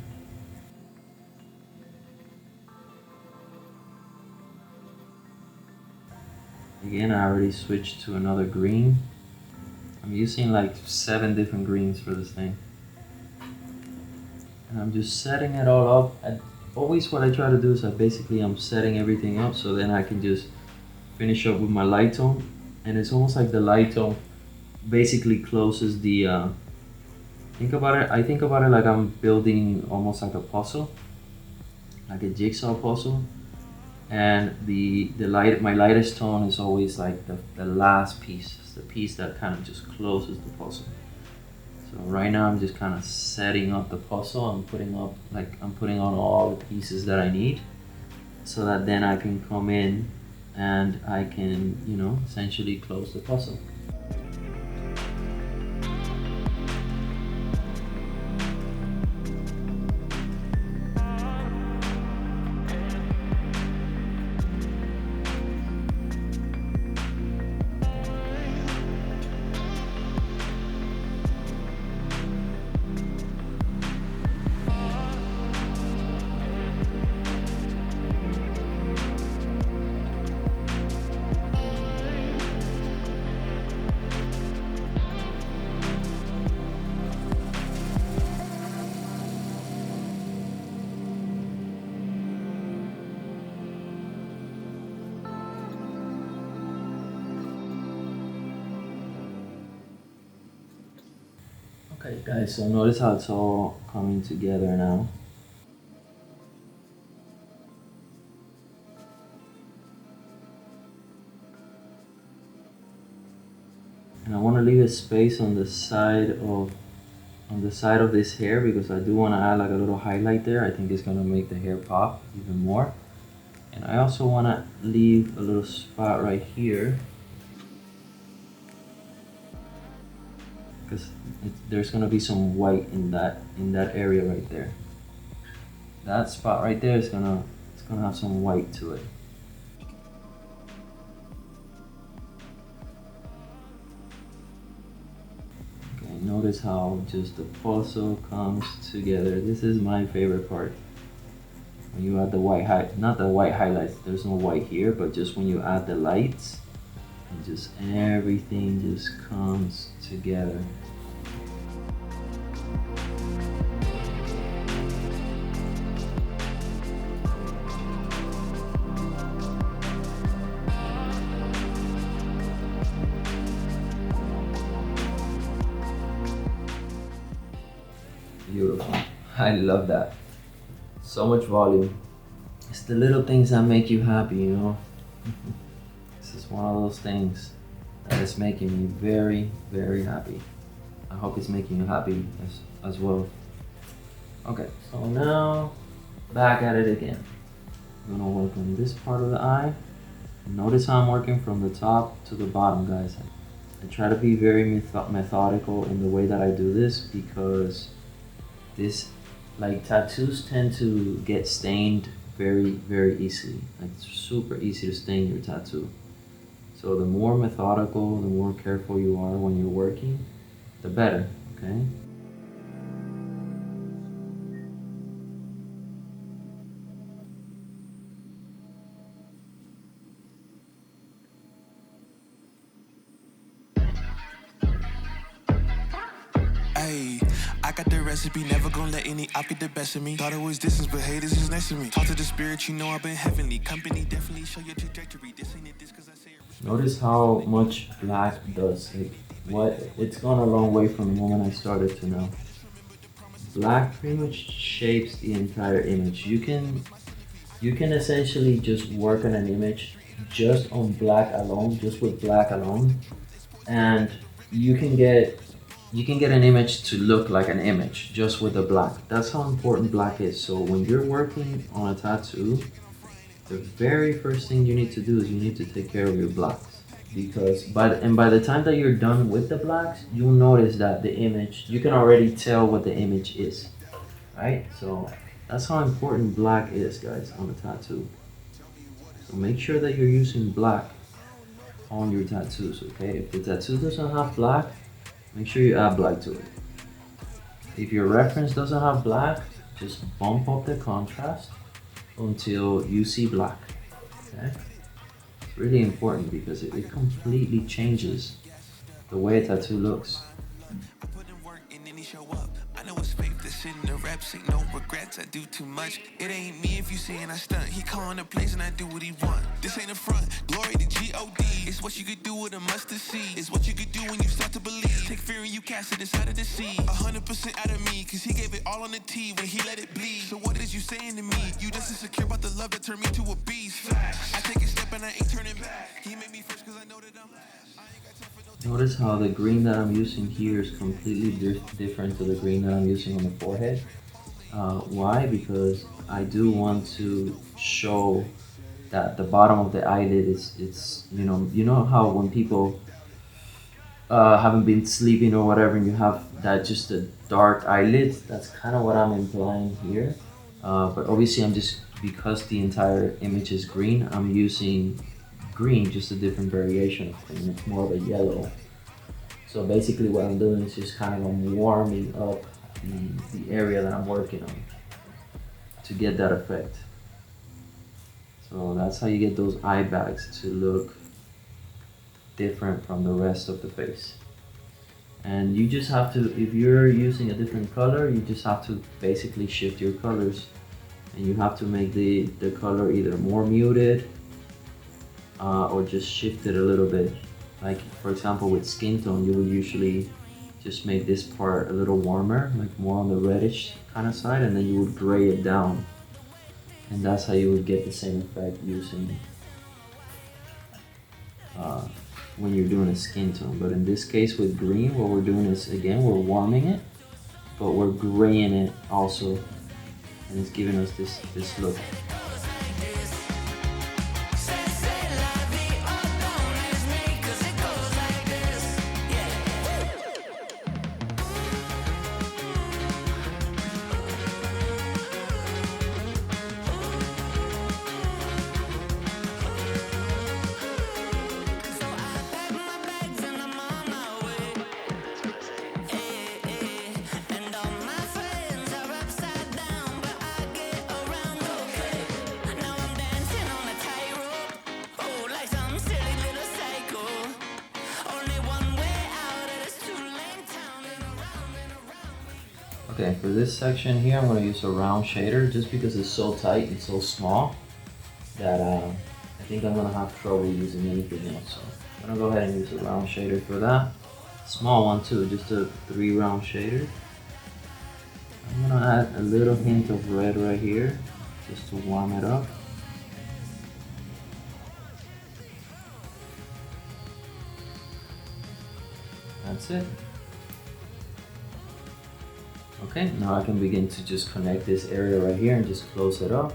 [SPEAKER 1] Again, I already switched to another green. I'm using like 7 different greens for this thing. And I'm just setting it all up. Always what I try to do is I'm setting everything up so then I can just finish up with my light tone. And it's almost like the light tone basically closes the, I think about it like I'm building almost like a puzzle, like a jigsaw puzzle. And my lightest tone is always like the last piece. It's the piece that kind of just closes the puzzle. So right now I'm just kind of setting up the puzzle. I'm putting on all the pieces that I need so that then I can come in and I can, essentially close the puzzle. Okay guys, so notice how it's all coming together now. And I want to leave a space on the side of this hair because I do want to add like a little highlight there. I think it's going to make the hair pop even more. And I also want to leave a little spot right here because there's going to be some white in that area right there. That spot right there is going to have some white to it. Okay, notice how just the puzzle comes together. This is my favorite part. When you add the white not the white highlights, there's no white here, but just when you add the lights, and just everything just comes together. Beautiful. I love that. So much volume. It's the little things that make you happy, This is one of those things that is making me very, very happy. I hope it's making you happy as well. Okay, so now back at it again. I'm gonna work on this part of the eye. Notice how I'm working from the top to the bottom, guys. I try to be very methodical in the way that I do this because tattoos tend to get stained very, very easily. Like it's super easy to stain your tattoo. So the more methodical, the more careful you are when you're working, the better, okay?
[SPEAKER 2] I got the recipe, never gonna let any op get the best of me. Thought it was distance, but hey, this is next to me. Talk to the spirit, I've been heavenly. Company definitely show your trajectory. This ain't this cause I say it.
[SPEAKER 1] Notice how much black does. It's gone a long way from the moment I started to now. Black pretty much shapes the entire image. You can essentially just work on an image just on black alone, just with black alone, and you can get an image to look like an image just with the black. That's how important black is. So when you're working on a tattoo, the very first thing you need to do is you need to take care of your blacks. Because by the time that you're done with the blacks, you'll notice that the image, you can already tell what the image is, right? So that's how important black is, guys, on a tattoo. So make sure that you're using black on your tattoos, okay? If the tattoo doesn't have black, make sure you add black to it. if your reference doesn't have black, just bump up the contrast until you see black. Okay? It's really important because it completely changes the way a tattoo looks.
[SPEAKER 2] I know it's fake, this shit in the raps ain't no regrets. I do too much. It ain't me if you saying I stunt. He calling the plays and I do what he want. This ain't a front. Glory to G-O-D. It's what you could do with a mustard seed. It's what you could do when you start to believe. Take fear and you cast it inside of the sea. 100% out of me, cause he gave it all on the T when he let it bleed. So what is you saying to me? You just insecure about the love that turned me to a beast. I take a step and I ain't turning back. He made me first cause I know that I'm last.
[SPEAKER 1] Notice how the green that I'm using here is completely different to the green that I'm using on the forehead. Why? Because I do want to show that the bottom of the eyelid is you know how when people haven't been sleeping or whatever and you have that just a dark eyelid, that's kind of what I'm implying here. But obviously because the entire image is green, I'm using green, just a different variation of green. It's more of a yellow. So basically what I'm doing is just kind of warming up the area that I'm working on to get that effect. So that's how you get those eye bags to look different from the rest of the face. And you just have to, if you're using a different color, you just have to basically shift your colors, and you have to make the color either more muted or just shift it a little bit. Like for example with skin tone, you would usually just make this part a little warmer, like more on the reddish kind of side, and then you would gray it down. And that's how you would get the same effect using when you're doing a skin tone. But in this case with green, what we're doing is, again, we're warming it, but we're graying it also, and it's giving us this look. Okay, for this section here, I'm going to use a round shader just because it's so tight and so small that I think I'm going to have trouble using anything else. So I'm going to go ahead and use a round shader for that. Small one too, just a 3 round shader. I'm going to add a little hint of red right here just to warm it up. That's it. Okay, now I can begin to just connect this area right here and just close it up.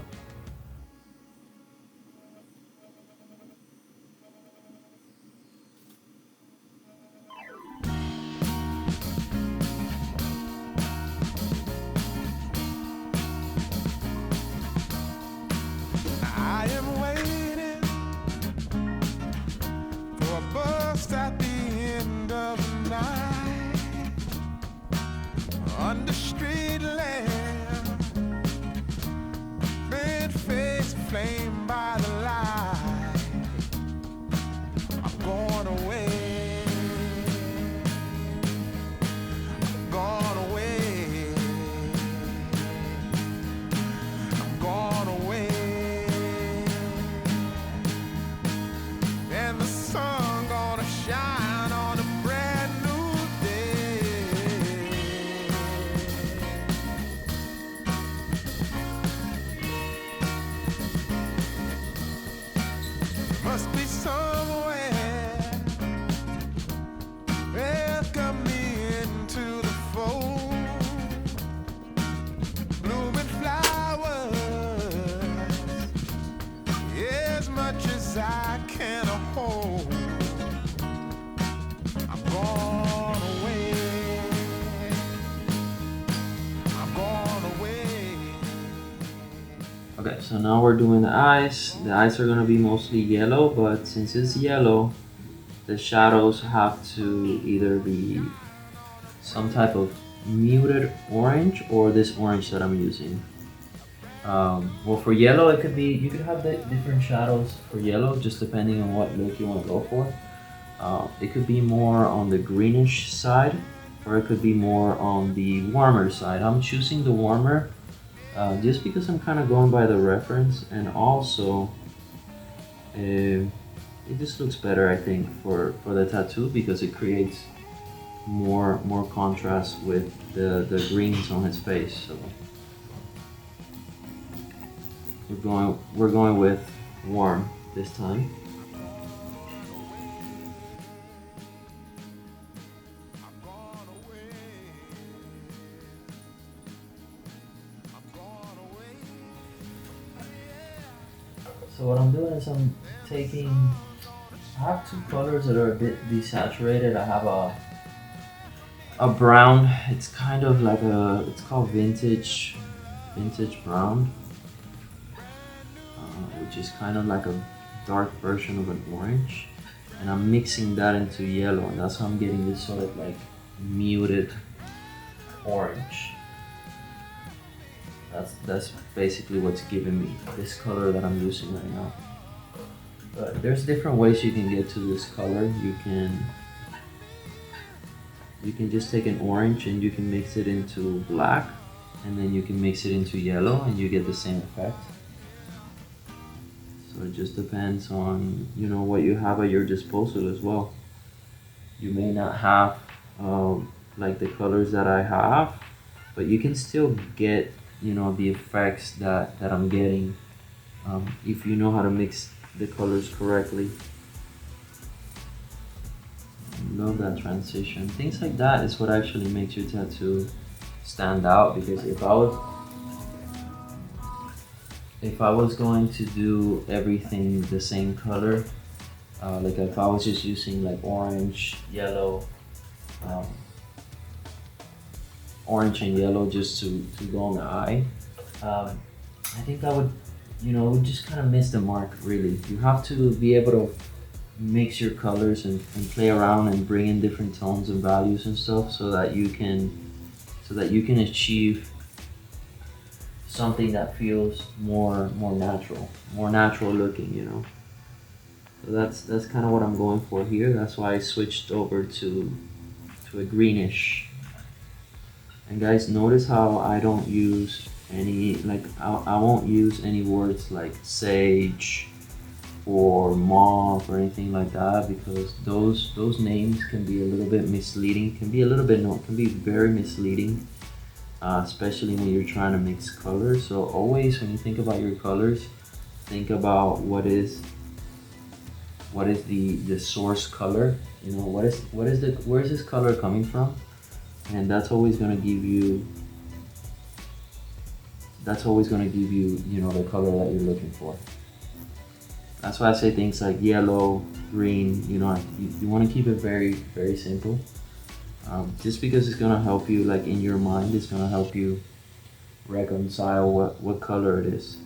[SPEAKER 2] I am waiting for a bus at the end of the night, under street lamp, bent face flame by the light. I'm going away, I'm going away, I'm going away. And the sun gonna shine on a brand new day. Must be somewhere welcome me into the fold. Blooming flowers, as much as I can hold. I'm gone away, I'm gone away.
[SPEAKER 1] Okay, so now we're doing the eyes. The eyes are going to be mostly yellow, but since it's yellow, the shadows have to either be some type of muted orange or this orange that I'm using. Well, for yellow, it could be, you could have the different shadows for yellow, just depending on what look you want to go for. It could be more on the greenish side, or it could be more on the warmer side. I'm choosing the warmer just because I'm kind of going by the reference, and also it just looks better, I think, for the tattoo, because it creates more contrast with the greens on his face. So we're going with warm this time. So what I'm doing is I'm taking, I have two colors that are a bit desaturated. I have a brown, it's kind of like it's called vintage brown, which is kind of like a dark version of an orange. And I'm mixing that into yellow, and that's how I'm getting this sort of like muted orange. That's basically what's giving me this color that I'm using right now. But there's different ways you can get to this color. You can just take an orange and you can mix it into black, and then you can mix it into yellow and you get the same effect. So it just depends on, you know, what you have at your disposal as well. You may not have like the colors that I have, but you can still get, you know, the effects that I'm getting if you know how to mix the colors correctly. Love that transition. Things like that is what actually makes your tattoo stand out, because if I was going to do everything the same color, like if I was just using like orange, yellow, orange and yellow just to go on the eye, I think I would, you know, would just kind of miss the mark, really. You have to be able to mix your colors and play around and bring in different tones and values and stuff, so that you can achieve something that feels more natural looking, you know. So that's kind of what I'm going for here. That's why I switched over to a greenish. And guys, notice how I don't use any, like, I won't use any words like sage or mauve or anything like that, because those names can be a little bit misleading, can be very misleading, especially when you're trying to mix colors. So always, when you think about your colors, think about what is the source color, you know, where is this color coming from, and that's always going to give you, you know, the color that you're looking for. That's why I say things like yellow, green, you know, you want to keep it very, very simple. Just because it's going to help you, like in your mind, it's going to help you reconcile what color it is.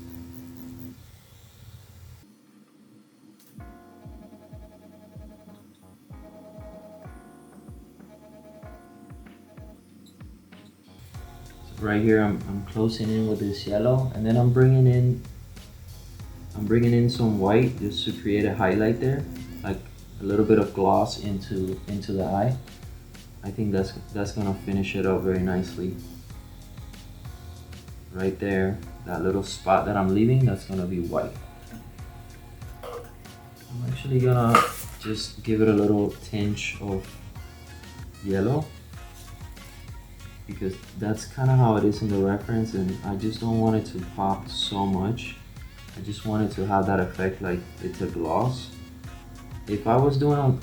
[SPEAKER 1] So right here, I'm closing in with this yellow, and then I'm bringing in some white just to create a highlight there, like a little bit of gloss into the eye. I think that's gonna finish it up very nicely. Right there, that little spot that I'm leaving, that's gonna be white. I'm actually gonna just give it a little tinge of yellow, because that's kind of how it is in the reference, and I just don't want it to pop so much. I just wanted to have that effect, like it's a gloss. If I was doing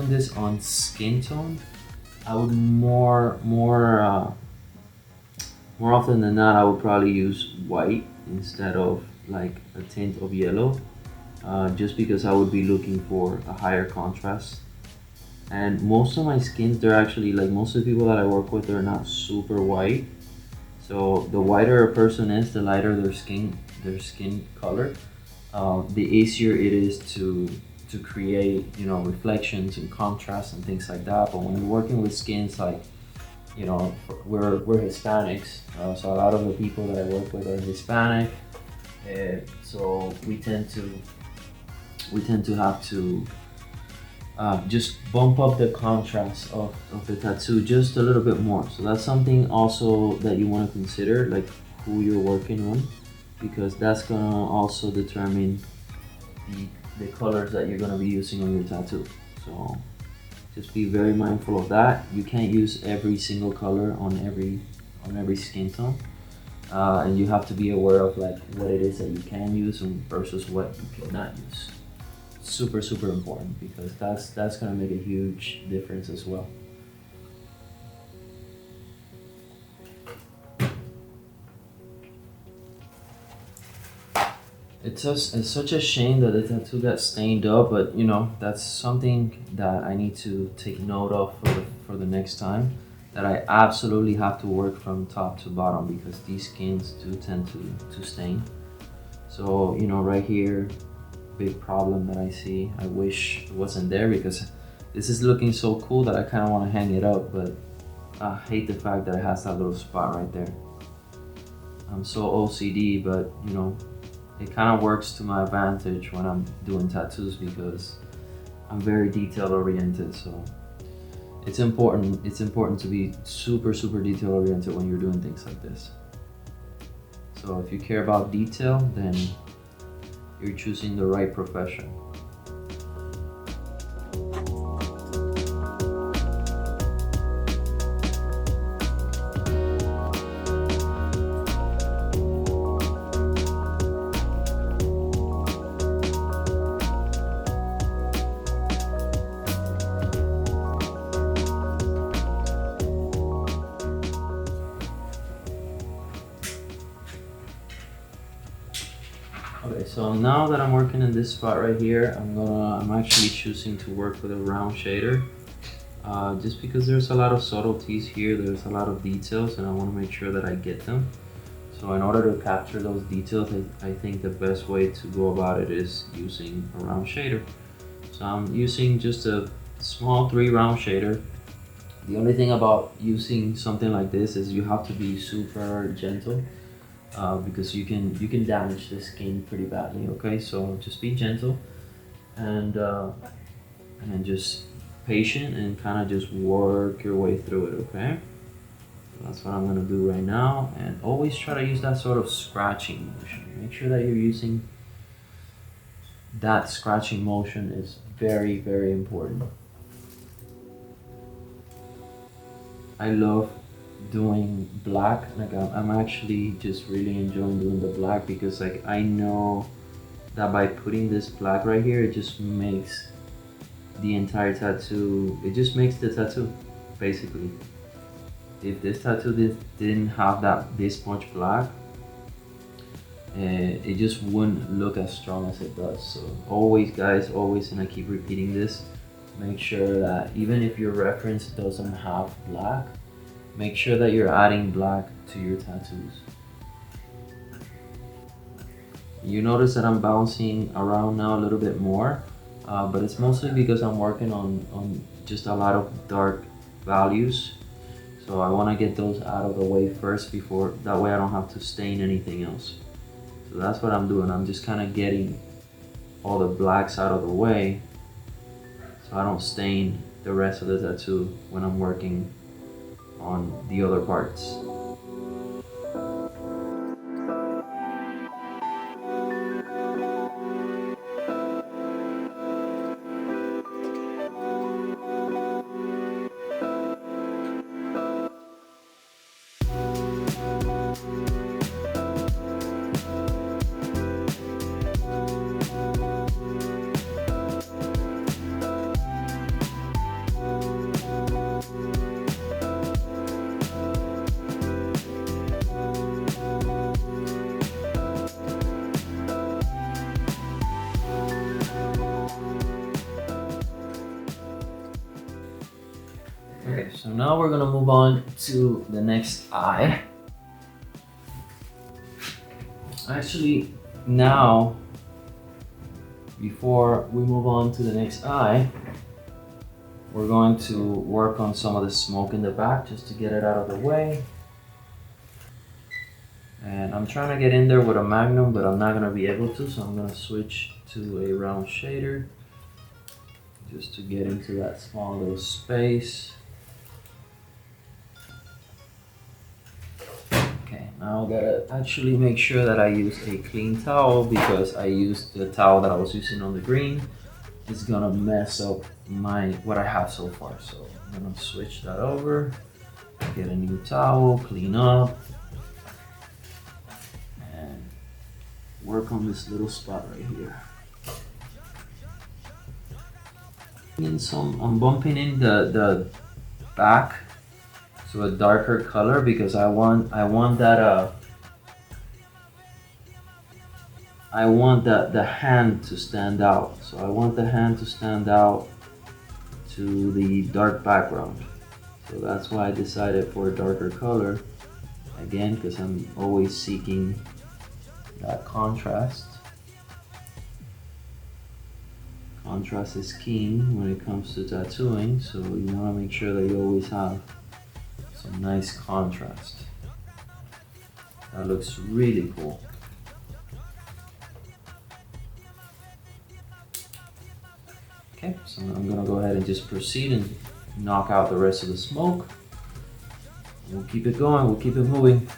[SPEAKER 1] this on skin tone, I would more often than not, I would probably use white instead of like a tint of yellow, just because I would be looking for a higher contrast. And most of my skins, they're actually, like, most of the people that I work with, they're not super white. So the whiter a person is, the lighter their skin color, the easier it is to create, you know, reflections and contrast and things like that. But when you're working with skins like we're Hispanics, so a lot of the people that I work with are Hispanic, so we tend to have to just bump up the contrast of the tattoo just a little bit more. So that's something also that you want to consider, like who you're working on, because that's gonna also determine the colors that you're gonna be using on your tattoo. So just be very mindful of that. You can't use every single color on every skin tone, and you have to be aware of like what it is that you can use versus what you cannot use. Super important, because that's gonna make a huge difference as well. It's such a shame that the tattoo got stained up, but that's something that I need to take note of for the next time, that I absolutely have to work from top to bottom, because these skins do tend to stain. So right here, big problem that I see. I wish it wasn't there, because this is looking so cool that I kind of want to hang it up, but I hate the fact that it has that little spot right there. I'm so OCD, but it kind of works to my advantage when I'm doing tattoos, because I'm very detail oriented. So it's important to be super detail oriented when you're doing things like this. So if you care about detail, then you're choosing the right profession. Okay, so now that I'm working in this spot right here, I'm actually choosing to work with a round shader, just because there's a lot of subtleties here, there's a lot of details, and I want to make sure that I get them. So in order to capture those details, I think the best way to go about it is using a round shader. So I'm using just a small 3 round shader. The only thing about using something like this is you have to be super gentle. Because you can damage the skin pretty badly. Okay, so just be gentle and just patient, and kind of just work your way through it. Okay, so that's what I'm gonna do right now, and always try to use that sort of scratching motion. Make sure that you're using that scratching motion. Is very important. I love doing black. Like I'm actually just really enjoying doing the black, because like I know that by putting this black right here, it just makes the entire tattoo, it just makes the tattoo basically. If this tattoo didn't have this much black, it just wouldn't look as strong as it does. So always guys, always, and I keep repeating this, make sure that even if your reference doesn't have black, make sure that you're adding black to your tattoos. You notice that I'm bouncing around now a little bit more, but it's mostly because I'm working on just a lot of dark values. So I want to get those out of the way first, before that way I don't have to stain anything else. So that's what I'm doing. I'm just kind of getting all the blacks out of the way, so I don't stain the rest of the tattoo when I'm working on the other parts. Okay, so now we're gonna move on to the next eye. Actually, now, before we move on to the next eye, we're going to work on some of the smoke in the back just to get it out of the way. And I'm trying to get in there with a Magnum, but I'm not gonna be able to, so I'm gonna switch to a round shader just to get into that small little space. Okay, now I gotta actually make sure that I use a clean towel, because I used the towel that I was using on the green. It's gonna mess up what I have so far. So I'm gonna switch that over, get a new towel, clean up, and work on this little spot right here. I'm bumping in the back to a darker color, because I want the hand to stand out. So I want the hand to stand out to the dark background. So that's why I decided for a darker color. Again, because I'm always seeking that contrast. Contrast is key when it comes to tattooing, so you want to make sure that you always have some nice contrast. That looks really cool. Okay, so I'm gonna go ahead and just proceed and knock out the rest of the smoke. We'll keep it going, we'll keep it moving.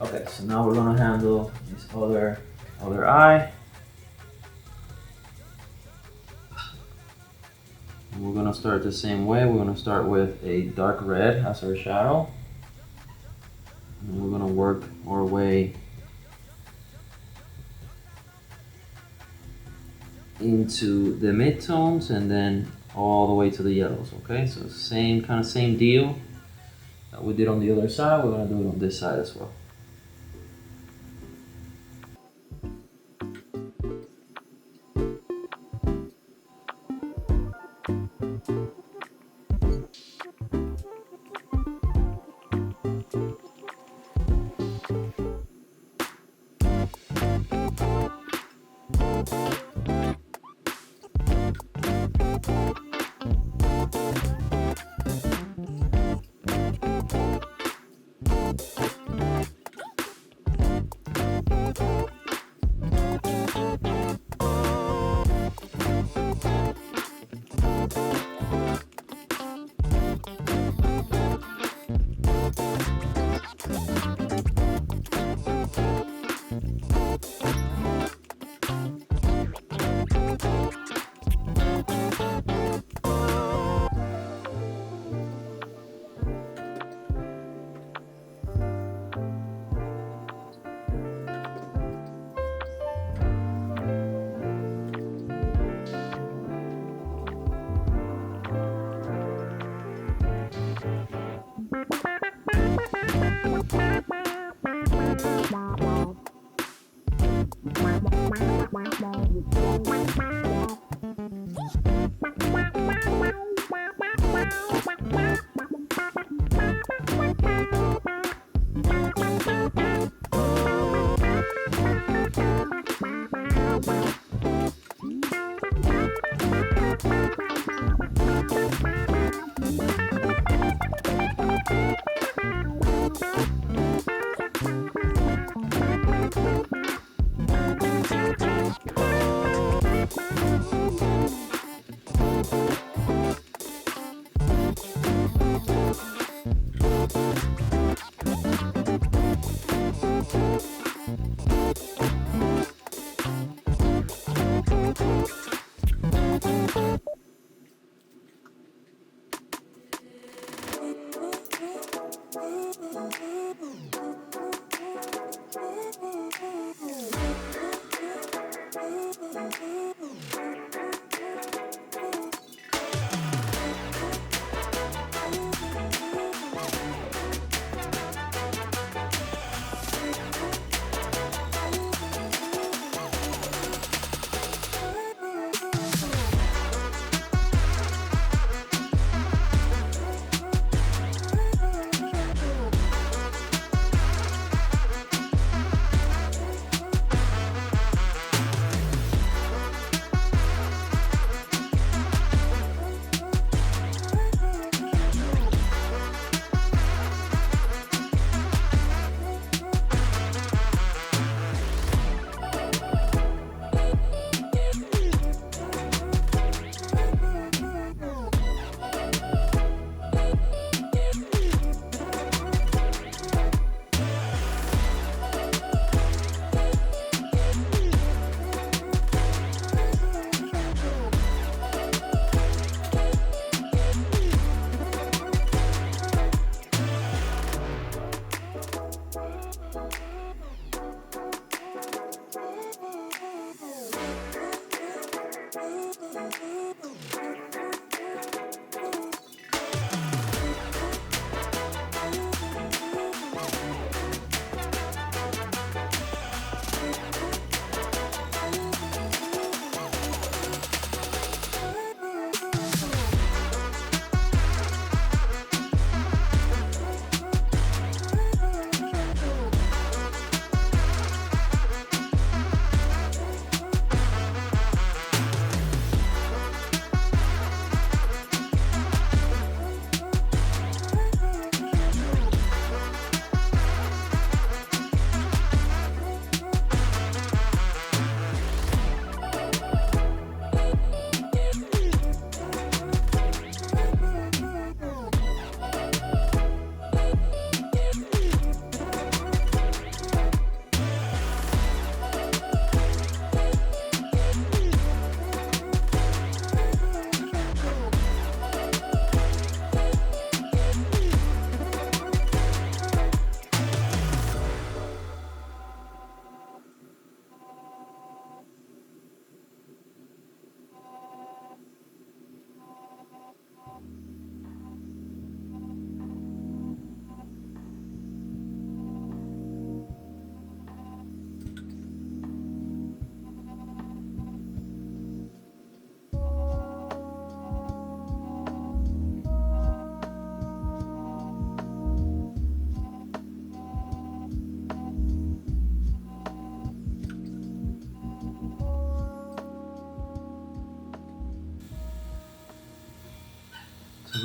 [SPEAKER 1] Okay, so now we're gonna handle this other eye. And we're gonna start the same way. We're gonna start with a dark red as our shadow. And we're gonna work our way into the midtones and then all the way to the yellows, okay? So same deal that we did on the other side, we're gonna do it on this side as well.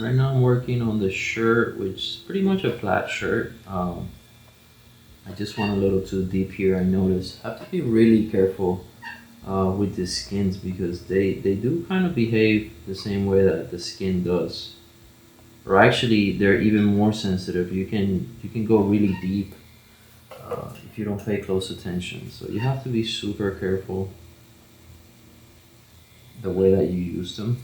[SPEAKER 1] Right now I'm working on the shirt, which is pretty much a flat shirt. I just went a little too deep here, I noticed. I have to be really careful with the skins because they do kind of behave the same way that the skin does. Or actually, they're even more sensitive. You can go really deep if you don't pay close attention. So you have to be super careful the way that you use them.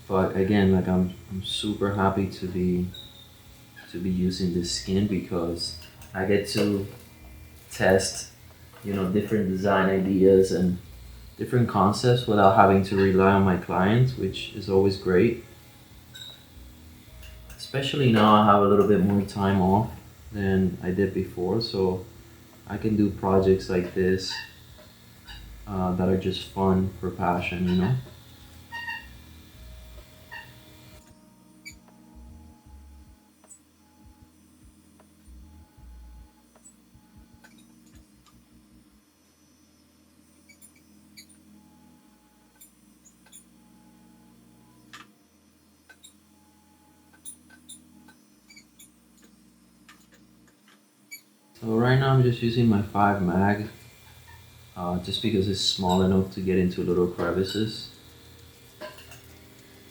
[SPEAKER 1] But again, like I'm super happy to be using this skin because I get to test, different design ideas and different concepts without having to rely on my clients, which is always great. Especially now I have a little bit more time off than I did before, so I can do projects like this that are just fun for passion, you know? So right now I'm just using my 5 mag, just because it's small enough to get into little crevices.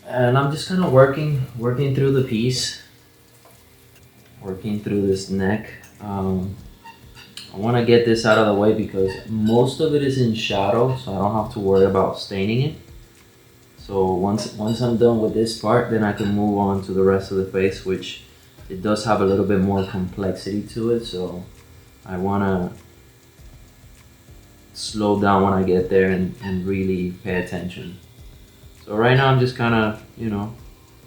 [SPEAKER 1] And I'm just kind of working through the piece, working through this neck. I want to get this out of the way because most of it is in shadow, so I don't have to worry about staining it. So once I'm done with this part, then I can move on to the rest of the face, which it does have a little bit more complexity to it. So I want to slow down when I get there and really pay attention. So right now I'm just kind of,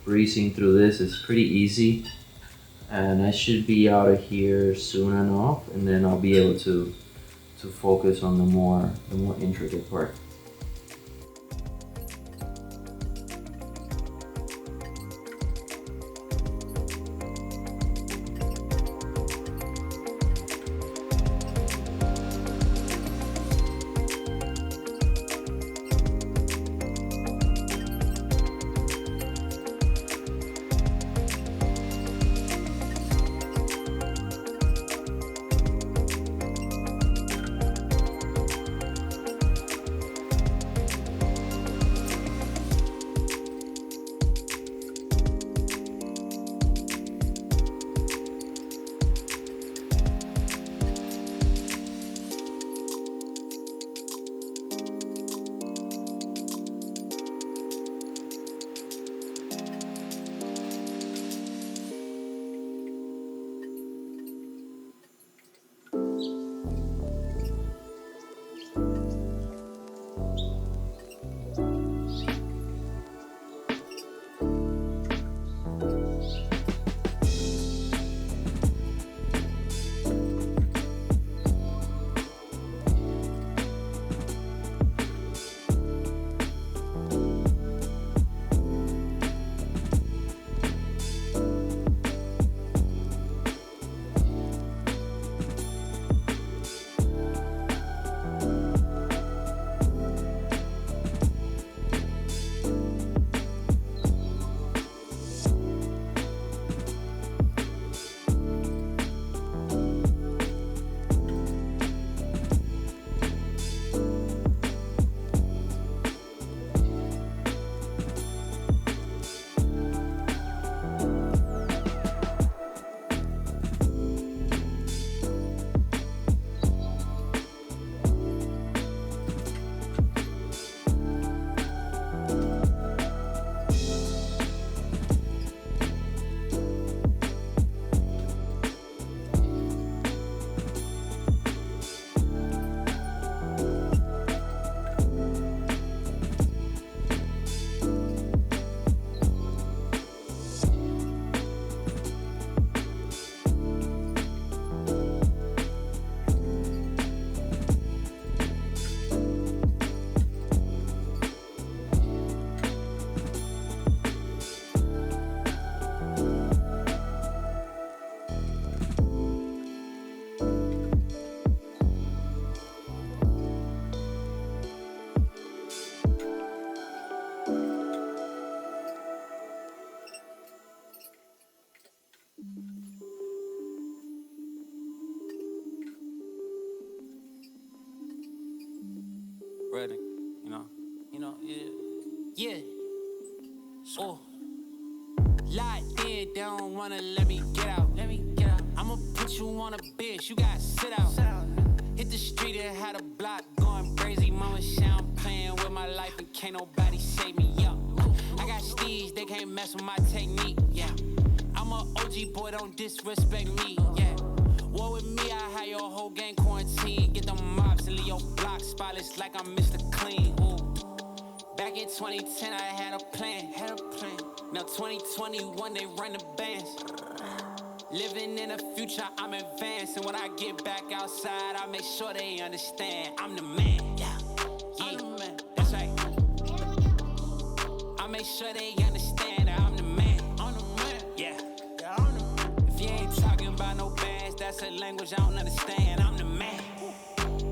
[SPEAKER 1] breezing through this. It's pretty easy. And I should be out of here soon enough, and then I'll be able to focus on the more intricate part.
[SPEAKER 2] Ready, yeah. Yeah. Oh. Locked in, they don't wanna let me get out. I'ma put you on a bench, you gotta sit out. Hit the street and had a block going crazy. Mama Sean playing with my life and can't nobody save me. Yeah. I got steeds, they can't mess with my technique. Yeah. I'm a OG boy, don't disrespect me. Yeah. War with me, I had your whole gang quarantine. Get the mops and leave your block spotless like I'm Mr. Clean. Ooh. Back in 2010, I had a plan. Now 2021, they run the bands. Living in the future, I'm advancing. When I get back outside, I make sure they understand I'm the man. Yeah, that's right. I make sure they understand that I'm the man. I'm the man. Yeah, I'm the man. If you ain't talking about no bands, that's a language I don't understand. I'm the man.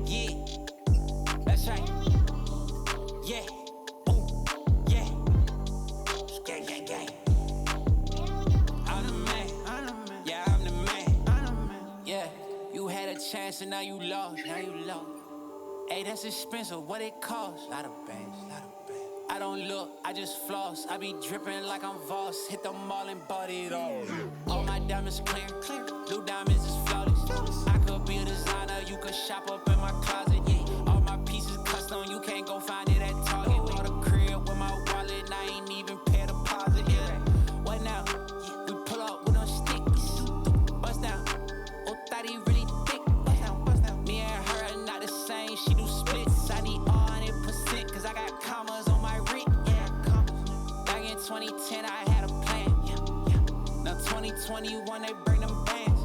[SPEAKER 2] Yeah, that's right. Yeah, ooh, yeah. Gang, gang, gang. I'm the man. Yeah, I'm the man. Yeah, you had a chance and now you lost. Hey, that's expensive. What it costs? Lot of bands. I don't look, I just floss. I be dripping like I'm Voss. Hit the mall and bought it all. All my diamonds clear. Blue diamonds is flawless. I could be a designer, you could shop up in my closet. Yeah, all my pieces custom, you can't go find it at Target. Bought a crib with my wallet, and I ain't even pay a deposit. Yeah, what now? We pull up with no sticks. Bust down. Oh, thought he really thick. Bust down. Me and her are not the same. She do splits. I need all 100%, cause I got commas on my ring. Yeah, commas. Back in 2010, I had a plan. Now 2021, they bring them bands.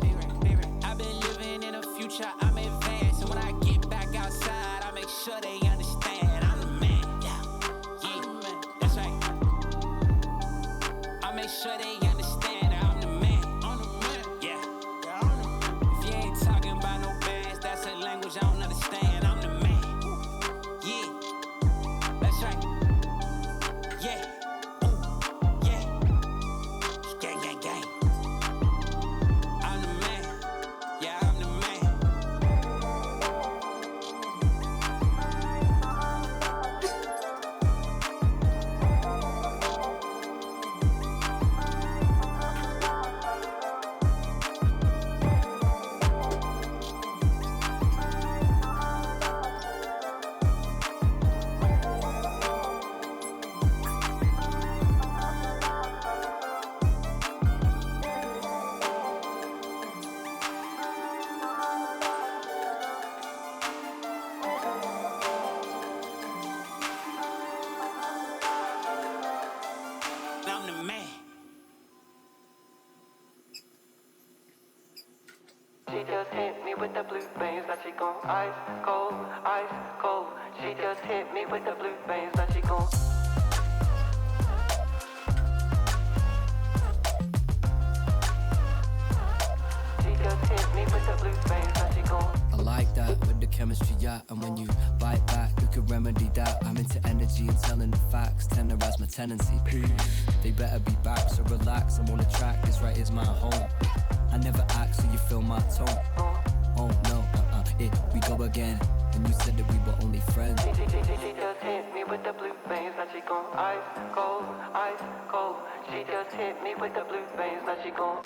[SPEAKER 2] I've been living in the future, I'm advanced. And when I get back outside, I make sure they understand I'm the man. Yeah, that's right. I make sure they understand that I'm the man. Yeah, if you ain't talking about no bands, that's a language I don't understand. I'm the man. Yeah, that's right. Yeah, ooh, yeah. Gang, gang, gang. I'm the man. Yeah, I'm the man. I'm the man.
[SPEAKER 3] She just hit me with the blue veins, now she gon' ice cold, ice cold. She just hit me with the blue veins, now she gon' She just hit me with the blue veins, now she gon'
[SPEAKER 4] I like that with the chemistry, yeah. And when you bite back, you can remedy that. I'm into energy and telling the facts. Tenderize my tendency. They better be back, so relax. I'm on the track, this right is my home. I never act, so you feel my tone. Oh no, we go again. And you said that we were only friends.
[SPEAKER 3] She just hit me with the blue veins, now she gon' ice cold, ice cold. She just hit me with the blue veins, now she gon'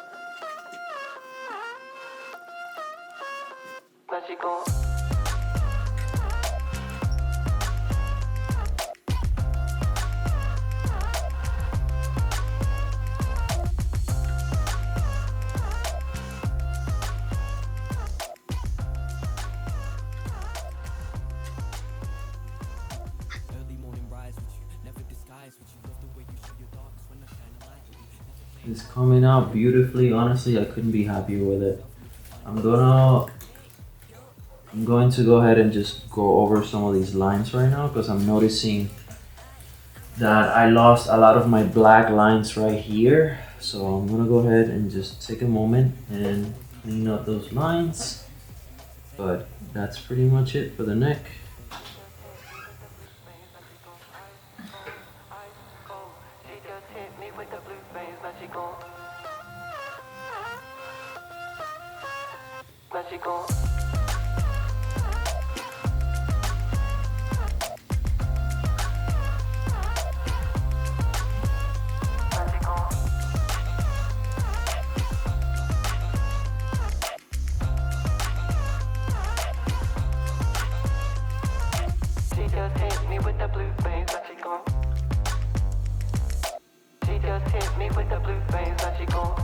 [SPEAKER 3] Now she gon'
[SPEAKER 4] Early morning rise with you, never disguise with you. Love the way you show your darks when I shine a light with you.
[SPEAKER 1] It's coming out beautifully. Honestly, I couldn't be happier with it. I'm going to go ahead and just go over some of these lines right now because I'm noticing that I lost a lot of my black lines right here. So I'm gonna go ahead and just take a moment and clean up those lines. But that's pretty much it for the neck.
[SPEAKER 3] She just hit me with the blue veins, now she gon' Now she gon' She just hit me with the blue veins, now she gon' She just hit me with the blue veins, now she gon'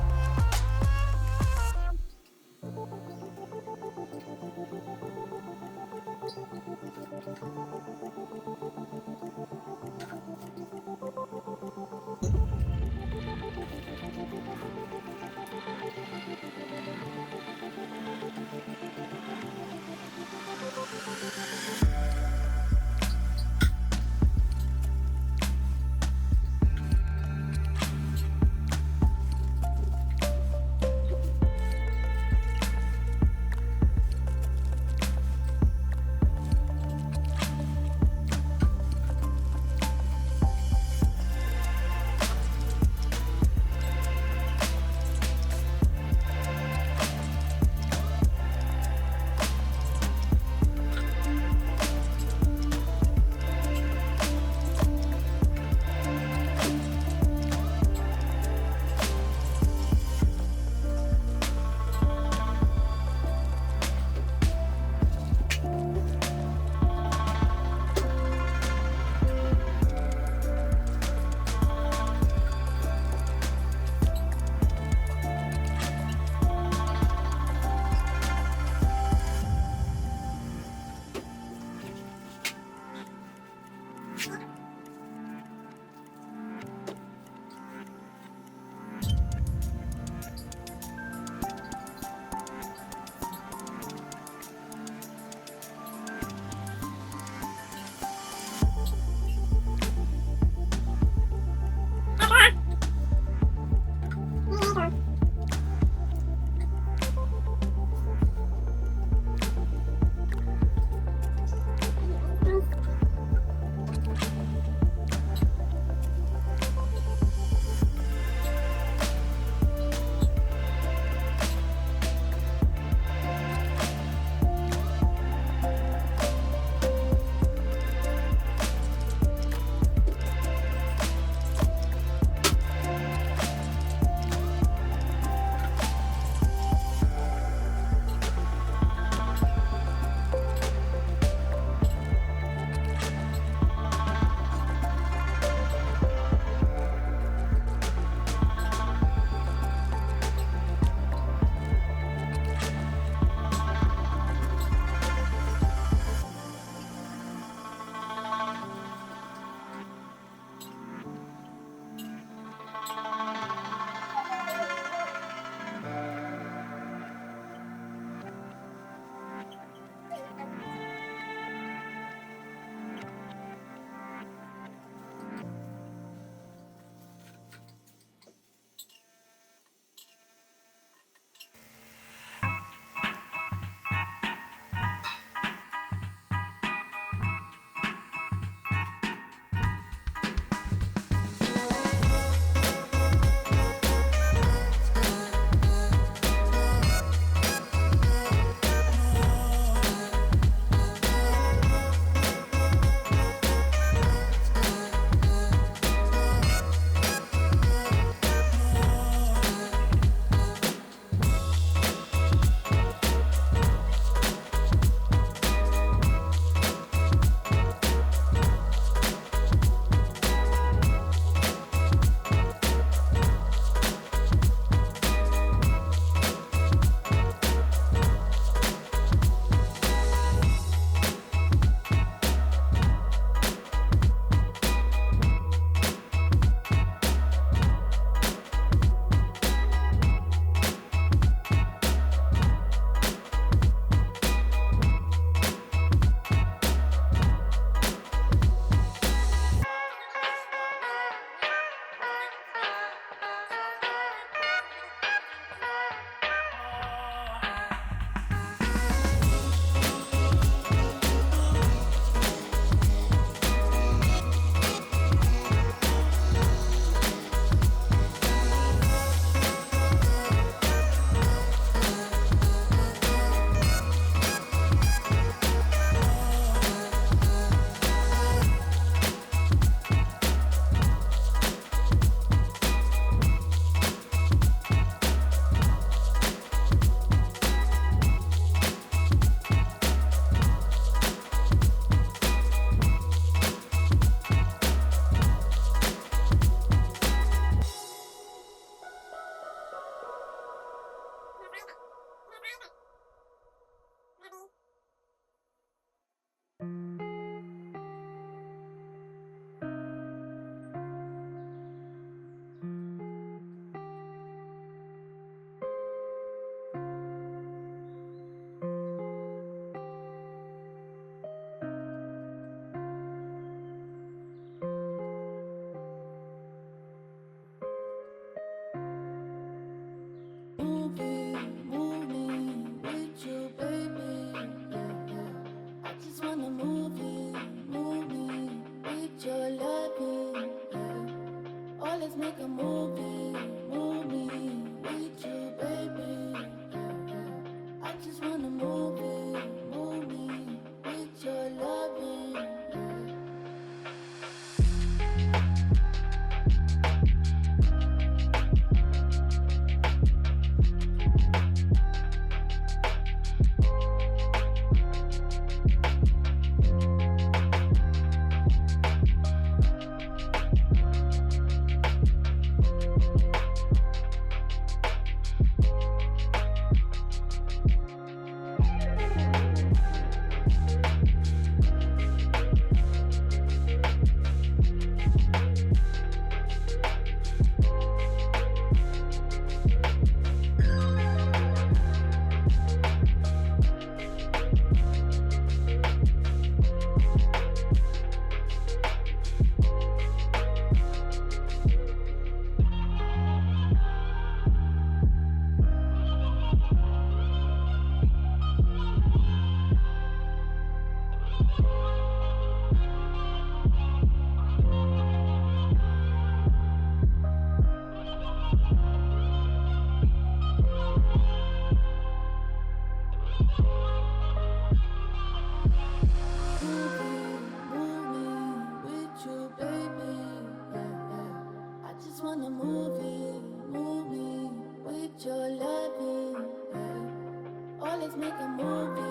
[SPEAKER 5] loving, yeah. Oh, let's make a movie,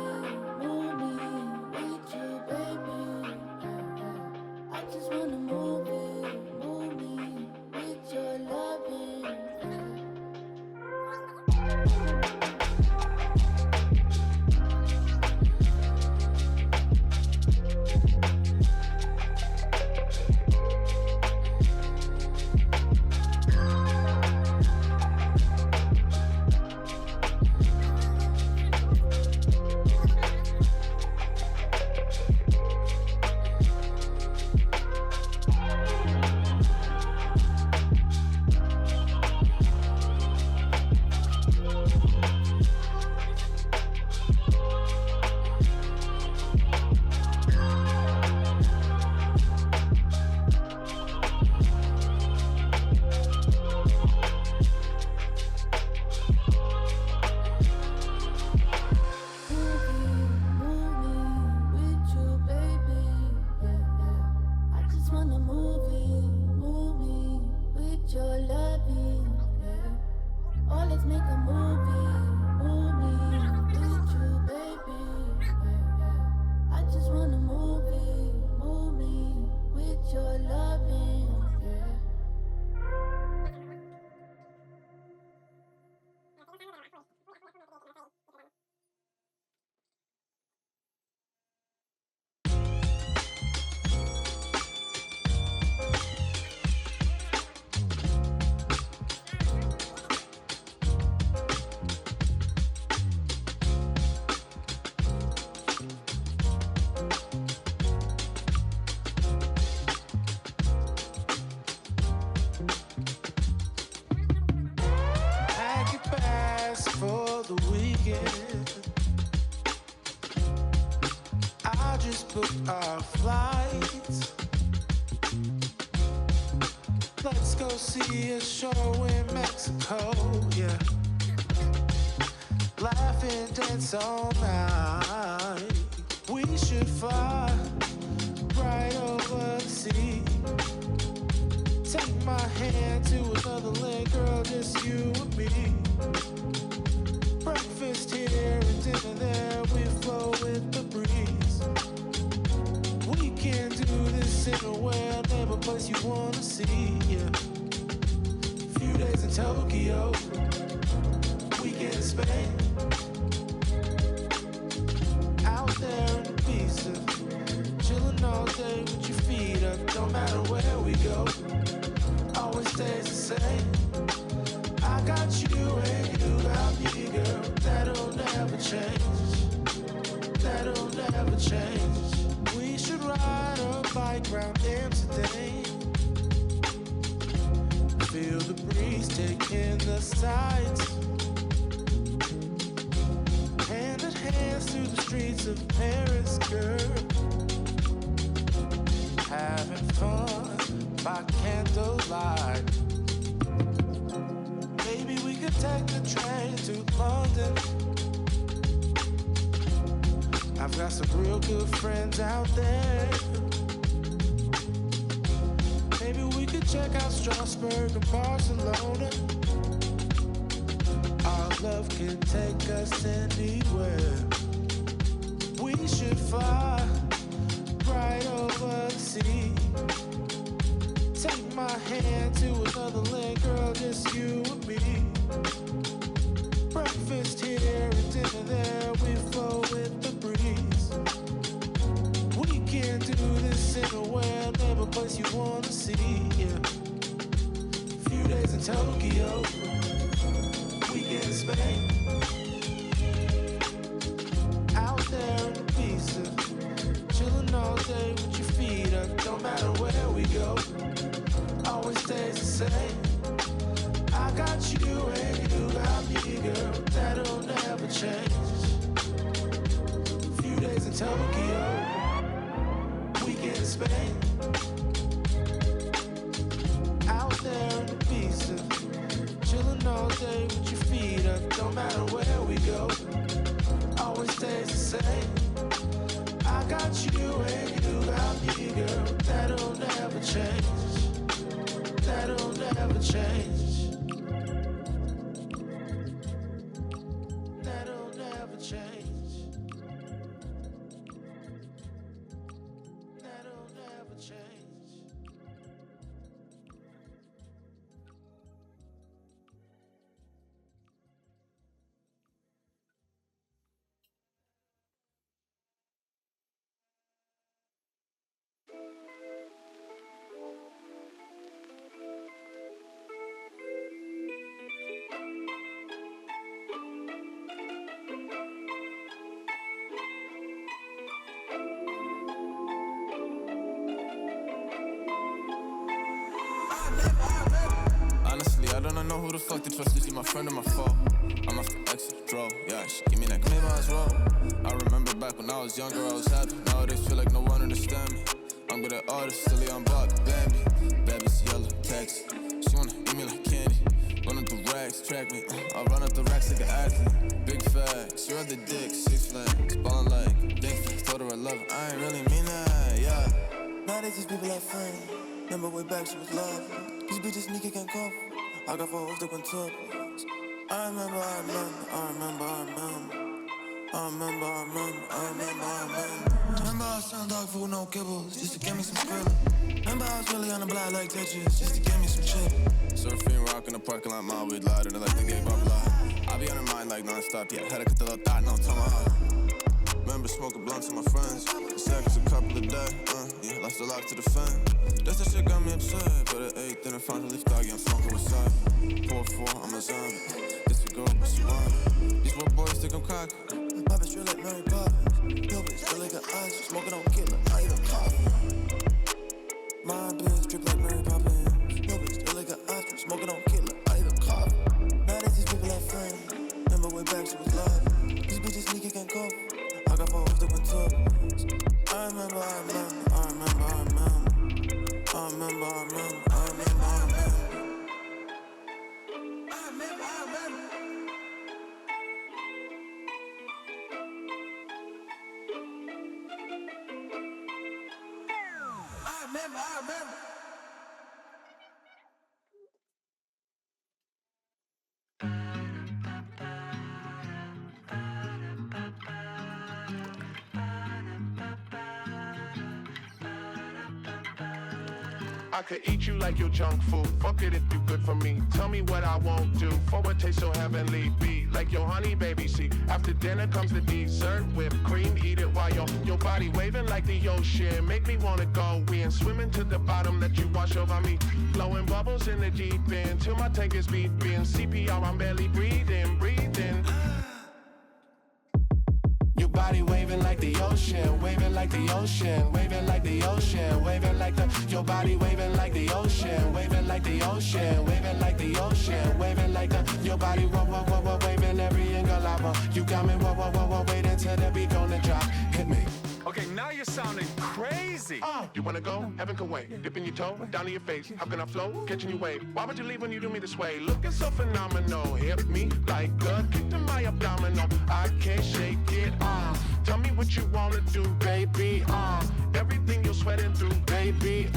[SPEAKER 5] with you, baby. Yeah. I just wanna move me with your loving.
[SPEAKER 2] Our flights. Let's go see a show in Mexico, yeah. Laugh and dance all night. We should fly right over the sea. Take my hand to another land, girl, just you and me. Breakfast here and dinner there, we flow with the breeze. We can do this anywhere, never place you wanna see, yeah. Few days in Tokyo, weekend in Spain. Out there in Ibiza, chillin' all day with your feet up. Don't matter where we go, always stays the same. I got you and you got me, girl. That'll never change. That'll never change. We should ride a bike round Amsterdam. Feel the breeze taking the sights. Hand in hand through the streets of Paris, girl. Having fun by candlelight. Maybe we could take the train to London. I've got some real good friends out there. Maybe we could check out Strasbourg and Barcelona. Our love can take us anywhere. We should fly right over the sea. Take my hand to another land, girl, just you and me. Breakfast here and dinner there, we flow with the breeze. We can do this anywhere, never place you wanna see, yeah. Few days in Tokyo, weekend in Spain. Out there in Ibiza, chillin' all day with your feet up. Don't matter where we go, always stays the same. I got you and you got me, girl. That'll never change. Few days in Tokyo, weekend in Spain. Out there in Ibiza, chillin' all day with your feet up. Don't matter where we go, always stays the same. I got you and you got me, girl. That'll never change. That'll never change. change. That'll never change.
[SPEAKER 6] Honestly, I don't know who the fuck to trust. Is he my friend or my foe? I'm off the exit, draw. Yeah, she give me that claim as well. I remember back when I was younger, I was happy. Nowadays, feel like no one understand me. I'm good at artists, silly on block, Bambi. Baby's yellow, text. She wanna eat me like candy. Running through racks, track me. I run up the racks like an athlete. Big facts, you're the dick, 6 flags. Ballin' like, think flags, told her I love her. I ain't really mean that, yeah.
[SPEAKER 7] Now they just people like friends. Remember way back she was love. These bitches sneaky can't cover. I got 4 hoes that went top. I remember. Remember I was selling dog food, no kibbles, just to get me some skrilla. Remember I was really on the block like Tetris, just to get me some chip.
[SPEAKER 6] Surfing, rock in the parking lot, my weed louder than like the gay blah blah. I be on her mind like non-stop, yeah. Had to cut the little dot, no tomahawk. Remember smoking blunts with my friends. Seconds a couple of days, yeah, lost a lot to the fan. That's the shit got me upset, but at 8, then I finally leave doggy, I'm smoking with side. 4-4, I'm a zombie. This a girl, but she want it. These little boys think I'm cocky.
[SPEAKER 7] Pop is real like Mary Poppins. Yo, bitch, still like an ice. Smoking on killer, I eat a coffee. My bitch, drip like Mary Poppins. Yo, bitch, still like an ice. Smoking on killer, I eat a coffee. Now that these people like friends. Remember way back, she was love. These bitches sneaky can't cover. I got 4 hoes that went top. I remember.
[SPEAKER 2] I could eat you like your junk food. Fuck it if you good for me. Tell me what I won't do. For what tastes so heavenly. Be like your honey baby. See, after dinner comes the dessert. Whipped cream, eat it while your body waving like the ocean. Make me wanna go in. Swimming to the bottom, let you wash over me. Blowing bubbles in the deep end. Till my tank is beeping. CPR, I'm barely breathing. Your body waving like the ocean, waving like the ocean, waving like the ocean, waving like the. Your body waving like the ocean, waving like the ocean, waving like the ocean, waving like the. Your body waving every angle I want. You got me waiting till the beat gonna drop. Hit me.
[SPEAKER 8] Okay, now you're sounding crazy.
[SPEAKER 2] You wanna go? Heaven can wait. Dipping your toe down to your face. How can I flow? Catching your wave. Why would you leave when you do me this way? Looking so phenomenal. Hit me like a kick to my abdominal. I can't shake it. Tell me what you wanna do, baby. Everything you're sweating through, baby.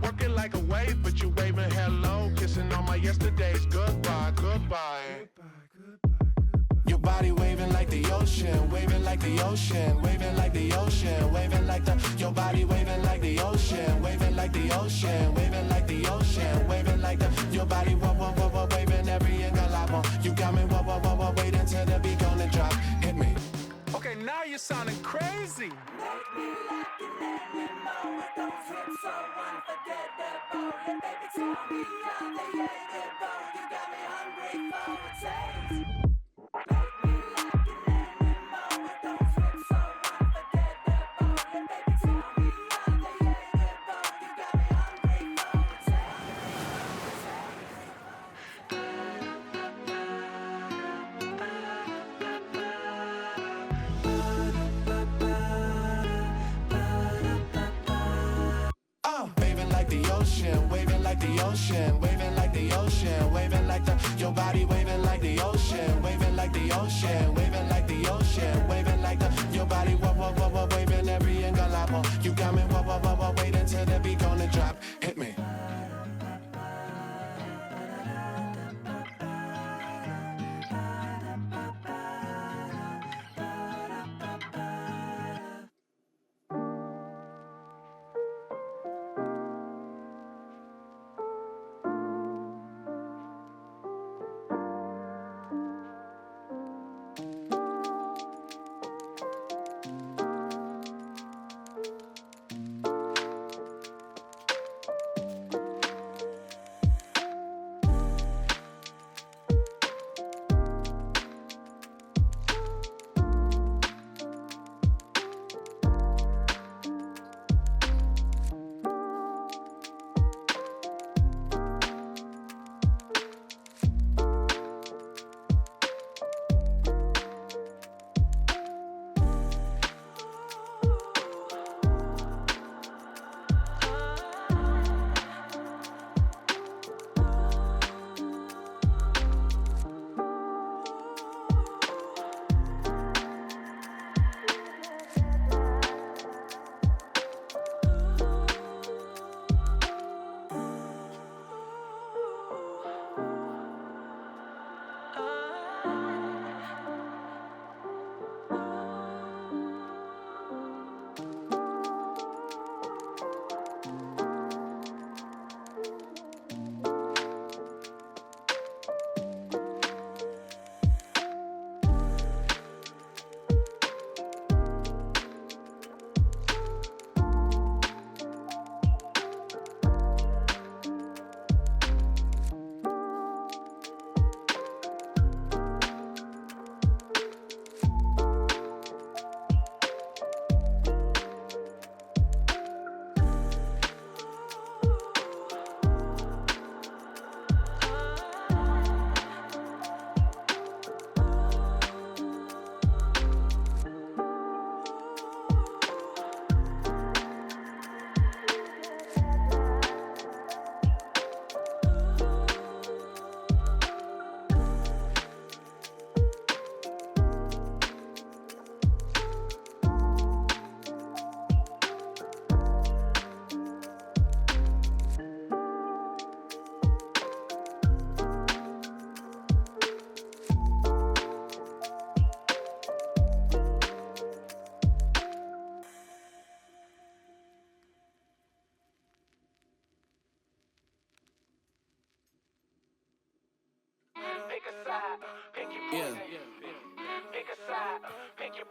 [SPEAKER 2] Working like a wave, but you waving hello. Kissing all my yesterdays. Goodbye. Your body waving like the ocean, waving like the ocean, waving like the ocean, waving like the. Your body waving like the ocean, waving like the ocean, waving like the ocean, waving like the. Your body waving every angle I want. You got me waiting till the beat gonna drop. Hit me.
[SPEAKER 8] Okay, now you're sounding crazy.
[SPEAKER 5] Make me like an animal with those hips so unforgettable. Yeah, baby, tell me how they hate it, though. You got me hungry for a taste. Make me like an animal with those hips so unforgettable. Yeah, baby, tell me how they hate it, though. You got me hungry for a
[SPEAKER 2] Waving like the ocean, waving like the ocean, waving like the ocean, waving like the. Your body waving like the ocean, waving like the ocean, waving like the ocean, waving like the. Your body waving every angle I want. You got me waiting till the beat gonna drop. Hit me.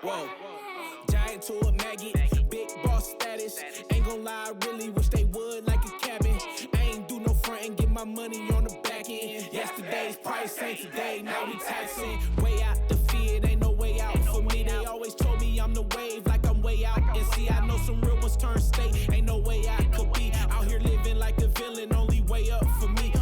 [SPEAKER 9] Whoa. Giant to a maggot, big boss status. Ain't gon' lie, I really wish they would like a cabin. I ain't do no front and get my money on the back end. Yesterday's price ain't today, now we taxing. Way out the fear, ain't no way out for me. They always told me I'm the wave, like I'm way out. And see, I know some real ones turn state, ain't no way I could be out here living like a villain, only way up for me.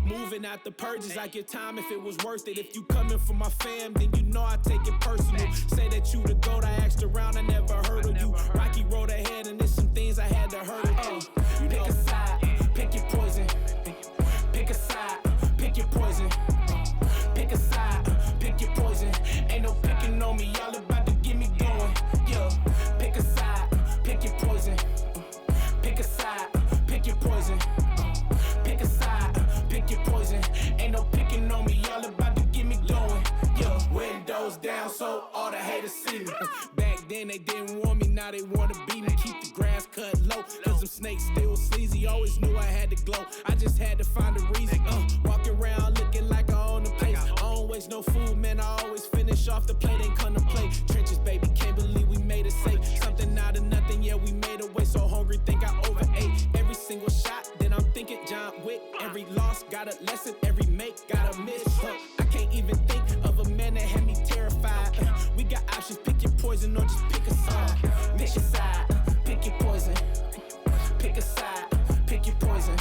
[SPEAKER 9] Moving out the purges, I give time if it was worth it. If you coming for my fam, then you know I take it personal. Say that you the GOAT, I asked around, I never heard of you. Rocky road ahead, and there's some things I had to hurdle through. Pick a side, pick your poison. Pick a side, pick your poison. Pick a side, pick your poison. Ain't no picking on me, y'all about to get me going. Yeah, pick a side, pick your poison. Pick a side, pick your poison. Pick a side, pick your poison. Ain't no picking on me, y'all about to get me going. Yeah, windows down so all the haters see me. Back then they didn't want me, now they wanna beat me. Keep the grass cut low, cause them snakes still sleazy. Always knew I had to glow, I just had to find a reason. Walking around looking like I own the place. I don't waste no food, man, I always finish off the plate. Ain't come to play, trenches baby, can't believe we made it safe. Something out of nothing, yeah, we made a way. So hungry, think I overate. Every single shot, then I'm thinking John Wick. Every loss got a lesson, every make got a miss. I can't even think of a man that had me terrified. We got options, pick your poison or just pick a side. Pick a side, pick your poison. Pick a side, pick your poison.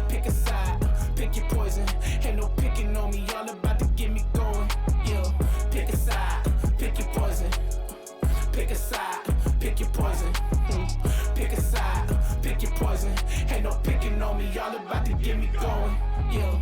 [SPEAKER 9] Pick a side, pick your poison. Ain't no picking on me, y'all about to get me going. Yeah, pick a side, pick your poison. Pick a side, pick your poison. Pick a side, pick your poison. Ain't no picking on me, y'all about to get me going. Yeah.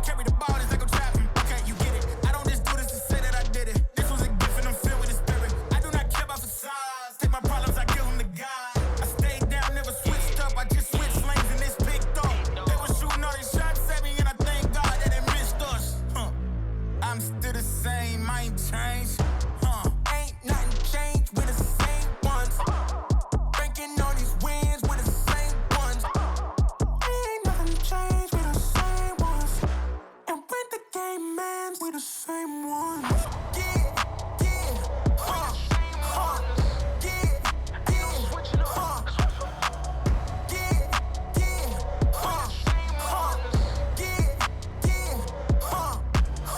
[SPEAKER 2] Carry the ball is like I'm traveling. Okay, you get it. I don't just do this to say that I did it. This was a gift and I'm filled with same, I ain't changed. Ain't nothing changed, we the same ones. Banking on these wins, we the same ones. Ain't nothing changed, we the same ones. And when the game ends, we the same ones. Yeah, yeah, yeah, yeah,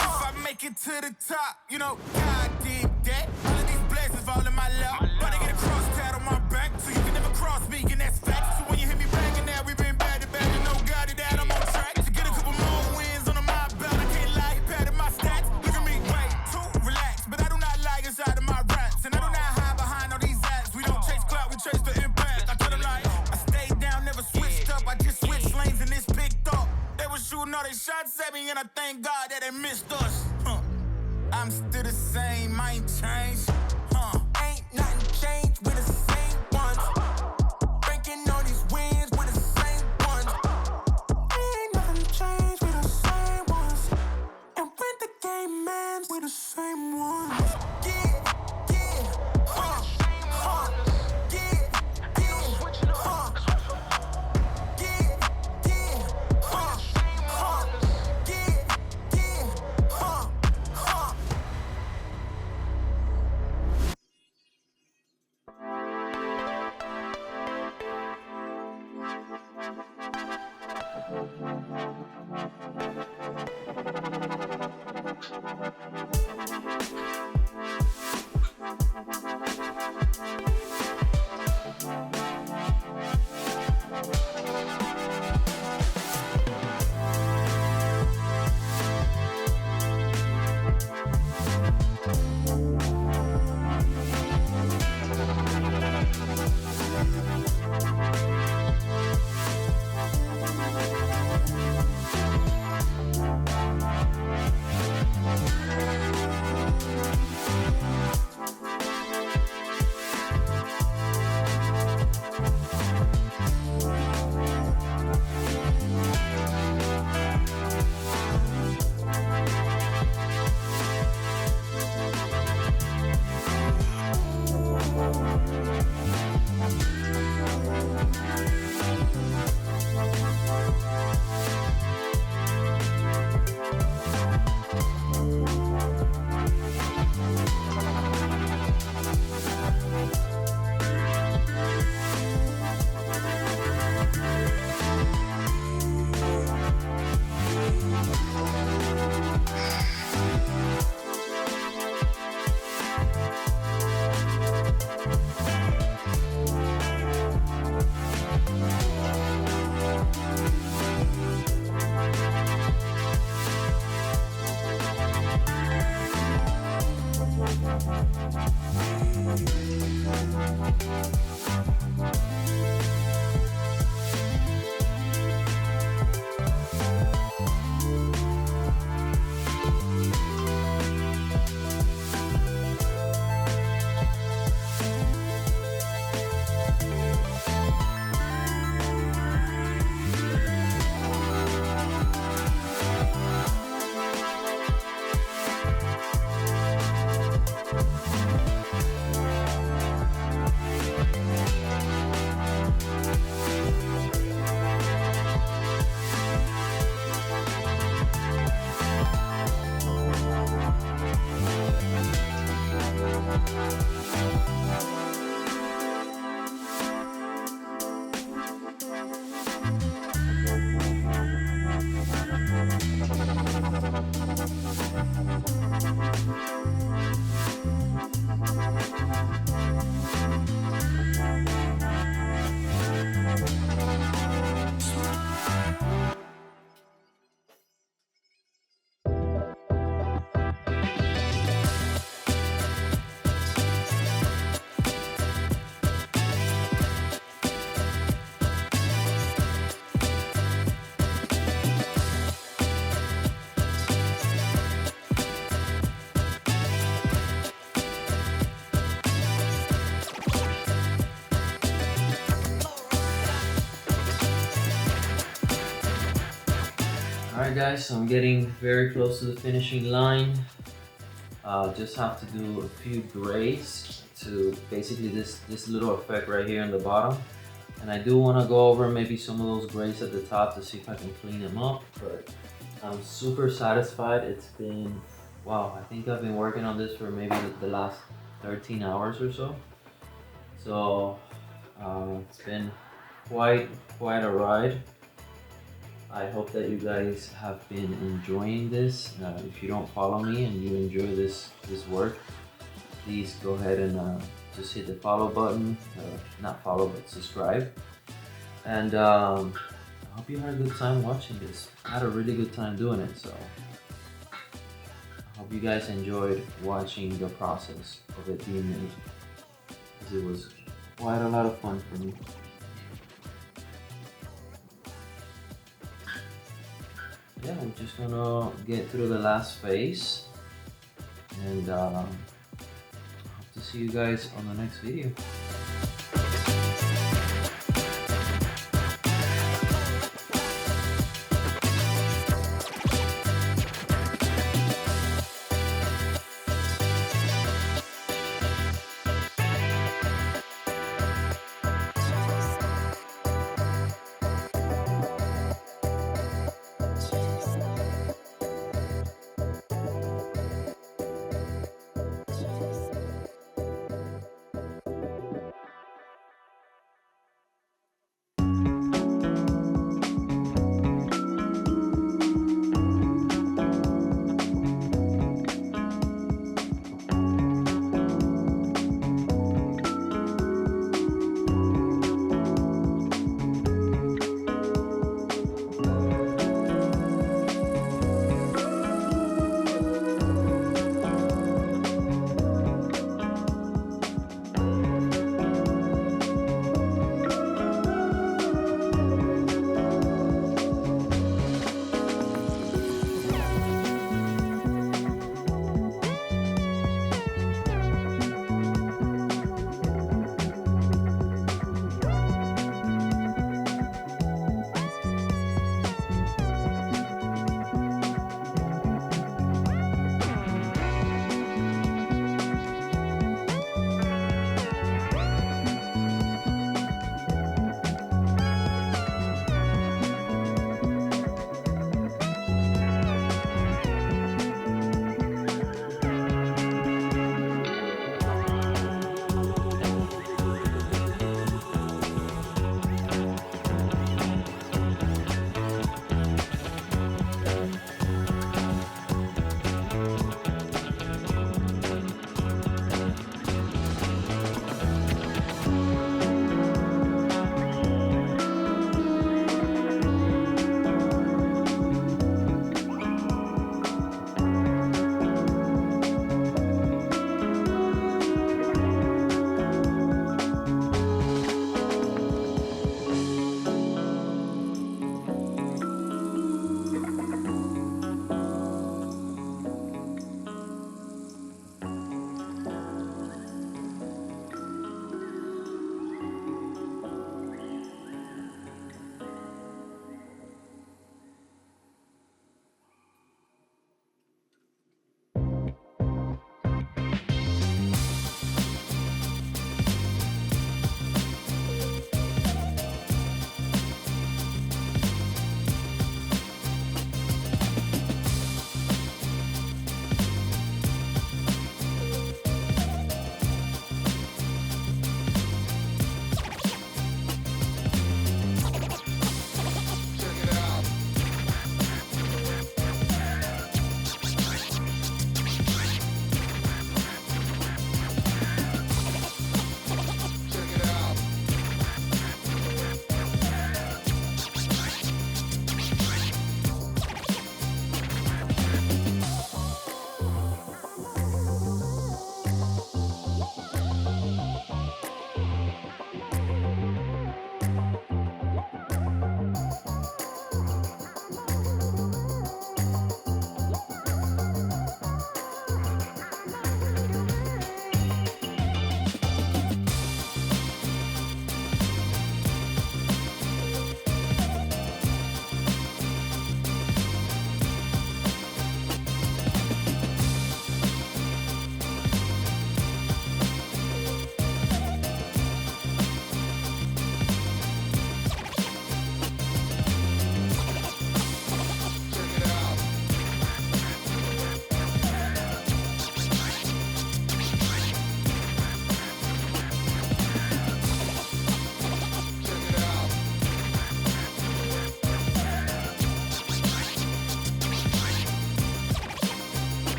[SPEAKER 2] If I make it to the top, you know, God did that. All of these blessings fall in my lap. But I get a cross tat on my back, so you can never cross me, and that's fact. So when you hit me back and now we been bad to bad, you know, God did that, I'm on track. To get a couple more wins under my belt, I can't lie, he padded my stats. Look at me, way too relaxed, but I do not lie inside of my raps. And I do not hide behind all these acts. We don't chase clout, we chase the impact. I tell them like, I stayed down, never switched up. I just switched lanes and this picked up. They was shooting all their shots at me, and I thank God that they missed us. I'm still the same, I ain't changed. Ain't nothing changed, we the same ones. Banking on these wins, we the same ones. Ain't nothing changed, we the same ones. And when the game ends, we the same ones. Yeah, yeah, yeah, yeah, yeah,
[SPEAKER 1] Alright guys, so I'm getting very close to the finishing line. Just have to do a few grays to basically this little effect right here in the bottom. And I do want to go over maybe some of those grays at the top to see if I can clean them up, but I'm super satisfied. It's been, wow, I think I've been working on this for maybe the last 13 hours or so. So it's been quite a ride. I hope that you guys have been enjoying this. If you don't follow me and you enjoy this work, please go ahead and just hit the follow button. Not follow, but subscribe. And I hope you had a good time watching this. I had a really good time doing it, so I hope you guys enjoyed watching the process of it being made, because it was quite a lot of fun for me. Yeah, we're just gonna get through the last phase, and hope to see you guys on the next video.